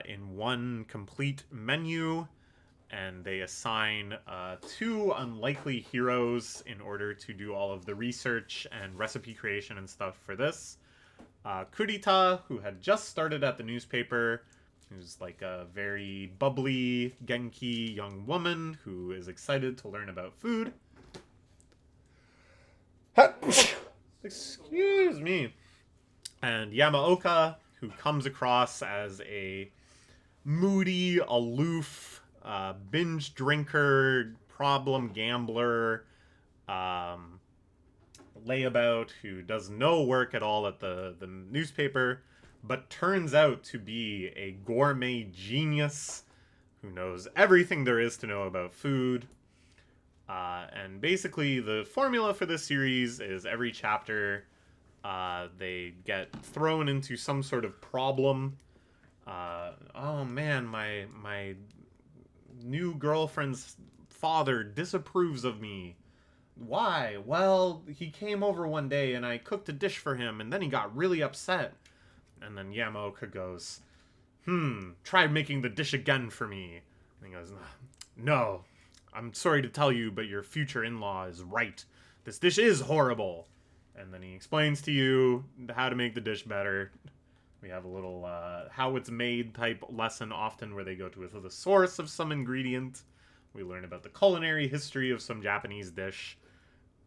in one complete menu, and they assign 2 unlikely heroes in order to do all of the research and recipe creation and stuff for this. Kurita, who had just started at the newspaper, who's like a very bubbly, genki young woman who is excited to learn about food. Excuse me. And Yamaoka, who comes across as a moody, aloof, binge drinker, problem gambler, layabout who does no work at all at the newspaper, but turns out to be a gourmet genius who knows everything there is to know about food. And basically the formula for this series is every chapter they get thrown into some sort of problem. Oh man, my new girlfriend's father disapproves of me. Why? Well, he came over one day and I cooked a dish for him and then he got really upset. And then Yamaoka goes, try making the dish again for me. And he goes, no, I'm sorry to tell you, but your future in-law is right. This dish is horrible. And then he explains to you how to make the dish better. We have a little how it's made type lesson often where they go to the source of some ingredient. We learn about the culinary history of some Japanese dish.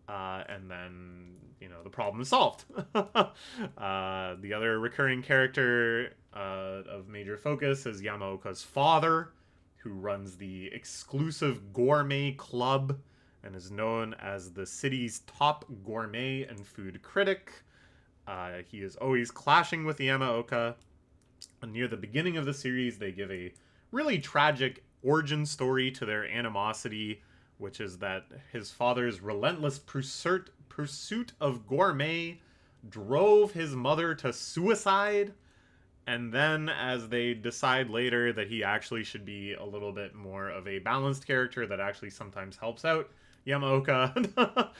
And then, the problem is solved. The other recurring character of major focus is Yamaoka's father, who runs the exclusive gourmet club and is known as the city's top gourmet and food critic. He is always clashing with Yamaoka. And near the beginning of the series, they give a really tragic origin story to their animosity, which is that his father's relentless pursuit of gourmet drove his mother to suicide. And then, as they decide later that he actually should be a little bit more of a balanced character that actually sometimes helps out Yamaoka,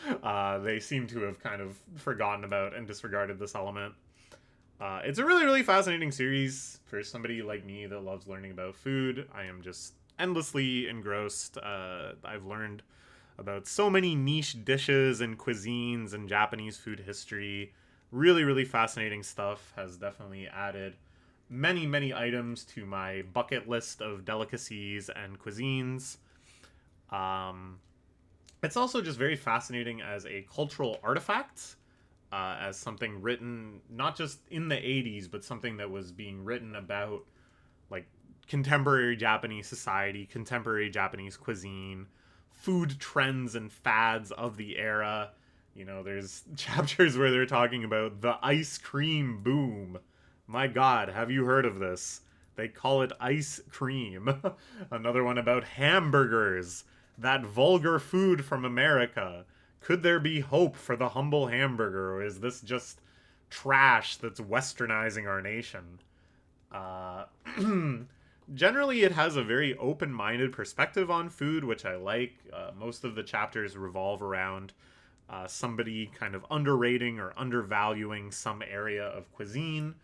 they seem to have kind of forgotten about and disregarded this element. It's a really, really fascinating series for somebody like me that loves learning about food. I am just endlessly engrossed. I've learned about so many niche dishes and cuisines and Japanese food history. Really, really fascinating stuff. Has definitely added many, many items to my bucket list of delicacies and cuisines. It's also just very fascinating as a cultural artifact, as something written not just in the 80s, but something that was being written about like contemporary Japanese society, contemporary Japanese cuisine, food trends and fads of the era. You know, there's chapters where they're talking about the ice cream boom. My God, have you heard of this? They call it ice cream. Another one about hamburgers, that vulgar food from America. Could there be hope for the humble hamburger, or is this just trash that's westernizing our nation? Generally, it has a very open-minded perspective on food, which I like. Most of the chapters revolve around somebody kind of underrating or undervaluing some area of cuisine,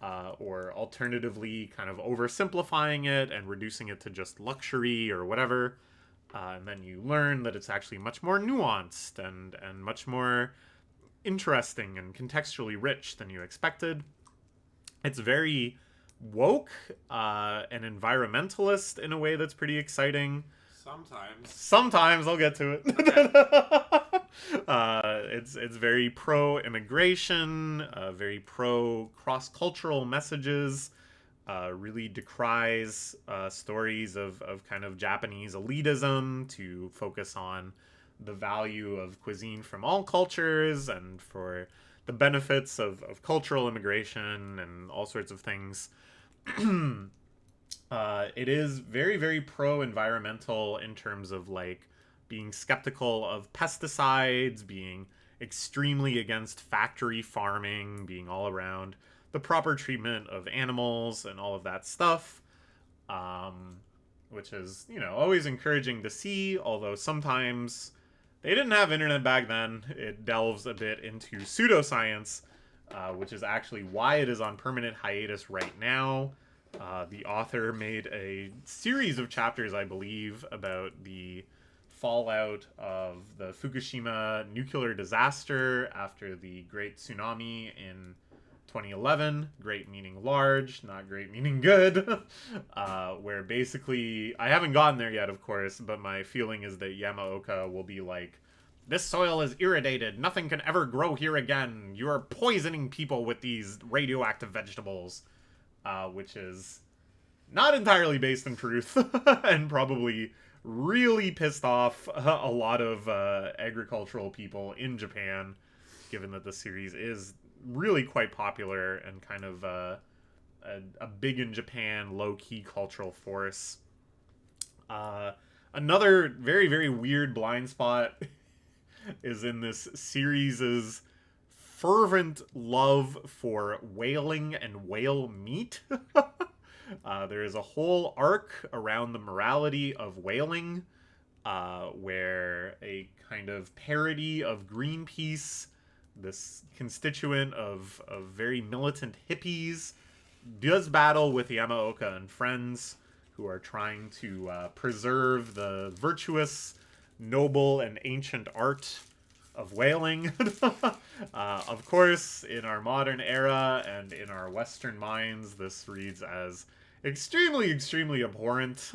or alternatively kind of oversimplifying it and reducing it to just luxury or whatever. And then you learn that it's actually much more nuanced and much more interesting and contextually rich than you expected. It's very woke and environmentalist in a way that's pretty exciting. Sometimes I'll get to it. It's very pro-immigration, very pro-cross-cultural messages. Really decries stories of kind of Japanese elitism to focus on the value of cuisine from all cultures and for the benefits of cultural immigration and all sorts of things. It is very, very pro-environmental in terms of like being skeptical of pesticides, being extremely against factory farming, being all around the proper treatment of animals and all of that stuff, which is, you know, always encouraging to see, although sometimes they didn't have internet back then. It delves a bit into pseudoscience, which is actually why it is on permanent hiatus right now. The author made a series of chapters, I believe, about the fallout of the Fukushima nuclear disaster after the Great Tsunami in 2011, great meaning large, not great meaning good, where basically, I haven't gotten there yet, of course, but my feeling is that Yamaoka will be like, this soil is irradiated, nothing can ever grow here again, you are poisoning people with these radioactive vegetables, which is not entirely based in truth, and probably really pissed off a lot of agricultural people in Japan, given that the series is really quite popular and kind of a big in Japan, low-key cultural force. Another very, very weird blind spot is in this series' fervent love for whaling and whale meat. There is a whole arc around the morality of whaling, where a kind of parody of Greenpeace, this constituent of very militant hippies, does battle with Yamaoka and friends who are trying to preserve the virtuous, noble, and ancient art of whaling. Of course, in our modern era and in our Western minds, this reads as extremely, extremely abhorrent.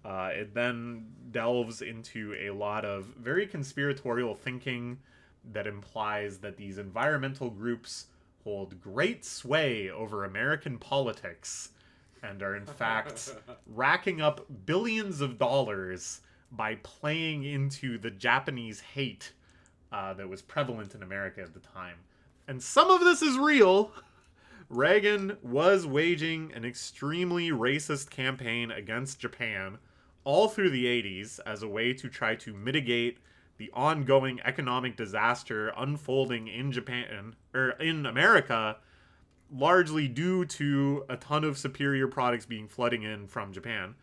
It then delves into a lot of very conspiratorial thinking that implies that these environmental groups hold great sway over American politics and are in fact racking up billions of dollars by playing into the Japanese hate that was prevalent in America at the time. And some of this is real. Reagan was waging an extremely racist campaign against Japan, all through the 80s as a way to try to mitigate the ongoing economic disaster unfolding in Japan, or in America, largely due to a ton of superior products being flooding in from Japan.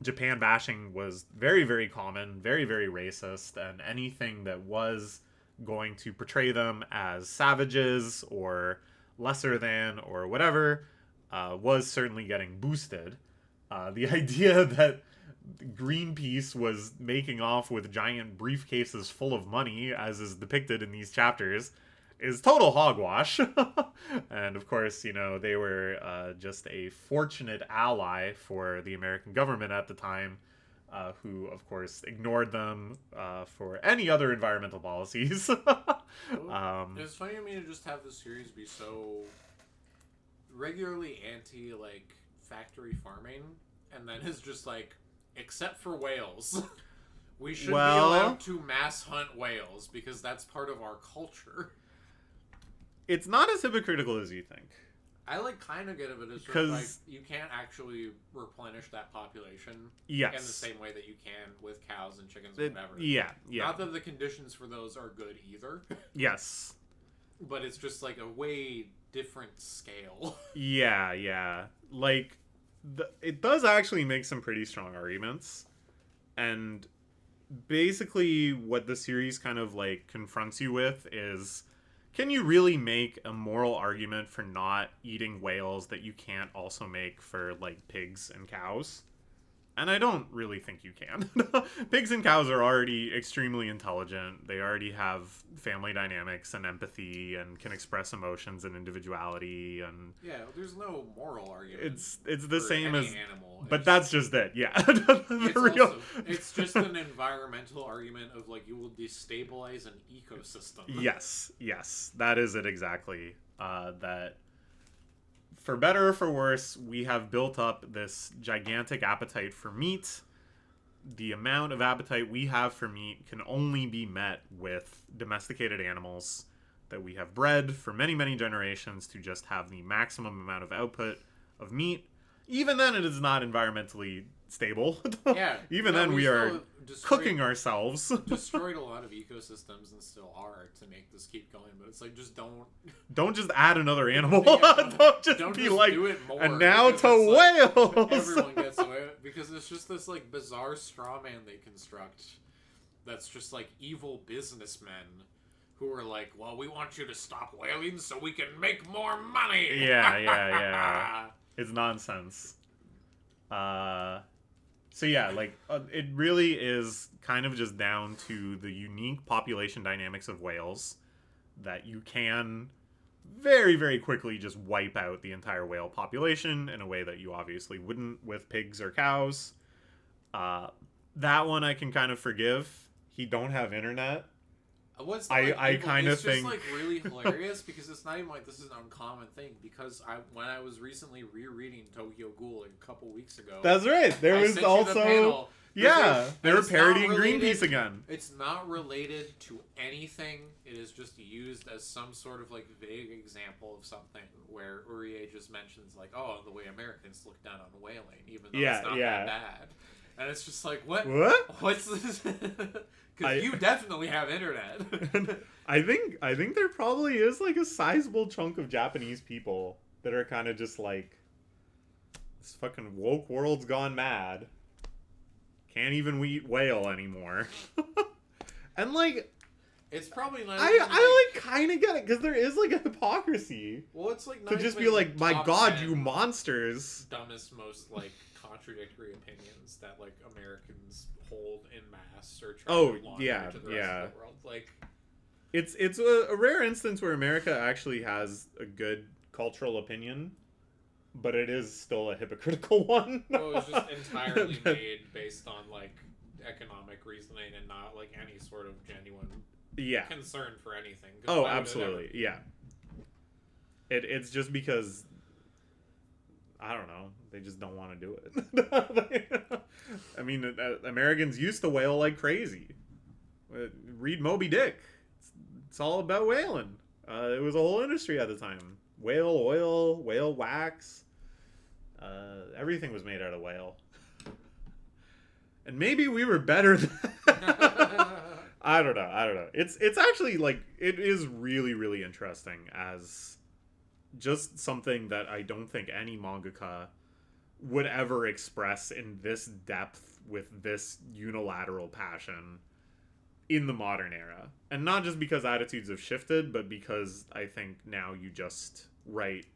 Japan bashing was very, very common, very, very racist, and anything that was going to portray them as savages or lesser than or whatever was certainly getting boosted. The idea that Greenpeace was making off with giant briefcases full of money, as is depicted in these chapters, is total hogwash. And of course, you know, they were just a fortunate ally for the American government at the time, who, of course, ignored them for any other environmental policies. It's funny to me to just have this series be so regularly anti, like, factory farming, and then it's just like, except for whales. We should be allowed to mass hunt whales because that's part of our culture. It's not as hypocritical as you think. I kind of get it, but it's sort of like you can't actually replenish that population in the same way that you can with cows and chickens and whatever. Yeah. Not that the conditions for those are good either. Yes. But it's just like a way different scale. Yeah. Like, it does actually make some pretty strong arguments. And basically what the series kind of like confronts you with is, can you really make a moral argument for not eating whales that you can't also make for like pigs and cows? And I don't really think you can. Pigs and cows are already extremely intelligent. They already have family dynamics and empathy and can express emotions and individuality. And yeah, there's no moral argument. It's the same as animal. But that's just it. Yeah. It's just an environmental argument of like you will destabilize an ecosystem. Yes, that is it exactly. That. For better or for worse, we have built up this gigantic appetite for meat. The amount of appetite we have for meat can only be met with domesticated animals that we have bred for many, many generations to just have the maximum amount of output of meat. Even then, it is not environmentally stable. Yeah. Even then, we are cooking ourselves. Destroyed a lot of ecosystems and still are to make this keep going, but it's like, just don't just add another animal. Yeah, don't be like, do it more, and now to whales. Like, everyone gets away because it's just this like bizarre straw man they construct that's just like evil businessmen who are like, well, we want you to stop whaling so we can make more money. Yeah. It's nonsense. So yeah, like, it really is kind of just down to the unique population dynamics of whales that you can very, very quickly just wipe out the entire whale population in a way that you obviously wouldn't with pigs or cows. That one I can kind of forgive. He don't have internet. I kind of think it's just like really hilarious because it's not even like this is an uncommon thing, because when I was recently rereading Tokyo Ghoul like a couple weeks ago. That's right. There was also they were parodying Greenpeace again. It's not related to anything. It is just used as some sort of like vague example of something where Urie just mentions like, oh, the way Americans look down on whaling, even though it's not that bad. And it's just like, what? What's this? Because you definitely have internet. I think there probably is like a sizable chunk of Japanese people that are kind of just like, this fucking woke world's gone mad. Can't even eat whale anymore. And like, it's probably not. I like kind of get it because there is like a hypocrisy. Well, it's like to just be like, my God, you monsters. Dumbest, most like contradictory opinions that like Americans hold in mass or try to launder to the rest of the world. Like, it's a rare instance where America actually has a good cultural opinion, but it is still a hypocritical one. Well, it was just entirely made based on like economic reasoning and not like any sort of genuine concern for anything. Oh, absolutely, yeah. It's just because, I don't know, they just don't want to do it. I mean, Americans used to whale like crazy. Read Moby Dick. It's all about whaling. It was a whole industry at the time. Whale oil, whale wax. Everything was made out of whale. And maybe we were better than... I don't know. It's actually, like, it is really, really interesting as just something that I don't think any mangaka would ever express in this depth with this unilateral passion in the modern era. And not just because attitudes have shifted, but because I think now you just write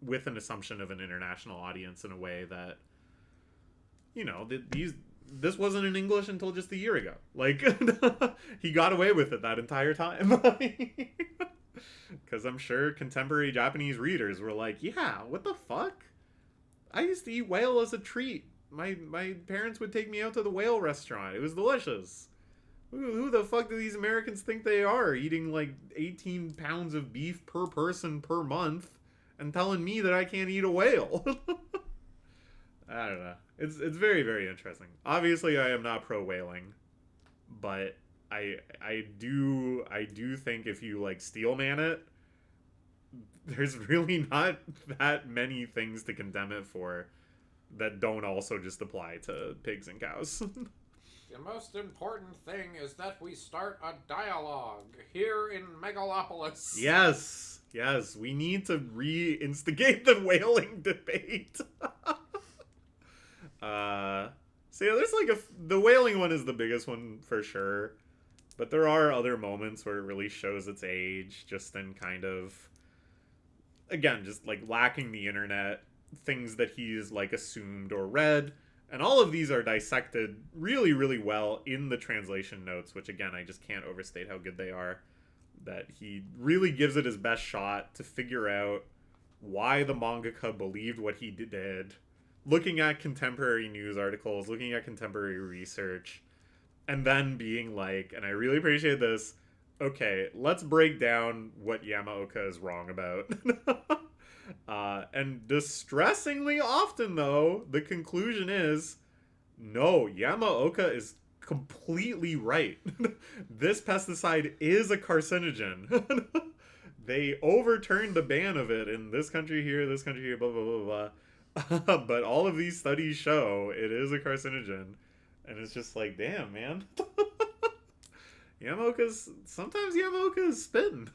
with an assumption of an international audience in a way that, you know, this wasn't in English until just a year ago. Like, he got away with it that entire time. Because I'm sure contemporary Japanese readers were like, yeah, what the fuck? I used to eat whale as a treat. My parents would take me out to the whale restaurant. It was delicious. Who the fuck do these Americans think they are, eating like 18 pounds of beef per person per month and telling me that I can't eat a whale? I don't know. It's very, very interesting. Obviously, I am not pro whaling, but I do think if you like steelman it, there's really not that many things to condemn it for that don't also just apply to pigs and cows. The most important thing is that we start a dialogue here in Megalopolis. Yes, we need to reinstigate the whaling debate. So yeah, there's like the whaling one is the biggest one for sure, but there are other moments where it really shows its age, just in kind of, again, just like lacking the internet, things that he's like assumed or read, and all of these are dissected really, really well in the translation notes, which again, I just can't overstate how good they are. That he really gives it his best shot to figure out why the mangaka believed what he did, looking at contemporary news articles, looking at contemporary research, and then being like, and I really appreciate this, okay, let's break down what Yamaoka is wrong about. And distressingly often, though, the conclusion is, no, Yamaoka is completely right. This pesticide is a carcinogen. They overturned the ban of it in this country here, blah, blah, blah, blah. But all of these studies show it is a carcinogen. And it's just like, damn, man. Sometimes Yamaoka is spitting.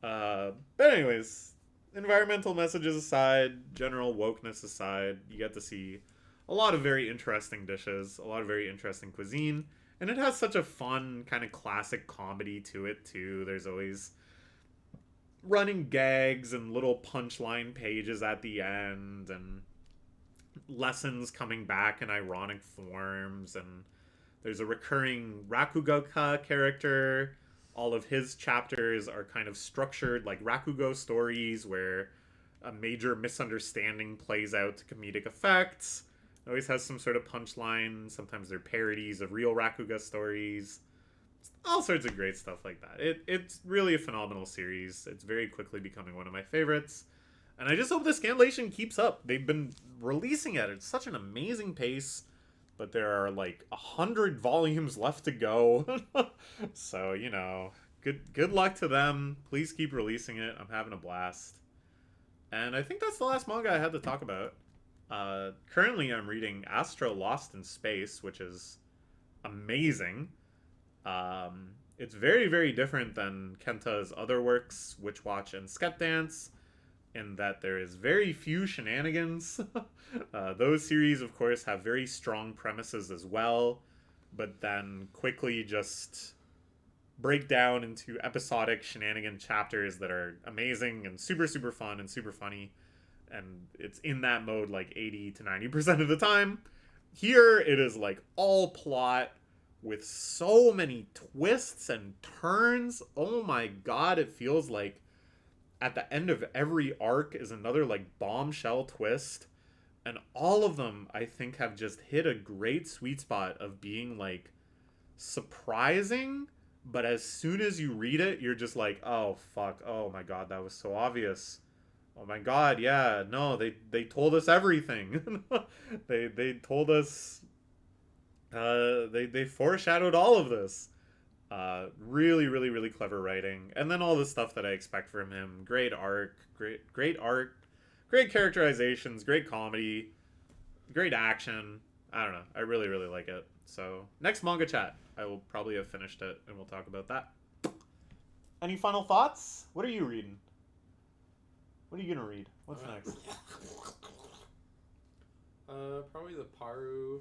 But anyways, environmental messages aside, general wokeness aside, you get to see a lot of very interesting dishes, a lot of very interesting cuisine, and it has such a fun kind of classic comedy to it too. There's always running gags and little punchline pages at the end, and lessons coming back in ironic forms, and there's a recurring Rakugo character. All of his chapters are kind of structured like Rakugo stories where a major misunderstanding plays out to comedic effects. It always has some sort of punchline. Sometimes they're parodies of real Rakugo stories. All sorts of great stuff like that. It's really a phenomenal series. It's very quickly becoming one of my favorites. And I just hope the scanlation keeps up. They've been releasing it at such an amazing pace, but there are like 100 volumes left to go. So, you know, good luck to them. Please keep releasing it. I'm having a blast. And I think that's the last manga I had to talk about. Currently I'm reading Astro Lost in Space, which is amazing. It's very, very different than Kenta's other works, Witch Watch and Sket Dance, in that there is very few shenanigans. Those series, of course, have very strong premises as well, but then quickly just break down into episodic shenanigan chapters that are amazing and super, super fun and super funny. And it's in that mode like 80 to 90% of the time. Here, it is like all plot with so many twists and turns. Oh my god, it feels like at the end of every arc is another like bombshell twist. And all of them, I think, have just hit a great sweet spot of being like surprising, but as soon as you read it, you're just like, oh fuck, oh my god, that was so obvious. Oh my god, yeah, no, they told us everything. they told us, they foreshadowed all of this. Really, really, really clever writing. And then all the stuff that I expect from him. Great art, great characterizations, great comedy, great action. I don't know. I really, really like it. So next manga chat, I will probably have finished it, and we'll talk about that. Any final thoughts? What are you reading? What are you gonna read? What's next? Probably the Paru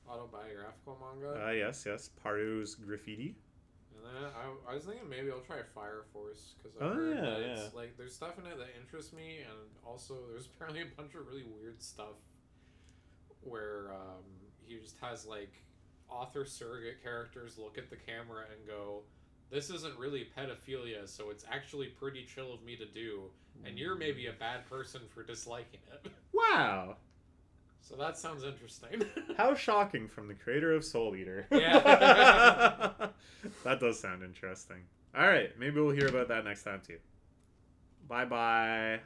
autobiographical manga. Yes. Paru's Graffiti. And then I was thinking maybe I'll try Fire Force because Oh, I've heard yeah, that yeah. it's like there's stuff in it that interests me, and also there's apparently a bunch of really weird stuff where he just has like author surrogate characters look at the camera and go, "This isn't really pedophilia, so it's actually pretty chill of me to do, and you're maybe a bad person for disliking it." Wow. So that sounds interesting. How shocking from the creator of Soul Eater. Yeah. That does sound interesting. All right, maybe we'll hear about that next time too. Bye-bye.